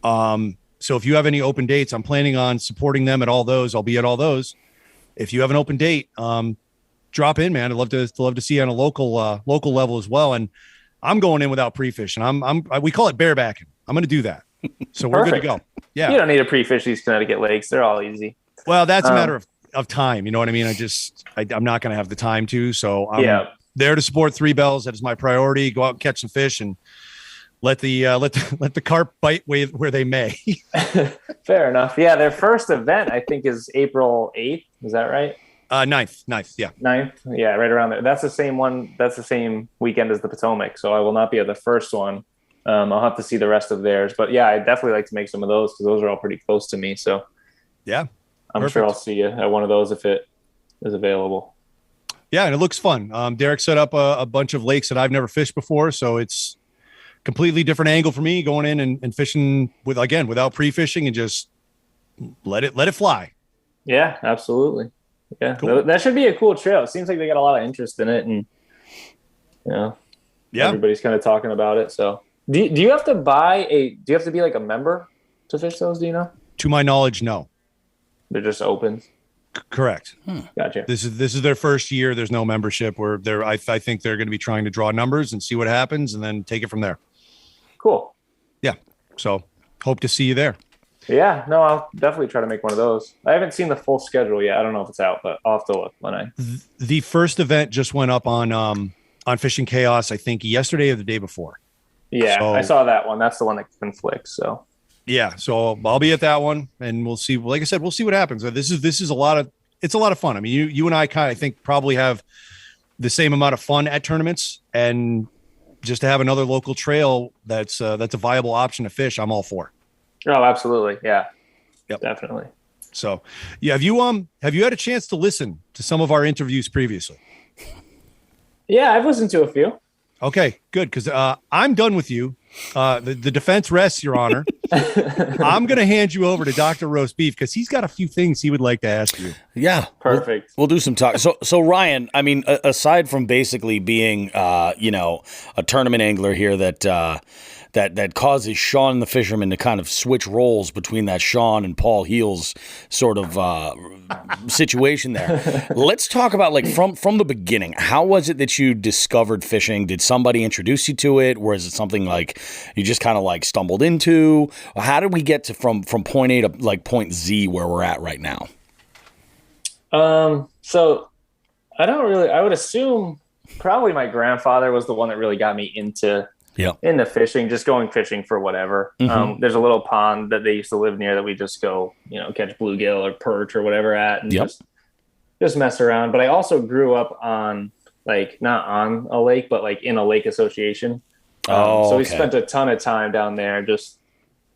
So if you have any open dates, I'm planning on supporting them at all those. I'll be at all those. If you have an open date, drop in, man. I'd love to see you on a local level as well. And I'm going in without pre-fish, and we call it barebacking. I'm going to do that. So we're good to go. Yeah. You don't need to pre-fish these Connecticut lakes. They're all easy. Well, that's a matter of time. You know what I mean? I'm not going to have the time to. So I'm there to support Three Bells. That is my priority. Go out and catch some fish and let the carp bite where they may. Fair enough. Yeah, their first event I think is April 8th. Is that right? 9th. Yeah. 9th. Yeah, right around there. That's the same one. That's the same weekend as the Potomac. So I will not be at the first one. I'll have to see the rest of theirs. But yeah, I'd definitely like to make some of those because those are all pretty close to me. So yeah, I'm sure I'll see you at one of those if it is available. Yeah, and it looks fun. Derek set up a bunch of lakes that I've never fished before, so it's completely different angle for me going in and fishing without pre-fishing and just let it fly. Yeah, absolutely. Yeah, cool. That should be a cool trail. It seems like they got a lot of interest in it, and everybody's kind of talking about it. So, do you have to do you have to be like a member to fish those? Do you know? To my knowledge, no. They're just open. Correct. Gotcha. This is their first year. There's no membership. I think they're going to be trying to draw numbers and see what happens, and then take it from there. Cool. Yeah. So hope to see you there. Yeah. No, I'll definitely try to make one of those. I haven't seen the full schedule yet. I don't know if it's out, but I'll have to look when I. The first event just went up on Fishing Chaos, I think yesterday or the day before. Yeah, so, I saw that one. That's the one that conflicts. So. Yeah. So I'll be at that one, and we'll see. Like I said, we'll see what happens. This is it's a lot of fun. I mean, you and I I think probably have the same amount of fun at tournaments, and just to have another local trail that's a viable option to fish, I'm all for. Oh, absolutely. Yeah. Yep. Definitely. So, yeah. Have you had a chance to listen to some of our interviews previously? Yeah, I've listened to a few. Okay, good. Because I'm done with you. The defense rests, Your Honor. I'm going to hand you over to Dr. Roast Beef because he's got a few things he would like to ask you. Yeah, perfect. We'll do some talk. So Ryan, I mean, aside from basically being, a tournament angler here that causes Sean the Fisherman to kind of switch roles between that Sean and Paul Heels sort of situation there. Let's talk about like from the beginning. How was it that you discovered fishing? Did somebody introduce you to it? Or is it something like you just kind of like stumbled into? How did we get to from point A to like point Z where we're at right now? So I would assume probably my grandfather was the one that really got me into fishing, just going fishing for whatever. Mm-hmm. There's a little pond that they used to live near that we just go, catch bluegill or perch or whatever at and just mess around. But I also grew up on not on a lake, but like in a lake association. So we spent a ton of time down there just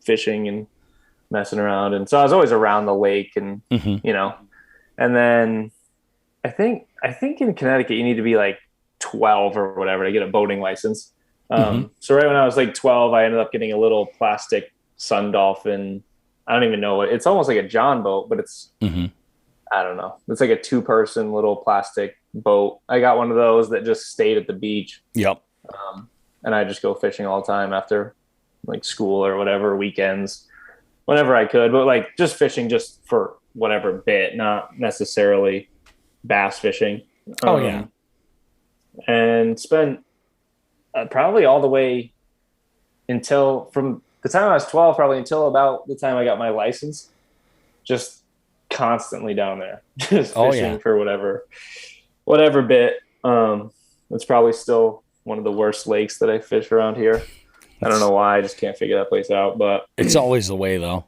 fishing and messing around. And so I was always around the lake and, and then I think in Connecticut, you need to be like 12 or whatever to get a boating license. So right when I was like 12, I ended up getting a little plastic Sun Dolphin. I don't even know what it's almost like a John boat, but it's, I don't know. It's like a 2-person little plastic boat. I got one of those that just stayed at the beach. Yep. And I just go fishing all the time after like school or whatever, weekends, whenever I could, but like just fishing just for whatever bit, not necessarily bass fishing. And spent probably all the way until from the time I was 12, probably until about the time I got my license, just constantly down there, just fishing for whatever bit. It's probably still one of the worst lakes that I fish around here. I don't know why. I just can't figure that place out, but it's always the way though,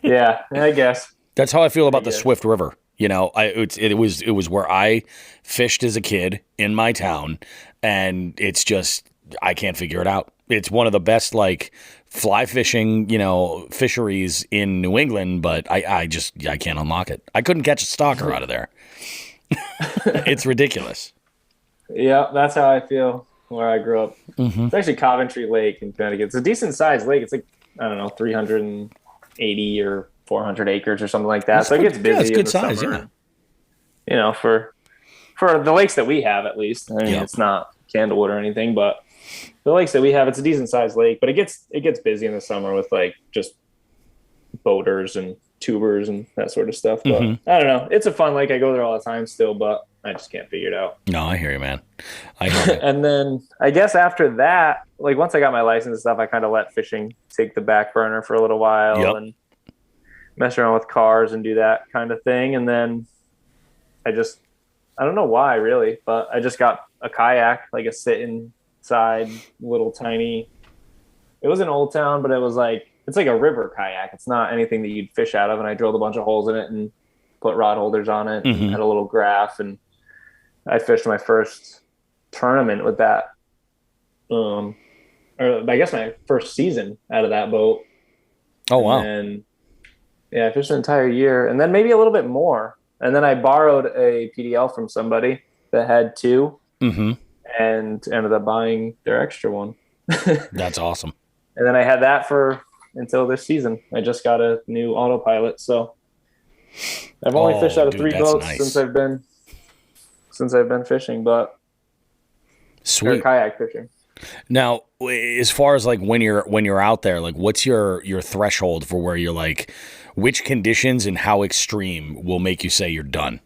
Yeah, I guess. That's how I feel about the Swift River. It was where I fished as a kid in my town, and it's just I can't figure it out. It's one of the best like fly fishing, fisheries in New England, but I can't unlock it. I couldn't catch a stalker out of there. It's ridiculous. Yeah, that's how I feel. where I grew up. It's actually Coventry Lake in Connecticut. It's a decent sized lake. It's like, I don't know, 380 or 400 acres or something like that. So it gets busy. Yeah, it's in good the size, summer. yeah. You know, for the lakes that we have, at least. I mean, it's not Candlewood or anything, but the lakes that we have, it's a decent sized lake. But it gets busy in the summer with like just boaters and tubers and that sort of stuff. But I don't know. It's a fun lake. I go there all the time still, but I just can't figure it out. No, I hear you, man. I hear you. And then I guess after that, like once I got my license and stuff, I kind of let fishing take the back burner for a little while and mess around with cars and do that kind of thing. And then I don't know why really, but I just got a kayak, like a sit inside little tiny, it was in Old Town, but it was like, it's like a river kayak. It's not anything that you'd fish out of. And I drilled a bunch of holes in it and put rod holders on it and had a little graph. And I fished my first tournament with that. Or I guess my first season out of that boat. Oh, wow. And I fished an entire year and then maybe a little bit more. And then I borrowed a PDL from somebody that had two and ended up buying their extra one. That's awesome. And then I had that until this season. I just got a new autopilot. So I've only fished out of 3 boats since I've been fishing, but sweet kayak fishing. Now, as far as like when you're out there, like what's your threshold for where you're like, which conditions and how extreme will make you say you're done?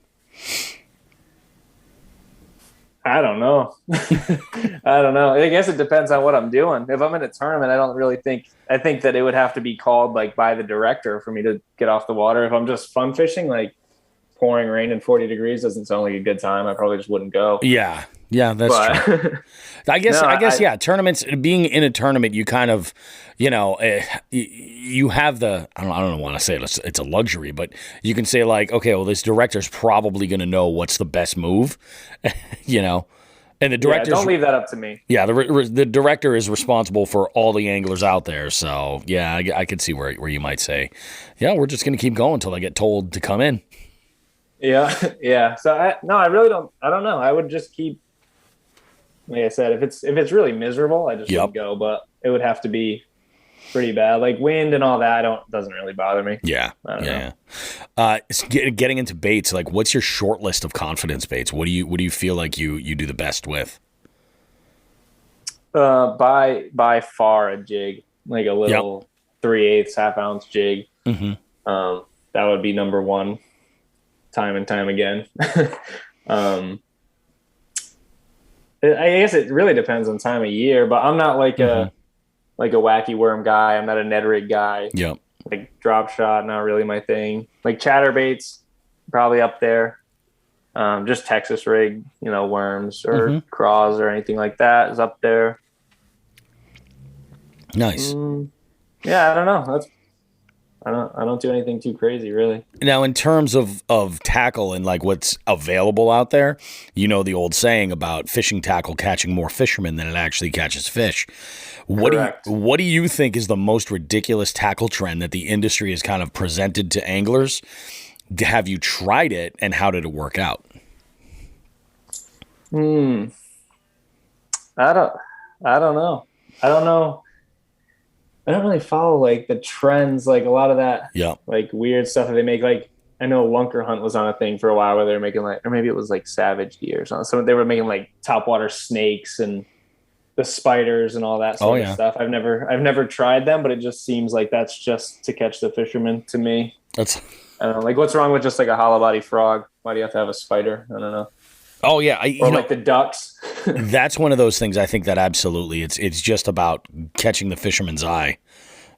I don't know. I guess it depends on what I'm doing. If I'm in a tournament, I think that it would have to be called like by the director for me to get off the water. If I'm just fun fishing, like pouring rain and 40 degrees doesn't sound like a good time. I probably just wouldn't go. Yeah, that's true. I guess, tournaments, being in a tournament, you kind of, you have the, I don't want to say it's a luxury, but you can say like, okay, well, this director's probably going to know what's the best move, and the director don't leave that up to me. Yeah, the director is responsible for all the anglers out there. So yeah, I could see where you might say, yeah, we're just going to keep going until I get told to come in. Yeah. So I really don't. I don't know. I would just keep. Like I said, if it's really miserable, I just wouldn't go. But it would have to be pretty bad, like wind and all that. Doesn't really bother me. Yeah, I don't know. Getting into baits, like what's your short list of confidence baits? What do you feel like you do the best with? By far a jig, like a little 3/8 half ounce jig. That would be number one, time and time again. I guess it really depends on time of year, but I'm not like a wacky worm guy. I'm not a Ned rig guy. Yep. Like drop shot, not really my thing. Like chatterbaits, probably up there. Just Texas rig, worms or craws or anything like that is up there. Nice. Yeah, I don't know. I don't do anything too crazy, really. Now, in terms of tackle and like what's available out there, the old saying about fishing tackle catching more fishermen than it actually catches fish. Correct. What do you think is the most ridiculous tackle trend that the industry has kind of presented to anglers? Have you tried it, and how did it work out? I don't know. I don't know. I don't really follow like the trends, like a lot of that, like weird stuff that they make. Like I know Lunker Hunt was on a thing for a while where they were making like, or maybe it was like Savage Gear or something. So they were making like topwater snakes and the spiders and all that sort of stuff. I've never tried them, but it just seems like that's just to catch the fishermen to me. I don't know. Like what's wrong with just like a hollow body frog? Why do you have to have a spider? I don't know. Oh yeah, or like the ducks. That's one of those things. I think that absolutely, it's just about catching the fisherman's eye.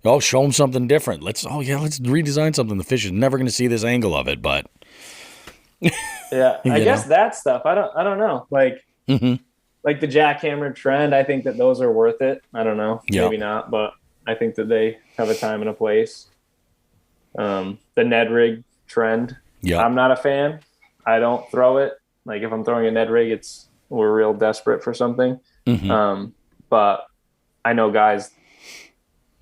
Oh, show them something different. Let's redesign something. The fish is never going to see this angle of it, but yeah, I guess that stuff. I don't know. Like like the jackhammer trend. I think that those are worth it. I don't know, maybe not, but I think that they have a time and a place. The Ned rig trend. I'm not a fan. I don't throw it. Like if I'm throwing a Ned rig, we're real desperate for something. But I know guys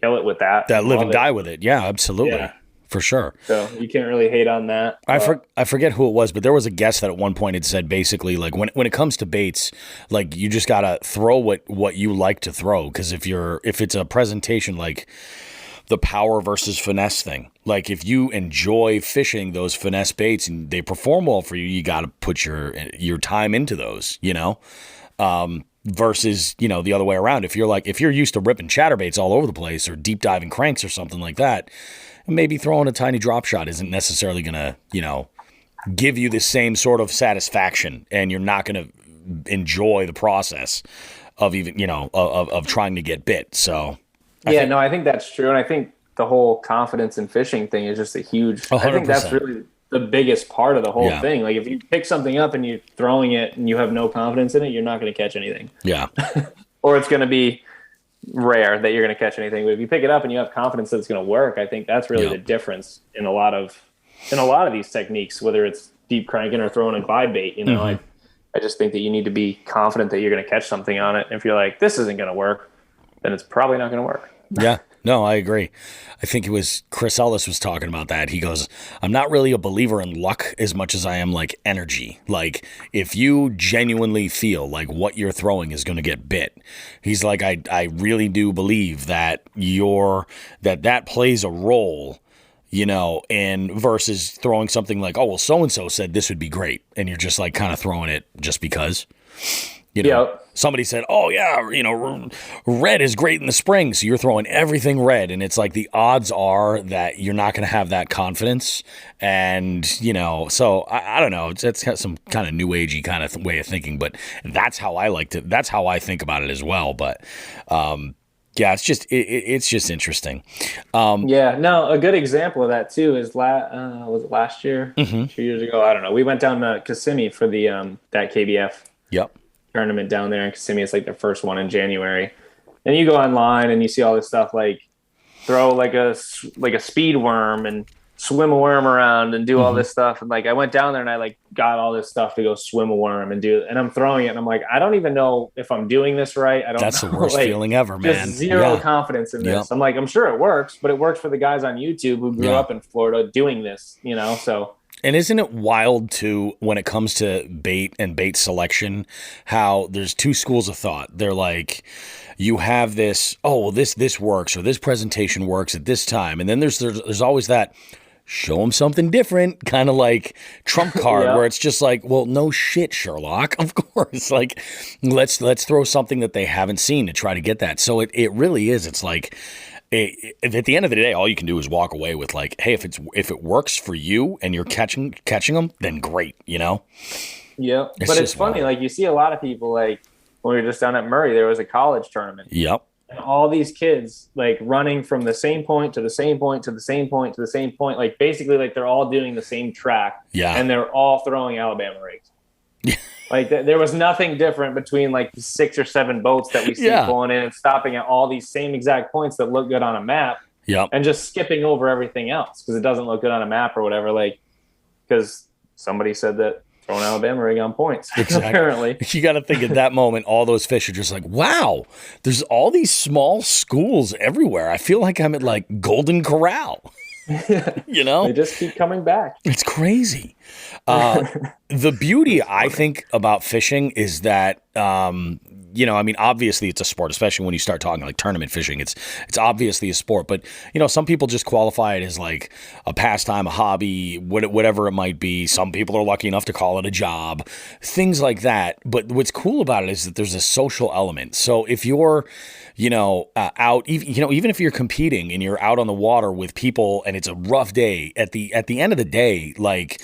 kill it with that. That live and die with it. Yeah, absolutely. for sure. So you can't really hate on that. I forget who it was, but there was a guest that at one point had said basically like when it comes to baits, like you just gotta throw what you like to throw, because if it's a presentation like the power versus finesse thing, like if you enjoy fishing those finesse baits and they perform well for you, you got to put your time into those, versus, the other way around. If you're used to ripping chatterbaits all over the place or deep diving cranks or something like that, maybe throwing a tiny drop shot isn't necessarily going to, give you the same sort of satisfaction, and you're not going to enjoy the process of even, of trying to get bit. So I think that's true. And I think the whole confidence in fishing thing is just 100%. I think that's really the biggest part of the whole thing. Like if you pick something up and you're throwing it and you have no confidence in it, you're not going to catch anything. Yeah. Or it's going to be rare that you're going to catch anything. But if you pick it up and you have confidence that it's going to work, I think that's really the difference in a lot of these techniques, whether it's deep cranking or throwing a glide bait. I just think that you need to be confident that you're going to catch something on it. And if you're like, this isn't going to work, then it's probably not going to work. Yeah. No, I agree. I think it was Chris Ellis was talking about that. He goes, I'm not really a believer in luck as much as I am like energy. Like if you genuinely feel like what you're throwing is going to get bit, he's like, I really do believe that that plays a role, in versus throwing something like, oh, well, so-and-so said this would be great. And you're just like kind of throwing it just because. Somebody said, oh, yeah, red is great in the spring. So you're throwing everything red. And it's like the odds are that you're not going to have that confidence. And, so I don't know. It's got some kind of new agey kind of way of thinking. But that's how that's how I think about it as well. But it's just interesting. A good example of that, too, is was it last year? 2 years ago? I don't know. We went down to Kissimmee for the that KBF. Yep. Tournament down there in Kissimmee. It's like the first one in January, and you go online and you see all this stuff like throw like a speed worm and swim a worm around and do all this stuff. And like I went down there and I like got all this stuff to go swim a worm and do it, and I'm throwing it and I'm like, I don't even know if I'm doing this right. I don't. That's know. The worst feeling ever, man. Just zero confidence in this. I'm like, I'm sure it works, but it works for the guys on YouTube who grew up in Florida doing this, so. And isn't it wild, too, when it comes to bait and bait selection, how there's two schools of thought. They're like, you have this, oh, well, this works, or this presentation works at this time. And then there's always that show them something different kind of like trump card where it's just like, well, no shit, Sherlock. Of course. Like, let's throw something that they haven't seen to try to get that. So it really is. It's like, at the end of the day, all you can do is walk away with like, hey, if it works for you and you're catching them, then great, Yeah, but it's funny. Like you see a lot of people like when we were just down at Murray, there was a college tournament. Yep. And all these kids like running from the same point to the same point to the same point to the same point, like basically like they're all doing the same track. Yeah. And they're all throwing Alabama rigs. Like there was nothing different between like the 6 or 7 boats that we see pulling in and stopping at all these same exact points that look good on a map. Yep. And just skipping over everything else because it doesn't look good on a map or whatever. Like because somebody said that throwing Alabama rig on points. Exactly. Apparently, you got to think at that moment, all those fish are just like, wow, there's all these small schools everywhere. I feel like I'm at like Golden Corral. They just keep coming back. It's crazy. The beauty I think about fishing is that obviously it's a sport, especially when you start talking like tournament fishing. It's obviously a sport, but some people just qualify it as like a pastime, a hobby, whatever it might be. Some people are lucky enough to call it a job, things like that. But what's cool about it is that there's a social element. So if you're out, even if you're competing and you're out on the water with people and it's a rough day, at the end of the day, like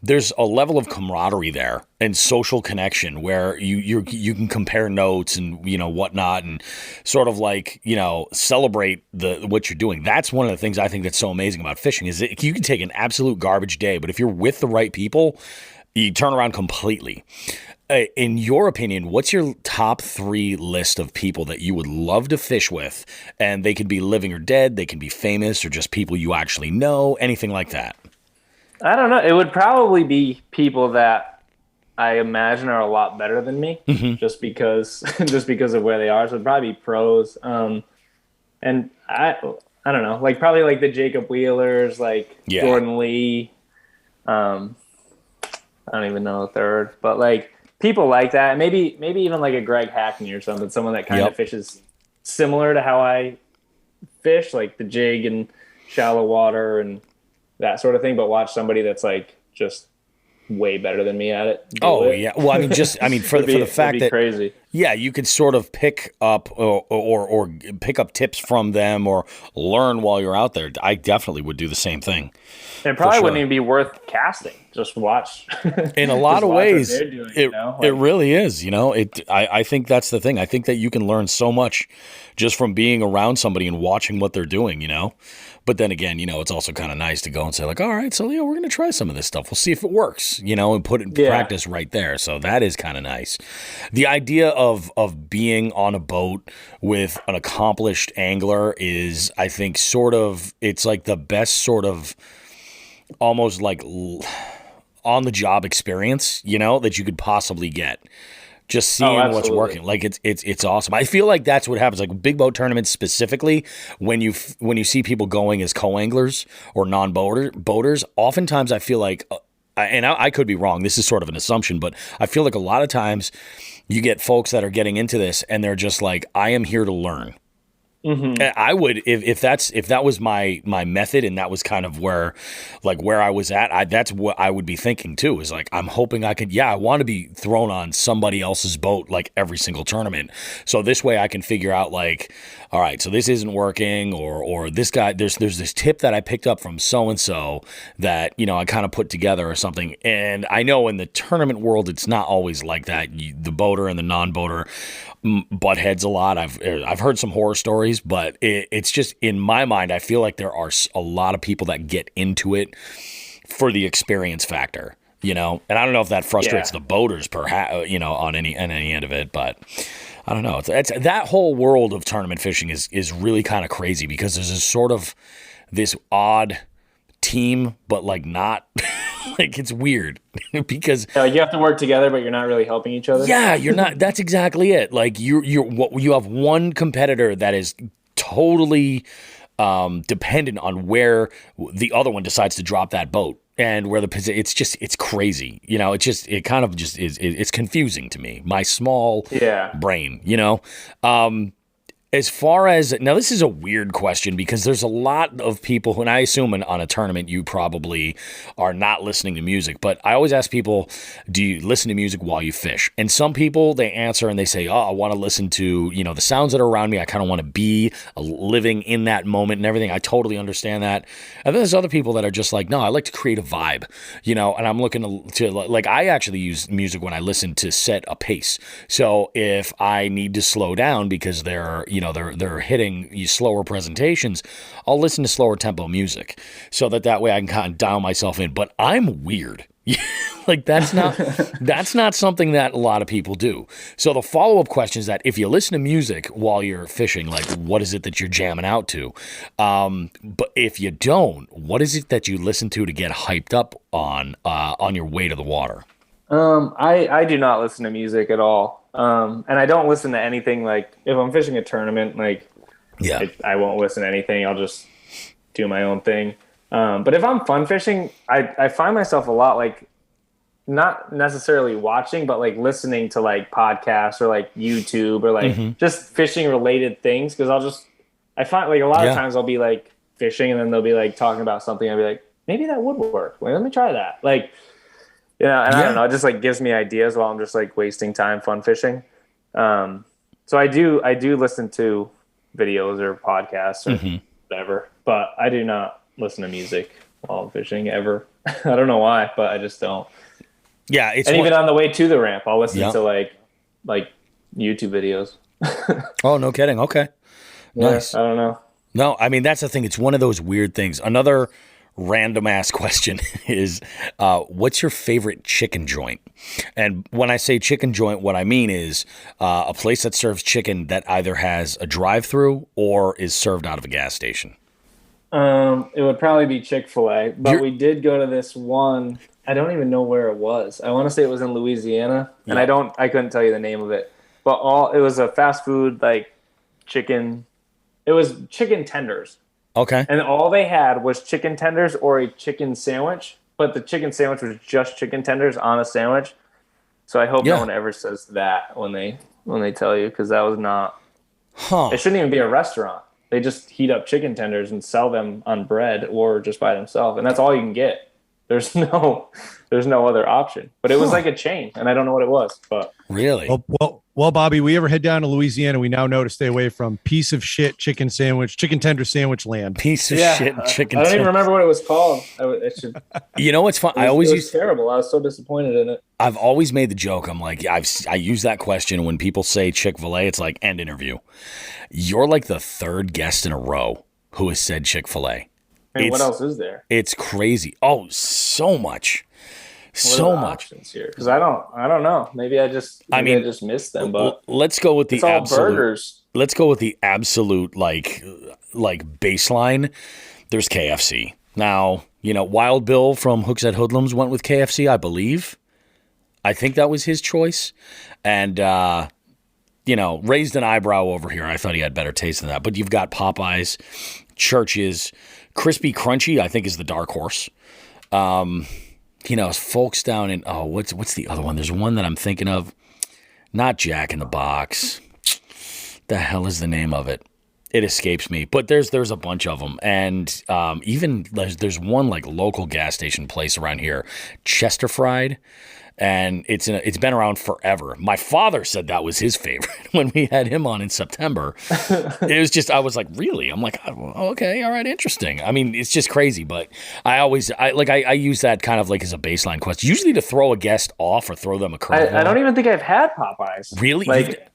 there's a level of camaraderie there and social connection where you can compare notes and whatnot and sort of like celebrate what you're doing. That's one of the things I think that's so amazing about fishing is that you can take an absolute garbage day, but if you're with the right people, you turn around completely. In your opinion, what's your top 3 list of people that you would love to fish with? And they could be living or dead, they can be famous or just people you actually know, anything like that. I don't know. It would probably be people that I imagine are a lot better than me, just because of where they are. So it'd probably be pros. And I don't know, like probably like the Jacob Wheelers, like Jordan Lee. I don't even know the third, but like people like that. Maybe even like a Greg Hackney or something, someone that kind of fishes similar to how I fish, like the jig and shallow water and that sort of thing, but watch somebody that's like just way better than me at it. Yeah. Well, I mean, for the fact that crazy. Yeah, you could sort of pick up or pick up tips from them or learn while you're out there. I definitely would do the same thing. It probably wouldn't even be worth casting. Just watch. In a lot of ways, it really is. I think that's the thing. I think that you can learn so much just from being around somebody and watching what they're doing. But then again, it's also kind of nice to go and say like, all right, so we're going to try some of this stuff. We'll see if it works, and put it in practice right there. So that is kind of nice. The idea of being on a boat with an accomplished angler is, I think, it's like the best sort of almost like on the job experience, that you could possibly get. Just seeing what's working, like it's awesome. I feel like that's what happens. Like big boat tournaments specifically, when you see people going as co-anglers or non-boaters, oftentimes I feel like, and I could be wrong. This is sort of an assumption, but I feel like a lot of times you get folks that are getting into this and they're just like, I am here to learn. Mm-hmm. I would, if that was my method, and that was kind of where I was at, that's what I would be thinking too, is like, I'm hoping I want to be thrown on somebody else's boat like every single tournament. So this way I can figure out like, all right, so this isn't working, or this guy, there's this tip that I picked up from so-and-so that, I kind of put together or something. And I know in the tournament world, it's not always like that. The boater and the non-boater butt heads a lot. I've heard some horror stories, but it's just, in my mind, I feel like there are a lot of people that get into it for the experience factor, and I don't know if that frustrates the boaters, perhaps, on any end of it, but I don't know. It's that whole world of tournament fishing is really kind of crazy, because there's this sort of this odd team, but like not like, it's weird because you have to work together, but you're not really helping each other. Yeah, you're not. That's exactly it. Like you have one competitor that is totally dependent on where the other one decides to drop that boat, and where it's crazy. It kind of just is. It's confusing to me. My small brain. As far as, now this is a weird question, because there's a lot of people, and I assume on a tournament you probably are not listening to music, but I always ask people, do you listen to music while you fish? And some people, they answer and they say, I want to listen to, the sounds that are around me. I kind of want to be living in that moment and everything. I totally understand that. And then there's other people that are just like, no, I like to create a vibe, and I'm looking to like, I actually use music when I listen to set a pace. So if I need to slow down because they're hitting slower presentations, I'll listen to slower tempo music so that way I can kind of dial myself in. But I'm weird. Like that's not something that a lot of people do. So the follow-up question is that if you listen to music while you're fishing, like what is it that you're jamming out to? But if you don't, what is it that you listen to get hyped up on your way to the water? I do not listen to music at all. And I don't listen to anything. Like if I'm fishing a tournament, I won't listen to anything. I'll just do my own thing. But if I'm fun fishing, I find myself a lot like not necessarily watching, but like listening to like podcasts or like YouTube or like just fishing related things. Cause I find like a lot of times I'll be like fishing and then they'll be like talking about something. I'll be like, maybe that would work. Like, let me try that. Like, I don't know. It just like gives me ideas while I'm just like wasting time fun fishing. So I do listen to videos or podcasts or whatever, but I do not listen to music while I'm fishing ever. I don't know why, but I just don't. Yeah, even on the way to the ramp, I'll listen to like YouTube videos. Oh, no kidding. Okay, nice. I don't know. No, I mean that's the thing. It's one of those weird things. Another random ass question is, what's your favorite chicken joint? And when I say chicken joint, what I mean is a place that serves chicken that either has a drive-through or is served out of a gas station. It would probably be Chick-fil-A, but we did go to this one. I don't even know where it was. I want to say it was in Louisiana, and I couldn't tell you the name of it. But it was a fast food like chicken. It was chicken tenders. Okay. And all they had was chicken tenders or a chicken sandwich, but the chicken sandwich was just chicken tenders on a sandwich. So I hope no one ever says that when they tell you, because that was not. It shouldn't even be a restaurant. They just heat up chicken tenders and sell them on bread or just by themselves, and that's all you can get. There's no other option. But it was like a chain, and I don't know what it was. But really, well, Bobby, we ever head down to Louisiana, we now know to stay away from piece of shit chicken tender sandwich land. Piece of shit chicken. I don't even remember what it was called. You know what's fun? It was terrible. I was so disappointed in it. I've always made the joke. I'm like, I use that question when people say Chick-fil-A. It's like end interview. You're like the third guest in a row who has said Chick-fil-A. And what else is there? It's crazy. Oh, so much. So much here, because I don't know. Maybe I just missed them. But let's go with the it's all absolute burgers. Let's go with the absolute like baseline. There's KFC. Now, Wild Bill from Hooks at Hoodlums went with KFC, I believe. I think that was his choice, and raised an eyebrow over here. I thought he had better taste than that. But you've got Popeyes, Church's, Crispy Crunchy. I think is the dark horse. Folks down in what's the other one? There's one that I'm thinking of, not Jack in the Box. The hell is the name of it? It escapes me. But there's a bunch of them, and even there's one like local gas station place around here, Chester Fried, and it's been around forever. My father said that was his favorite when we had him on in September. It was just, I was like, really? I'm like, oh, okay, all right, interesting. I mean, it's just crazy, but I use that kind of like as a baseline question, usually to throw a guest off or throw them a curveball. I don't even think I've had Popeyes. Really? Like,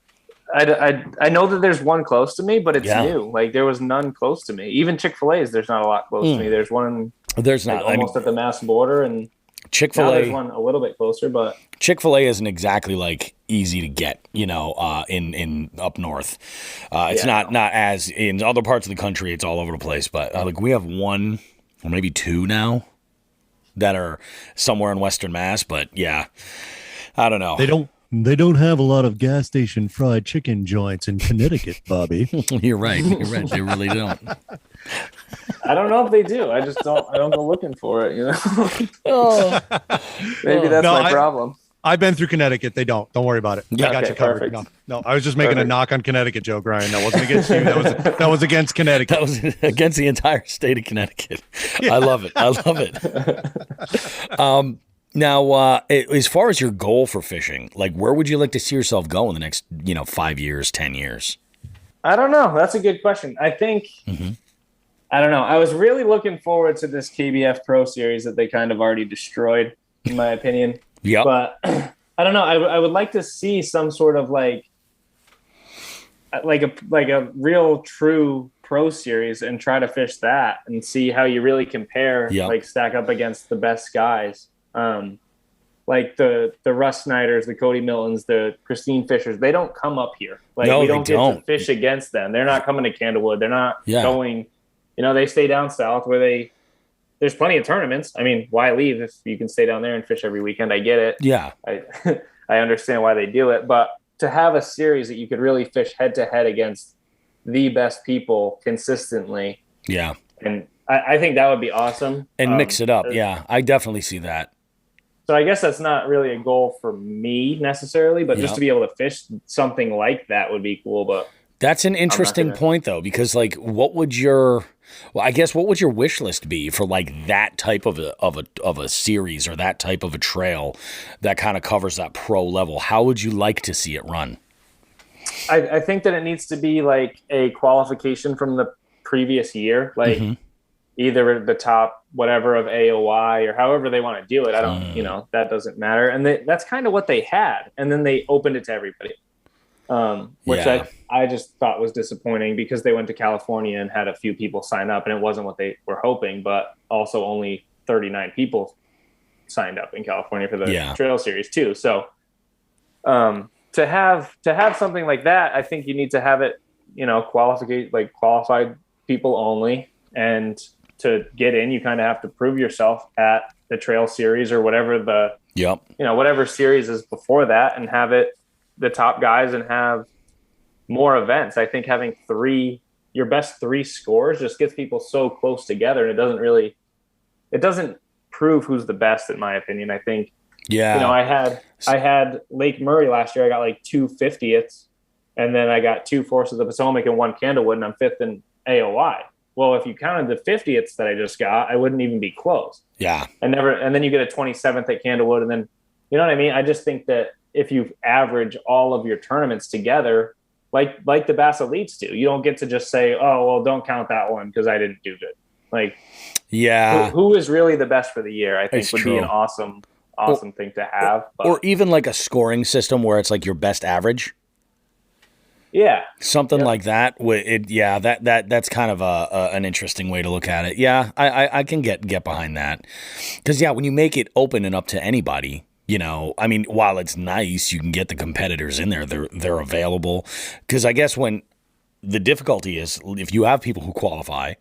I know that there's one close to me, but it's new. Like there was none close to me. Even Chick-fil-A's, there's not a lot close to me. There's one. There's not almost at the Mass border, and Chick-fil-A. There's one a little bit closer, but Chick-fil-A isn't exactly like easy to get, in up north. It's not as in other parts of the country. It's all over the place, but like we have one or maybe two now that are somewhere in Western Mass. But yeah, I don't know. They don't have a lot of gas station fried chicken joints in Connecticut, Bobby. You're right. They really don't. I don't know if they do. I don't go looking for it, Maybe that's my problem. I've been through Connecticut. They don't. Don't worry about it. Yeah, I got you covered. No, I was just making a knock on Connecticut joke, Ryan. That wasn't against you. That was against Connecticut. That was against the entire state of Connecticut. Yeah. I love it. Now, as far as your goal for fishing, like where would you like to see yourself go in the next, 5 years, 10 years? I don't know. That's a good question. I think, I don't know. I was really looking forward to this KBF Pro Series that they kind of already destroyed, in my opinion. Yeah. But I don't know. I would like to see some sort of like a real true Pro Series and try to fish that and see how you really compare, like stack up against the best guys. Like the Russ Snyders, the Cody Miltons, the Christine Fishers, they don't come up here. Like we don't get to fish against them. They're not coming to Candlewood. They're not going, they stay down south where there's plenty of tournaments. I mean, why leave if you can stay down there and fish every weekend? I get it. Yeah. I understand why they do it, but to have a series that you could really fish head to head against the best people consistently. Yeah. And I think that would be awesome. And mix it up. Yeah. I definitely see that. So I guess that's not really a goal for me necessarily, but just to be able to fish something like that would be cool. But that's an interesting point though, because like, what would your wish list be for like that type of a series or that type of a trail that kind of covers that pro level? How would you like to see it run? I think that it needs to be like a qualification from the previous year, like either the top whatever of AOY or however they want to do it. I don't, that doesn't matter. And that's kind of what they had. And then they opened it to everybody, which I just thought was disappointing because they went to California and had a few people sign up and it wasn't what they were hoping, but also only 39 people signed up in California for the trail series too. So to have something like that, I think you need to have it, qualified people only. And to get in, you kind of have to prove yourself at the trail series or whatever whatever series is before that, and have it the top guys and have more events. I think having 3 your best 3 scores just gets people so close together, and it doesn't prove who's the best, in my opinion. I think, I had Lake Murray last year. I got like 2 50ths, and then I got 2 Force of the Potomac and 1 Candlewood, and I'm 5th in AOI. Well, if you counted the 50ths that I just got, I wouldn't even be close. Yeah. And then you get a 27th at Candlewood, and then, you know what I mean? I just think that if you average all of your tournaments together, like the Bass Elites do, you don't get to just say, oh, well, don't count that one because I didn't do good. Like, yeah, who is really the best for the year? I think it's would true. be an awesome thing to have. Or even like a scoring system where it's like your best average. Yeah, something like that. That's kind of an interesting way to look at it. Yeah, I can get behind that, because when you make it open and up to anybody. I mean, while it's nice, you can get the competitors in there. They're available. Because I guess when the difficulty is, if you have people who qualify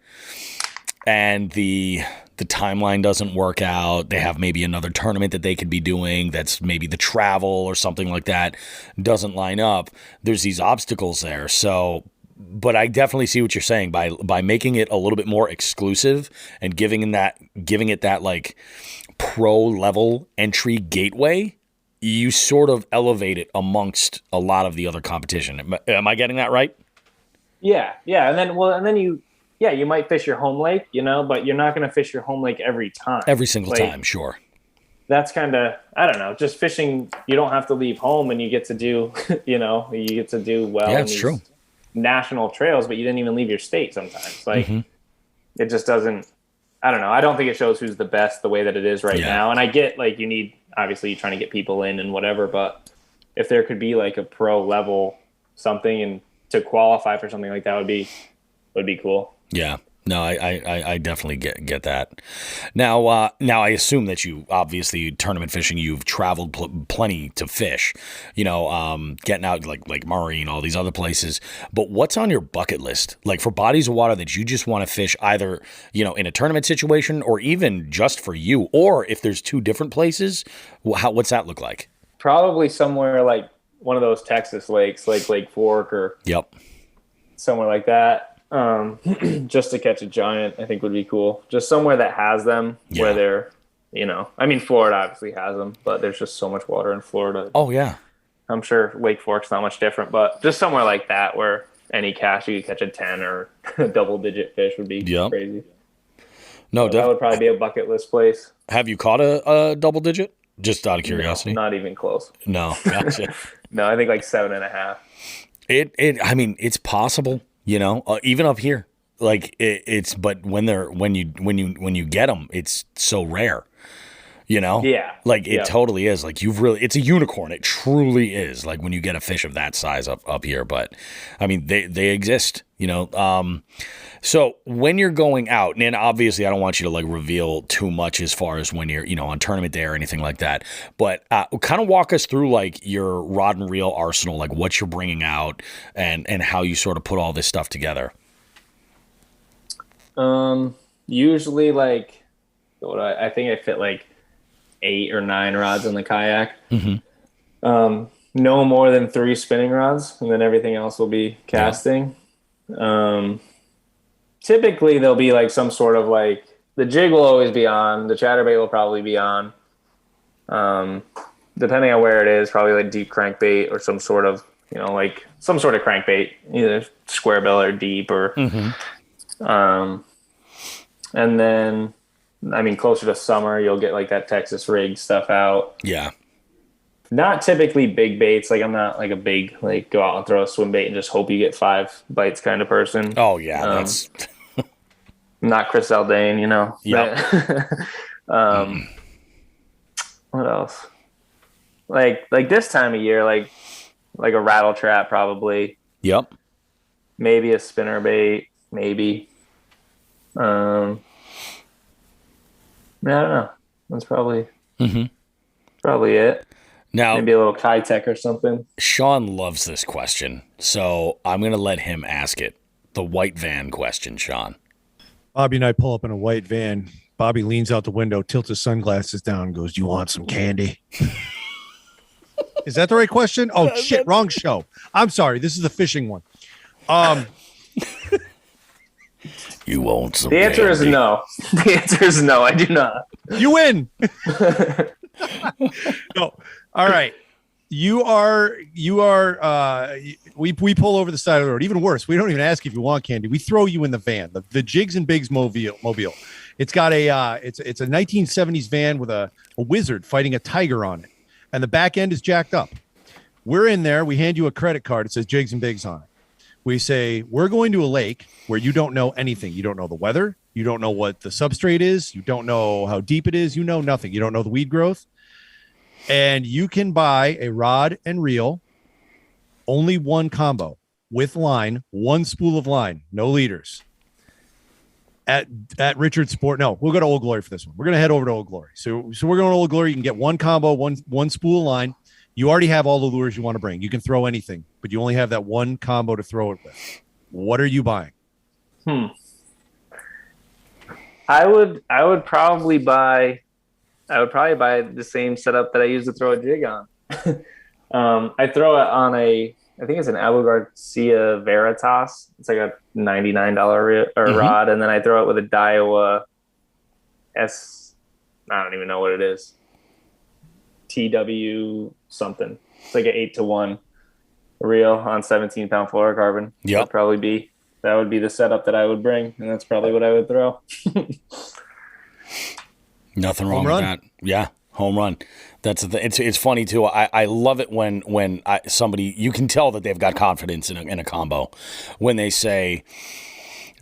and the timeline doesn't work out, they have maybe another tournament that they could be doing that's maybe the travel or something like that doesn't line up. There's these obstacles there. So, but I definitely see what you're saying by making it a little bit more exclusive and giving it that like pro level entry gateway, you sort of elevate it amongst a lot of the other competition. Am I getting that right? Yeah. And then you might fish your home lake, but you're not going to fish your home lake every time. Every single time, sure. That's kind of, I don't know, just fishing. You don't have to leave home, and you get to do, you get to do well. Yeah, it's true. National trails, but you didn't even leave your state sometimes. Like, it just doesn't. I don't know. I don't think it shows who's the best the way that it is right now. And I get, like, you need, obviously, you're trying to get people in and whatever, but if there could be like a pro level something and to qualify for something like that would be cool. Yeah. No, I definitely get that. Now I assume that you obviously tournament fishing, you've traveled plenty to fish, getting out like Murray and all these other places. But what's on your bucket list, like for bodies of water that you just want to fish, either in a tournament situation or even just for you, or if there's 2 different places, what's that look like? Probably somewhere like one of those Texas lakes, like Lake Fork or somewhere like that. Just to catch a giant, I think would be cool. Just somewhere that has them where they're, I mean, Florida obviously has them, but there's just so much water in Florida. Oh yeah. I'm sure Lake Fork's not much different, but just somewhere like that where any cast you could catch a 10 or double-digit fish would be crazy. No, that would probably be a bucket list place. Have you caught a double-digit? Just out of curiosity. No, not even close. No, gotcha. No, I think like 7.5. I mean, it's possible. Even up here, like but when you get them, it's so rare, Yeah. Like it totally is. Like it's a unicorn. It truly is. Like when you get a fish of that size up here, but I mean, they exist, so when you're going out, and obviously I don't want you to like reveal too much as far as when you're, on tournament day or anything like that, but kind of walk us through like your rod and reel arsenal, like what you're bringing out and how you sort of put all this stuff together. Usually like, I think I fit like 8 or 9 rods in the kayak. No more than 3 spinning rods, and then everything else will be casting. Typically there'll be like some sort of like, the jig will always be on, the chatterbait will probably be on. Depending on where it is, probably like deep crankbait or some sort of, like some sort of crankbait, either square bill or deep or, and then, I mean, closer to summer, you'll get like that Texas rig stuff out. Yeah. Not typically big baits. Like I'm not like a big, like go out and throw a swim bait and just hope you get 5 bites kind of person. Oh yeah. That's not Chris Zaldain, Yeah. What else? Like this time of year, like a rattle trap probably. Yep. Maybe a spinner bait, maybe. I don't know. That's probably it. Now, maybe a little Kitech or something. Sean loves this question, so I'm going to let him ask it. The white van question, Sean. Bobby and I pull up in a white van. Bobby leans out the window, tilts his sunglasses down, and goes, "Do you want some candy?" Is that the right question? Oh, shit, wrong show. I'm sorry. This is the fishing one. You won't. The answer is no. The answer is no. I do not. You win. No. All right. You are we pull over the side of the road. Even worse, we don't even ask if you want candy. We throw you in the van, the Jigs and Bigs mobile. It's got it's a 1970s van with a wizard fighting a tiger on it, and the back end is jacked up. We're in there. We hand you a credit card. It says Jigs and Bigs on it. We say, we're going to a lake where you don't know anything. You don't know the weather. You don't know what the substrate is. You don't know how deep it is. You know nothing. You don't know the weed growth. And you can buy a rod and reel, only one combo with line, one spool of line, no leaders. At Richard Sport. No, we'll go to Old Glory for this one. We're going to head over to Old Glory. So we're going to Old Glory. You can get one combo, one spool of line. You already have all the lures you want to bring. You can throw anything, but you only have that one combo to throw it with. What are you buying? I would probably buy the same setup that I use to throw a jig on. I throw it on I think it's an Abu Garcia Veritas. It's like a $99 rod, and then I throw it with a Daiwa I don't even know what it is. TW something. It's like an 8-to-1 reel on 17-pound fluorocarbon. Yep. That would be the setup that I would bring, and that's probably what I would throw. Nothing wrong with that. Yeah, home run. That's the thing. It's funny too. I love it when somebody, you can tell that they've got confidence in a combo when they say,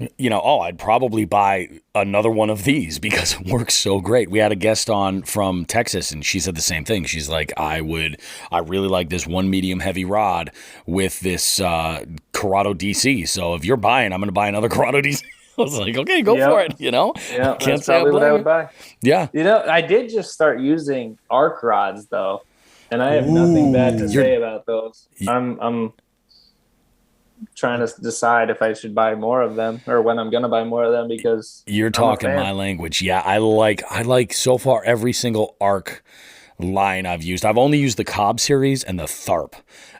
I'd probably buy another one of these because it works so great. We had a guest on from Texas, and she said the same thing. She's like, I really like this one medium heavy rod with this Corrado DC. So if you're buying, I'm going to buy another Corrado DC. I was like, okay, go for it. Yeah, Can't that's probably what I would buy. Yeah. I did just start using arc rods though, and I have nothing bad to say about those. I'm trying to decide if I should buy more of them or when I'm going to buy more of them because you're talking my language. Yeah. I like so far every single arc line I've used. I've only used the Cobb series and the Tharp.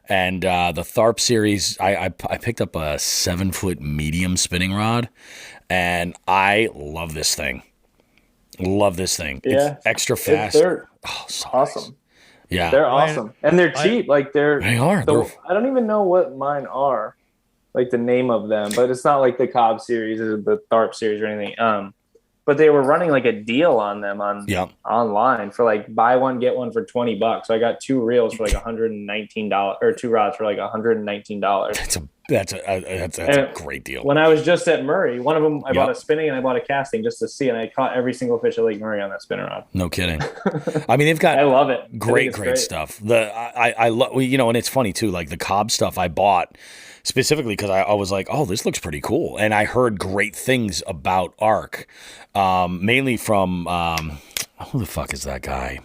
And the Tharp series, I picked up a 7-foot medium spinning rod, and I love this thing. Yeah. It's extra fast. They're so awesome. Nice. Yeah. They're awesome. And they're cheap. They are. I don't even know what mine are, like the name of them, but it's not like the Cobb series or the Tharp series or anything. But they were running like a deal on them online for like buy one get one for $20. So I got 2 reels for like $119 or 2 rods for like $119. That's a great deal. When I was just at Murray, one of them I bought a spinning and I bought a casting just to see, and I caught every single fish at Lake Murray on that spinner rod. No kidding. I mean, they've got I love it. Great stuff. I love and it's funny too. Like the Cobb stuff I bought specifically because I was like, oh, this looks pretty cool, and I heard great things about Arc, mainly from who the fuck is that guy?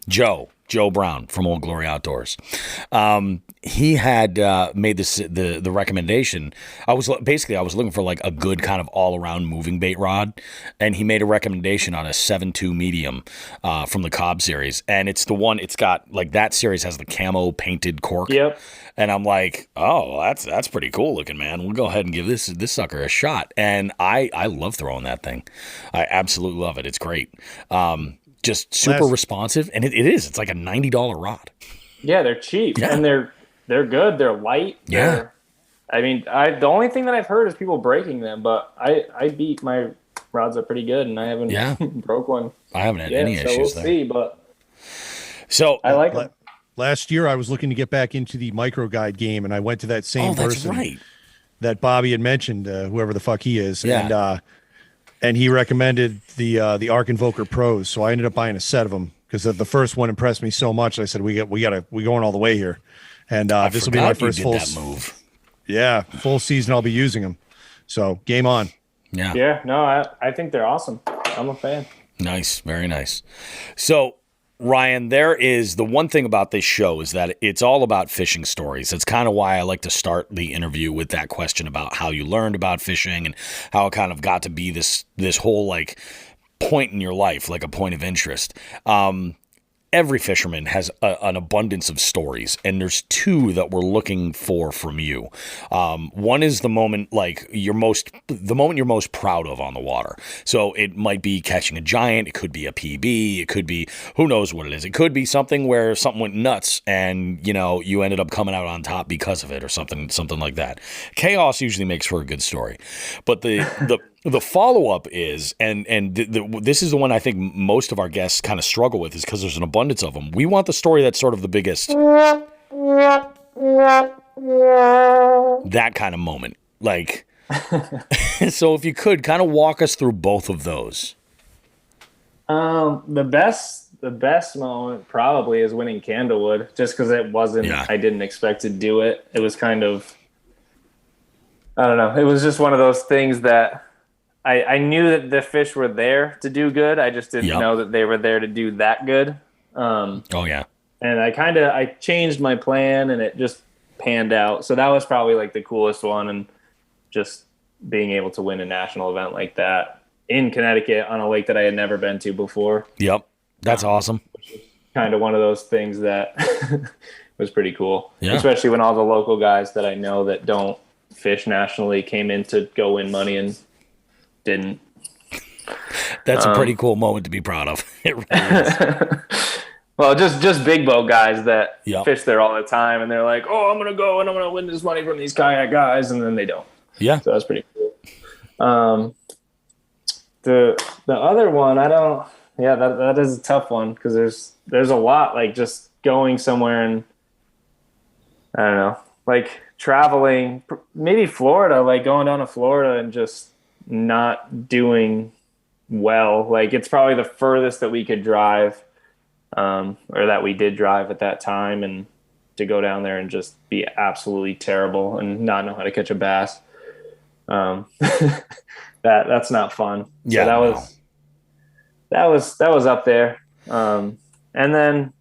Joe Brown from Old Glory Outdoors. He had made the recommendation. I was looking for like a good kind of all around moving bait rod, and he made a recommendation on a 7.2 medium from the Cobb series, and it's the one. It's got like that series has the camo painted cork. Yep. And I'm like, oh, that's pretty cool looking, man. We'll go ahead and give this sucker a shot. And I love throwing that thing. I absolutely love it. It's great. Just super responsive, and it is. It's like a $90 rod. Yeah, they're cheap, and they're good. They're light. Yeah. The only thing that I've heard is people breaking them, but I beat my rods up pretty good, and I haven't broke one. I haven't had any issues we'll there. See, but I like them. Last year, I was looking to get back into the micro guide game, and I went to that same person that Bobby had mentioned, whoever the fuck he is, and he recommended the Arc Invoker Pros. So I ended up buying a set of them because the first one impressed me so much. I said, we're going all the way here, and this will be my first full move. Yeah, full season. I'll be using them. So game on. Yeah. Yeah. No, I think they're awesome. I'm a fan. Nice. Very nice. So, Ryan, there is the one thing about this show is that it's all about fishing stories. It's kind of why I like to start the interview with that question about how you learned about fishing and how it kind of got to be this whole like point in your life, like a point of interest. every fisherman has an abundance of stories, and there's two that we're looking for from you. One is the moment you're most proud of on the water. So it might be catching a giant, it could be a PB, it could be who knows what it is. It could be something where something went nuts and you ended up coming out on top because of it, or something like that. Chaos usually makes for a good story, but the follow-up is, and this is the one I think most of our guests kind of struggle with, is because there's an abundance of them. We want the story that's sort of the biggest, that kind of moment. Like, so if you could kind of walk us through both of those. The best moment probably is winning Candlewood, just because it wasn't, I didn't expect to do it. It was kind of, I don't know. It was just one of those things that I knew that the fish were there to do good. I just didn't know that they were there to do that good. And I changed my plan, and it just panned out. So that was probably like the coolest one, and just being able to win a national event like that in Connecticut on a lake that I had never been to before. Yep. That's awesome. Kind of one of those things that was pretty cool, especially when all the local guys that I know that don't fish nationally came in to go win money and didn't. That's a pretty cool moment to be proud of. It really is. Well, just big boat guys that fish there all the time, and they're like, "Oh, I'm gonna go and I'm gonna win this money from these kayak guys," and then they don't. Yeah, so that's pretty cool. The other one, I don't. Yeah, that is a tough one, because there's a lot, like just going somewhere and I don't know, like traveling, maybe Florida, like going down to Florida and just not doing well. Like, it's probably the furthest that we could drive, or that we did drive at that time, and to go down there and just be absolutely terrible and not know how to catch a bass. That's not fun. Yeah, so that was up there. And then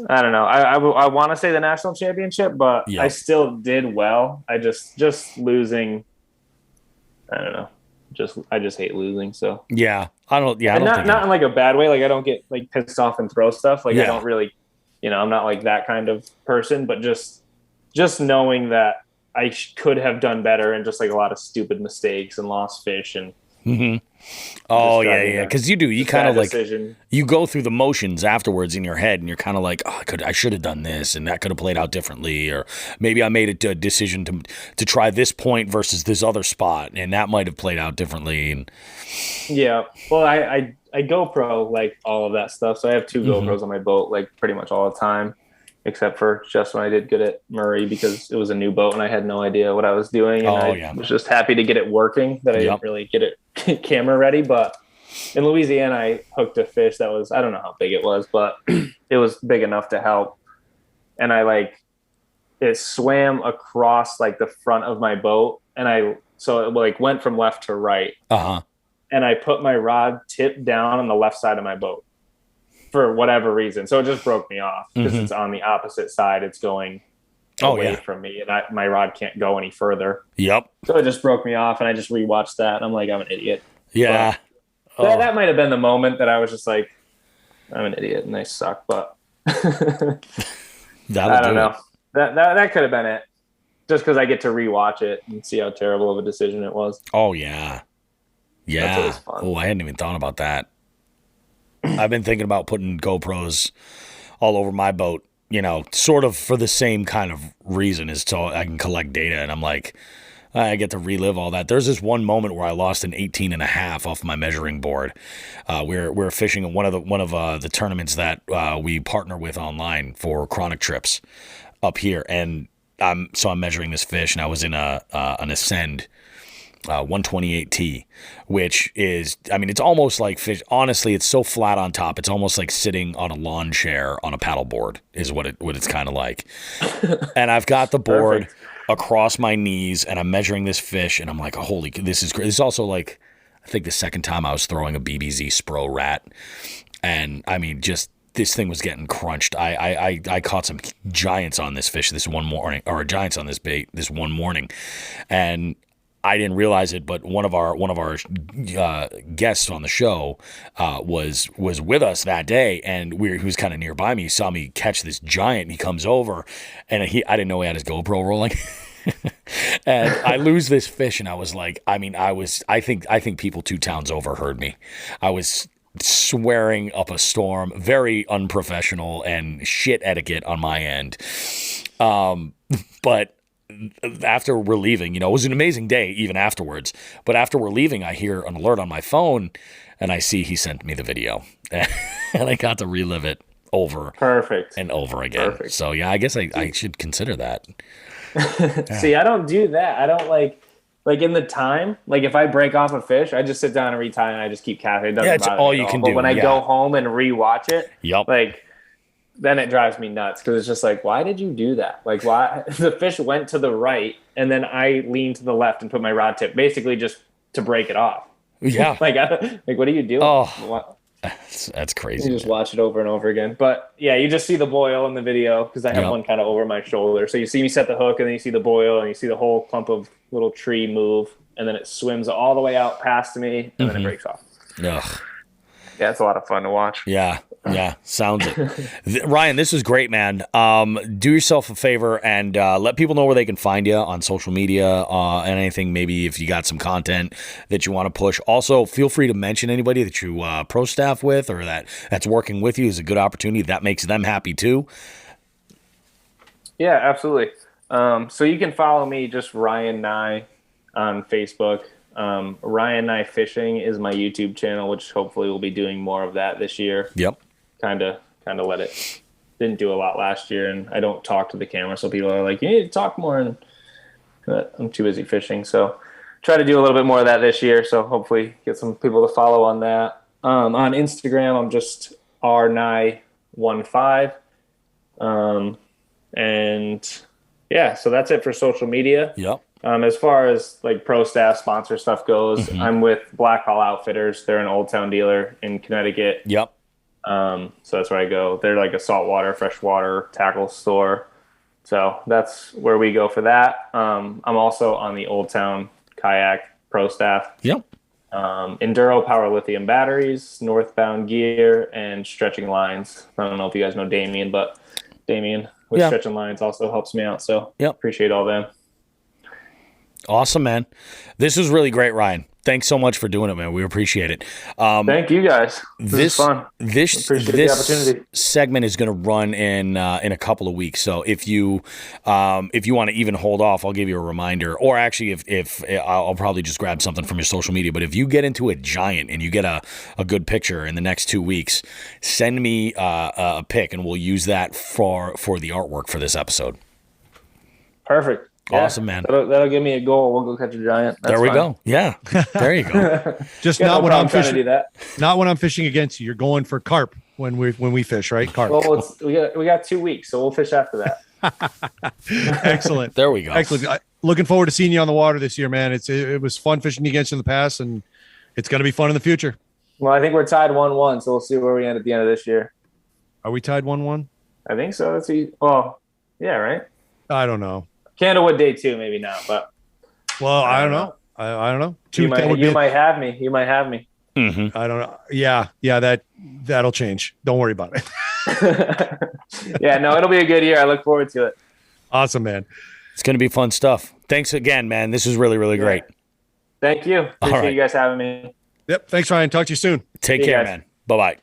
I don't know. I want to say the national championship, but I still did well. I just losing. I don't know. I just hate losing. So I don't not in like a bad way. Like, I don't get like pissed off and throw stuff. Like, I don't really, I'm not like that kind of person. But just knowing that I could have done better, and just like a lot of stupid mistakes and lost fish and. Mm-hmm. Oh yeah, because you kind of like you go through the motions afterwards in your head, and you're kind of like, oh, I should have done this, and that could have played out differently, or maybe I made a decision to try this point versus this other spot, and that might have played out differently. And well, I GoPro like all of that stuff, so I have two GoPros on my boat like pretty much all the time, except for just when I did good at Murray, because it was a new boat and I had no idea what I was doing, and I was just happy to get it working, that I didn't really get it camera ready. But in Louisiana, I hooked a fish that was, I don't know how big it was, but it was big enough to help. And it swam across like the front of my boat, and so it like went from left to right. And I put my rod tip down on the left side of my boat for whatever reason. So it just broke me off, because it's on the opposite side. It's going away from me, and my rod can't go any further. So it just broke me off, and I just rewatched that, and I'm like, I'm an idiot. That might have been the moment that I was just like, I'm an idiot and I suck. But I don't know. That could have been it, just because I get to rewatch it and see how terrible of a decision it was. Oh yeah. Oh, I hadn't even thought about that. I've been thinking about putting GoPros all over my boat, sort of for the same kind of reason, is so I can collect data. And I'm like, I get to relive all that. There's this one moment where I lost an 18.5 off my measuring board. We're fishing in one of the tournaments that we partner with online for Chronic Trips up here. And I'm measuring this fish, and I was in an Ascend 128T, which is, it's almost like fish. Honestly, it's so flat on top. It's almost like sitting on a lawn chair on a paddleboard is what it's kind of like. And I've got the board across my knees, and I'm measuring this fish, and I'm like, holy, this is great. This is also like, I think the second time I was throwing a BBZ Spro Rat, and just this thing was getting crunched. I caught some giants on this fish this one morning, or giants on this bait this one morning, and I didn't realize it, but one of our guests on the show was with us that day, and he was kind of nearby me. He saw me catch this giant, and he comes over, and I didn't know he had his GoPro rolling. And I lose this fish, and I was like, I think people 2 towns over heard me. I was swearing up a storm, very unprofessional and shit etiquette on my end. But after we're leaving, it was an amazing day even afterwards. But after we're leaving, I hear an alert on my phone, and I see he sent me the video, and I got to relive it over and over again. Perfect. So yeah, I guess I should consider that. See, I don't do that. I don't like in the time, like if I break off a fish, I just sit down and retie and I just keep casting. It doesn't bother me all you can do. But when I go home and rewatch it, yep. Then it drives me nuts because it's just like, why did you do that? Like, why the fish went to the right and then I leaned to the left and put my rod tip, basically just to break it off. Yeah. Like what are you doing? Oh, that's crazy. You just watch it over and over again. But yeah, you just see the boil in the video because I have one kind of over my shoulder. So you see me set the hook and then you see the boil and you see the whole clump of little tree move and then it swims all the way out past me and then it breaks off. Ugh. Yeah, it's a lot of fun to watch. Yeah, sounds it. Ryan, this was great, man. Do yourself a favor and let people know where they can find you on social media and anything, maybe if you got some content that you want to push. Also, feel free to mention anybody that you pro staff with or that's working with you is a good opportunity. That makes them happy too. Yeah, absolutely. So you can follow me, just Ryan Nye on Facebook. Ryan Nye Fishing is my YouTube channel, which hopefully we'll be doing more of that this year. Yep. Kind of let it. Didn't do a lot last year, and I don't talk to the camera, so people are like, "You need to talk more," and I'm too busy fishing. So try to do a little bit more of that this year. So hopefully get some people to follow on that. On Instagram, I'm just rnye15. And yeah, so that's it for social media. Yep. As far as like pro staff sponsor stuff goes, I'm with Black Hall Outfitters. They're an Old Town dealer in Connecticut. Yep. So that's where I go. They're like a saltwater, freshwater tackle store. So that's where we go for that. I'm also on the Old Town Kayak Pro Staff. Yep. Enduro Power Lithium batteries, Northbound gear, and stretching lines. I don't know if you guys know Damien, but Damien with stretching lines also helps me out. So appreciate all them. Awesome, man. This was really great, Ryan. Thanks so much for doing it, man. We appreciate it. Thank you, guys. This is fun. This the opportunity. Segment is going to run in a couple of weeks. So if you want to even hold off, I'll give you a reminder. Or actually, if I'll probably just grab something from your social media. But if you get into a giant and you get a good picture in the next 2 weeks, send me a pic and we'll use that for the artwork for this episode. Perfect. Yeah, awesome, man. That'll give me a goal. We'll go catch a giant. That's there we fine. go. Yeah, there you go. Just not when I'm fishing. To do that. Not when I'm fishing against you. You're going for carp when we fish, right? Carp. Well, we got 2 weeks, so we'll fish after that. Excellent. There we go. Excellent. Looking forward to seeing you on the water this year, man. It was fun fishing against you in the past, and it's going to be fun in the future. Well, I think we're tied 1-1, so we'll see where we end at the end of this year. Are we tied 1-1? I think so. Well, yeah, right. I don't know. Candlewood Day 2, maybe not, but I don't know. I don't know. You might have me. You might have me. Mm-hmm. I don't know. Yeah, that'll change. Don't worry about it. Yeah, no, it'll be a good year. I look forward to it. Awesome, man. It's going to be fun stuff. Thanks again, man. This is really, really great. Thank you. Appreciate you guys having me. Yep. Thanks, Ryan. Talk to you soon. Take care, man. Bye-bye.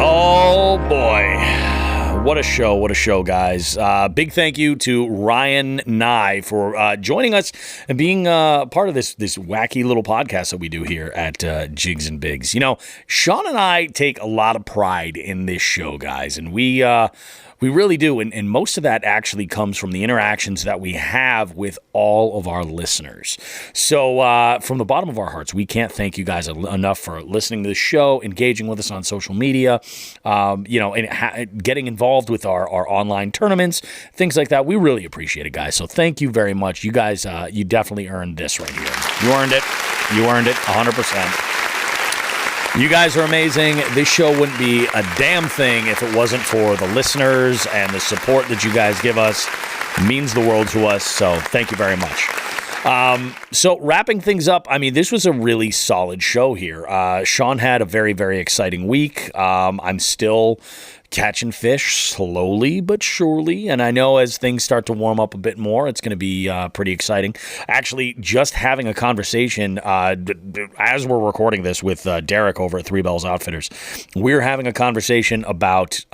Oh, boy. What a show, guys. Big thank you to Ryan Nye for joining us and being part of this wacky little podcast that we do here at Jigs and Bigs. You know, Sean and I take a lot of pride in this show, guys, and we really do, and most of that actually comes from the interactions that we have with all of our listeners. So from the bottom of our hearts, we can't thank you guys enough for listening to the show, engaging with us on social media, and getting involved with our online tournaments, things like that. We really appreciate it, guys. So thank you very much. You guys, you definitely earned this right here. You earned it. You earned it 100%. You guys are amazing. This show wouldn't be a damn thing if it wasn't for the listeners and the support that you guys give us. It means the world to us, so thank you very much. So wrapping things up, I mean, this was a really solid show here. Sean had a very, very exciting week. I'm still catching fish slowly but surely, and I know as things start to warm up a bit more, it's going to be pretty exciting. Actually, just having a conversation as we're recording this with Derek over at Three Bells Outfitters, we're having a conversation about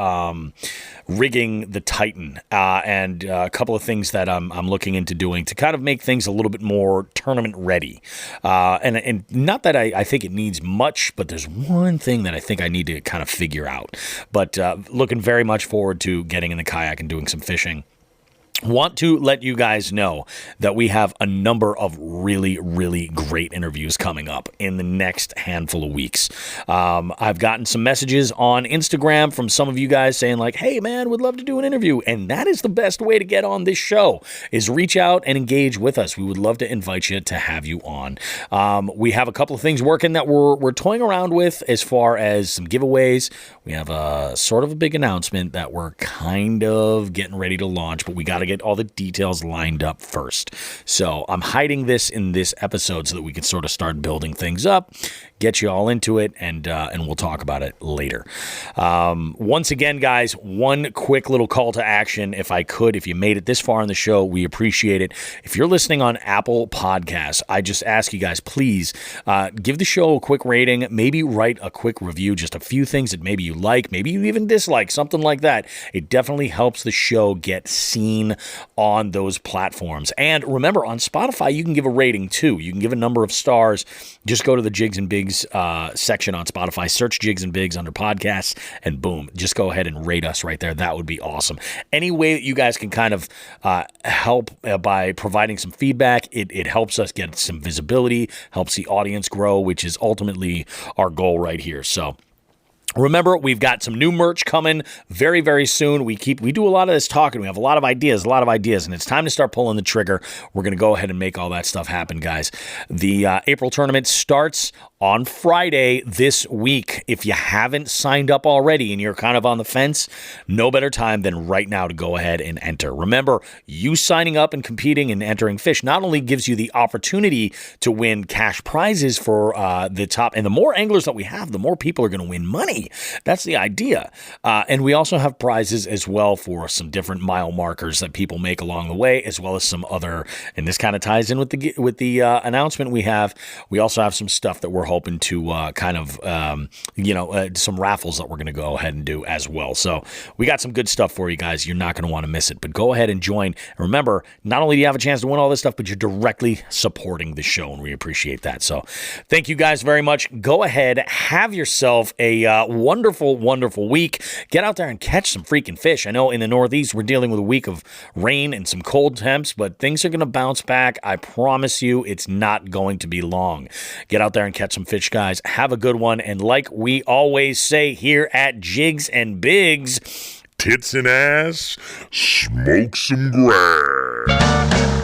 rigging the Titan and a couple of things that I'm looking into doing to kind of make things a little bit more tournament ready. And not that I think it needs much, but there's one thing that I think I need to kind of figure out. But looking very much forward to getting in the kayak and doing some fishing. Want to let you guys know that we have a number of really, really great interviews coming up in the next handful of weeks. I've gotten some messages on Instagram from some of you guys saying like, hey man, would love to do an interview. And that is the best way to get on this show, is reach out and engage with us. We would love to invite you to have you on. We have a couple of things working that we're toying around with as far as some giveaways. We have a sort of a big announcement that we're kind of getting ready to launch, but we got to get all the details lined up first. So I'm hiding this in this episode so that we can sort of start building things up, get you all into it, and we'll talk about it later. Once again, guys, one quick little call to action, if I could. If you made it this far in the show, we appreciate it. If you're listening on Apple Podcasts, I just ask you guys, please give the show a quick rating, maybe write a quick review, just a few things that maybe you like, maybe you even dislike, something like that. It definitely helps the show get seen on those platforms. And remember, on Spotify, you can give a rating too. You can give a number of stars. Just go to the Jigs and Bigs section on Spotify, search Jigs and Bigs under podcasts, and boom, just go ahead and rate us right there. That would be awesome. Any way that you guys can kind of help by providing some feedback, it helps us get some visibility, helps the audience grow, which is ultimately our goal right here. So remember, we've got some new merch coming very, very soon. We do a lot of this talking. We have a lot of ideas, and it's time to start pulling the trigger. We're going to go ahead and make all that stuff happen, guys. The April tournament starts on Friday this week. If you haven't signed up already and you're kind of on the fence, no better time than right now to go ahead and enter. Remember, you signing up and competing and entering fish not only gives you the opportunity to win cash prizes for the top, and the more anglers that we have, the more people are going to win money. That's the idea. And we also have prizes as well for some different mile markers that people make along the way, as well as some other, and this kind of ties in with the announcement we have. We also have some stuff that we're hoping to some raffles that we're going to go ahead and do as well. So we got some good stuff for you guys. You're not going to want to miss it, but go ahead and join. And remember, not only do you have a chance to win all this stuff, but you're directly supporting the show, and we appreciate that. So thank you guys very much. Go ahead, have yourself a wonderful, wonderful week. Get out there and catch some freaking fish. I know in the Northeast, we're dealing with a week of rain and some cold temps, but things are going to bounce back. I promise you, it's not going to be long. Get out there and catch some fish, guys. Have a good one. And like we always say here at Jigs and Bigs, tits and ass, smoke some grass.